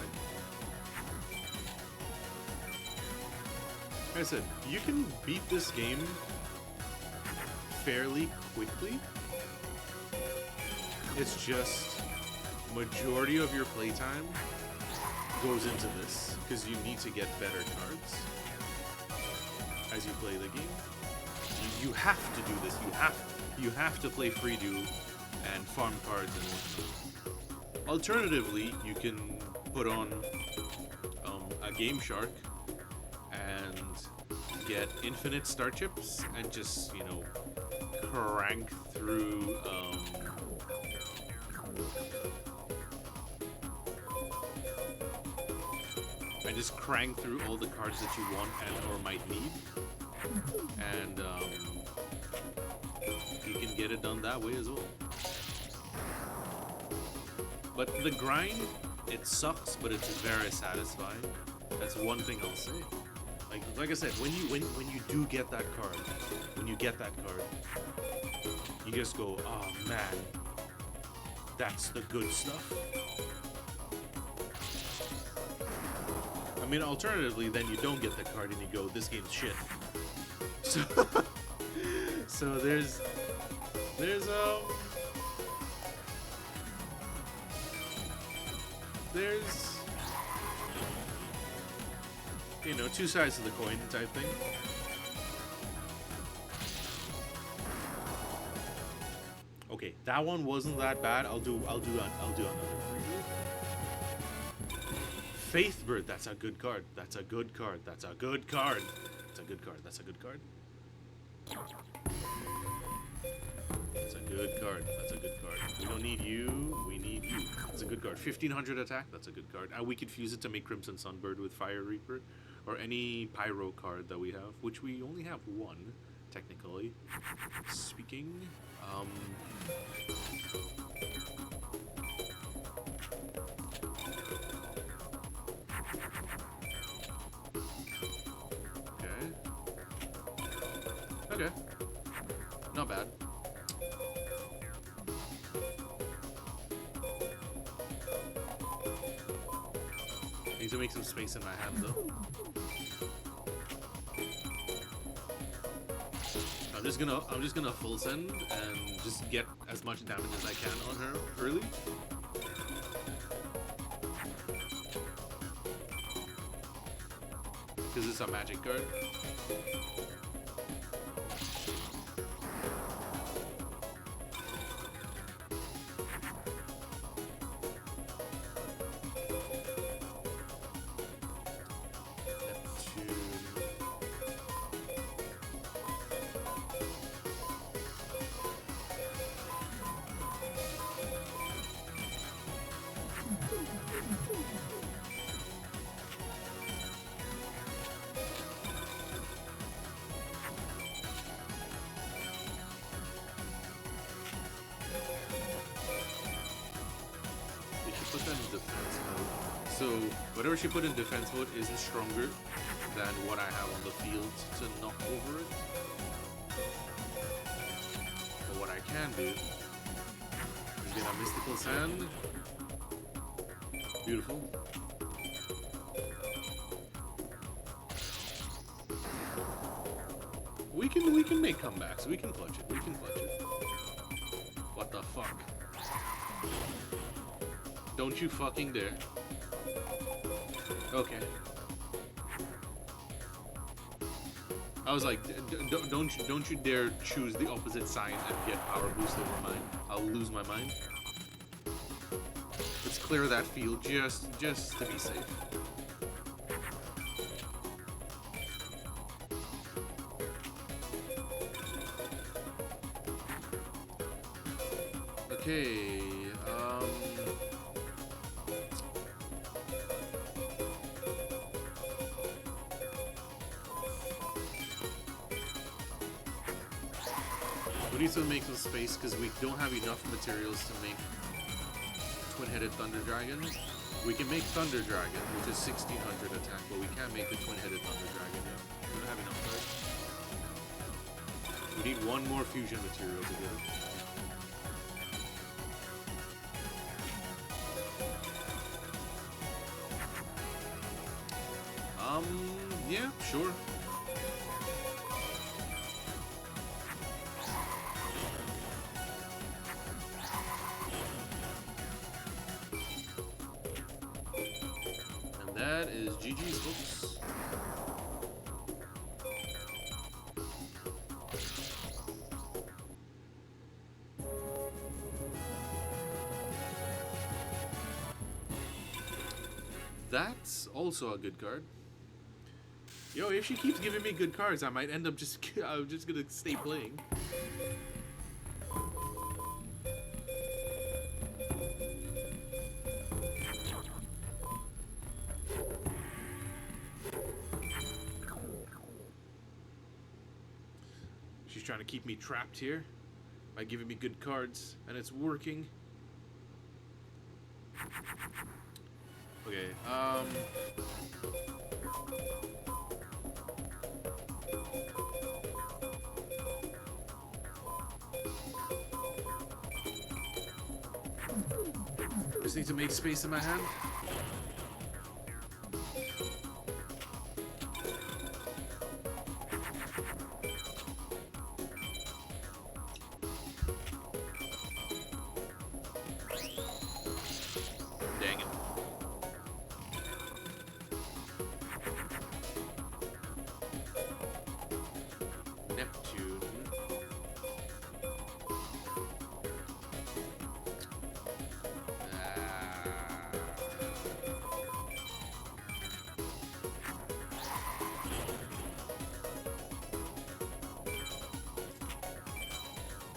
Like I said, you can beat this game fairly quickly. It's just majority of your playtime goes into this because you need to get better cards as you play the game. You have to do this. You have to play Freedo and farm cards and whatnot. Alternatively, you can put on a Game Shark and get infinite star chips and just, you know, crank through all the cards that you want and or might need, and you can get it done that way as well. But the grind, it sucks, but it's very satisfying. That's one thing I'll say. Like I said, when you do get that card, you just go, oh man, that's the good stuff. I mean, alternatively, then you don't get the card and you go, this game's shit. So there's you know, two sides to the coin type thing. Okay, that one wasn't that bad. I'll do another for you. Faithbird, that's a good card. That's a good card. That's a good card. That's a good card. That's a good card. That's a good card. That's a good card. We don't need you. We need you. That's a good card. 1500 attack. That's a good card. We could fuse it to make Crimson Sunbird with Fire Reaper, or any Pyro card that we have, which we only have one, technically speaking. Okay. Not bad. Need to make some space in my hand though. I'm just gonna full send and just get as much damage as I can on her early. Because it's a magic card. Put that in defense mode. So whatever she put in defense mode isn't stronger than what I have on the field to knock over it. But what I can do is get a mystical sand. Beautiful. We can make comebacks. We can clutch it. We can clutch it. What the fuck? Don't you fucking dare. Okay. I was like, don't you dare choose the opposite sign and get power boost over mine. I'll lose my mind. Let's clear that field just to be safe. Okay. We need to make some space because we don't have enough materials to make twin-headed Thunder Dragon. We can make Thunder Dragon, which is 1600 attack, but we can't make the twin-headed Thunder Dragon yet. We don't have enough cards. We need one more fusion material to get it. Yeah, sure. And that is GG's, folks. That's also a good card. Yo, if she keeps giving me good cards, I might end up I'm just gonna stay playing. She's trying to keep me trapped here by giving me good cards, and it's working. Okay, just need to make space in my hand. Dang it. Neptune.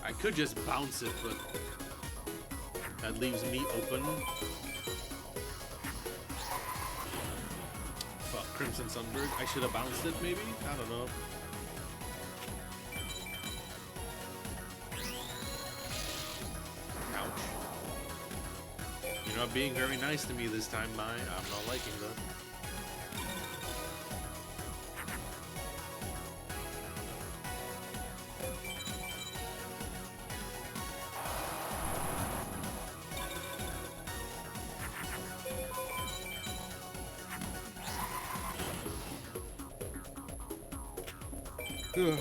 I could just bounce it, but that leaves me open. Fuck, Crimson Sunbird. I should have bounced it, maybe? I don't know. Ouch. You're not being very nice to me this time, Mai. I'm not liking that. Ugh.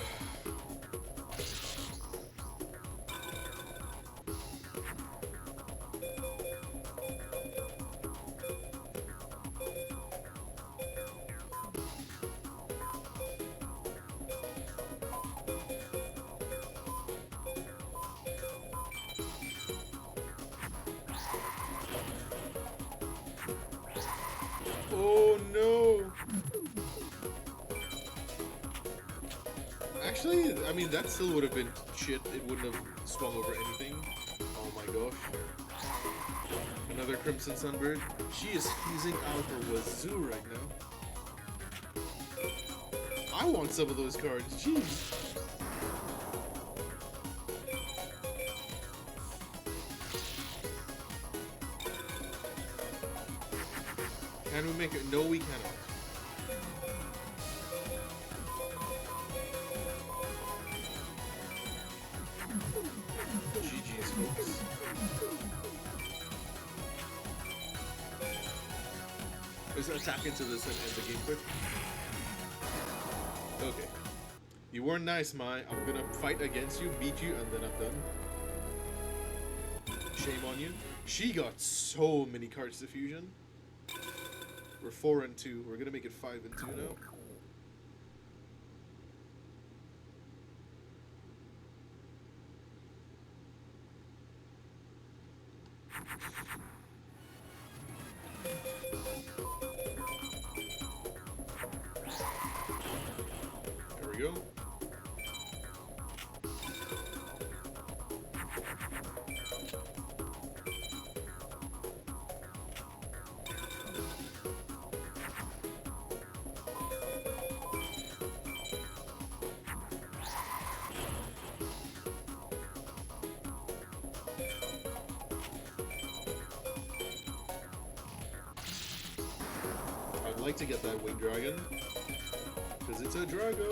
Oh no! Actually, I mean, that still would have been shit. It wouldn't have swung over anything. Oh my gosh. Another Crimson Sunbird. She is fusing out her wazoo right now. I want some of those cards. Jeez. Can we make it? No, we cannot. GG's, folks. Let's attack into this and end the game quick. Okay. You weren't nice, Mai. I'm gonna fight against you, beat you, and then I'm done. Shame on you. She got so many cards to fusion. We're 4 and 2. We're gonna make it 5 and 2 now. There we go. I'd like to get that winged dragon, because it's a dragon.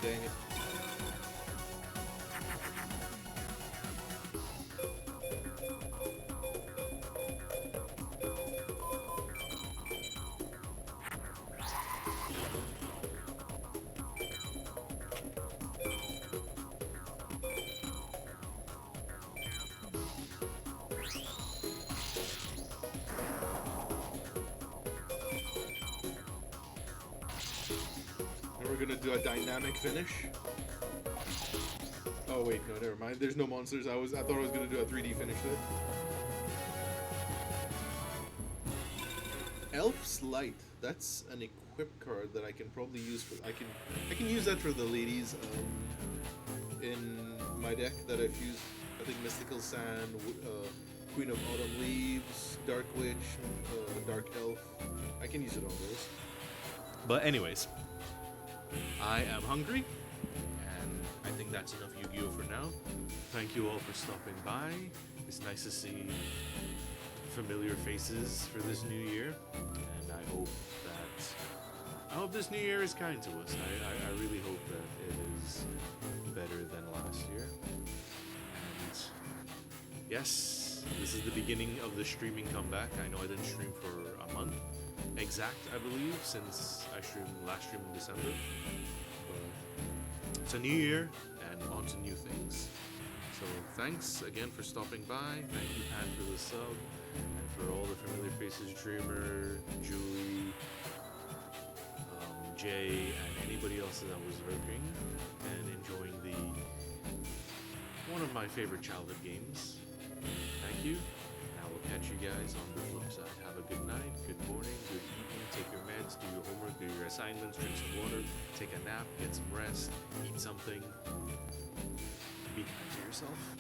Dang it. And we're gonna do a dynamic finish. Oh wait, no, never mind. There's no monsters. I thought I was gonna do a 3D finish there. Elf's Light. That's an equip card that I can probably use for. I can use that for the ladies in my deck that I've used. I think Mystical Sand, Queen of Autumn Leaves, Dark Witch, Dark Elf. I can use it on those. But anyways, I am hungry, and I think that's enough Yu-Gi-Oh for now. Thank you all for stopping by. It's nice to see familiar faces for this new year, and I hope this new year is kind to us. I really hope that it is better than last year. And yes, this is the beginning of the streaming comeback. I know I didn't stream for a month exact, I believe, since I last streamed in December. But it's a new year and on to new things. So thanks again for stopping by. Thank you, Pat, for the sub, and for all the familiar faces, Dreamer, Julie, Jay, and anybody else that was lurking and enjoying one of my favorite childhood games. Thank you, and I will catch you guys on the flip. upside. Have a good night, good morning, good evening. Take your meds, do your homework, do your assignments, drink some water, take a nap, get some rest, eat something. Be kind to yourself.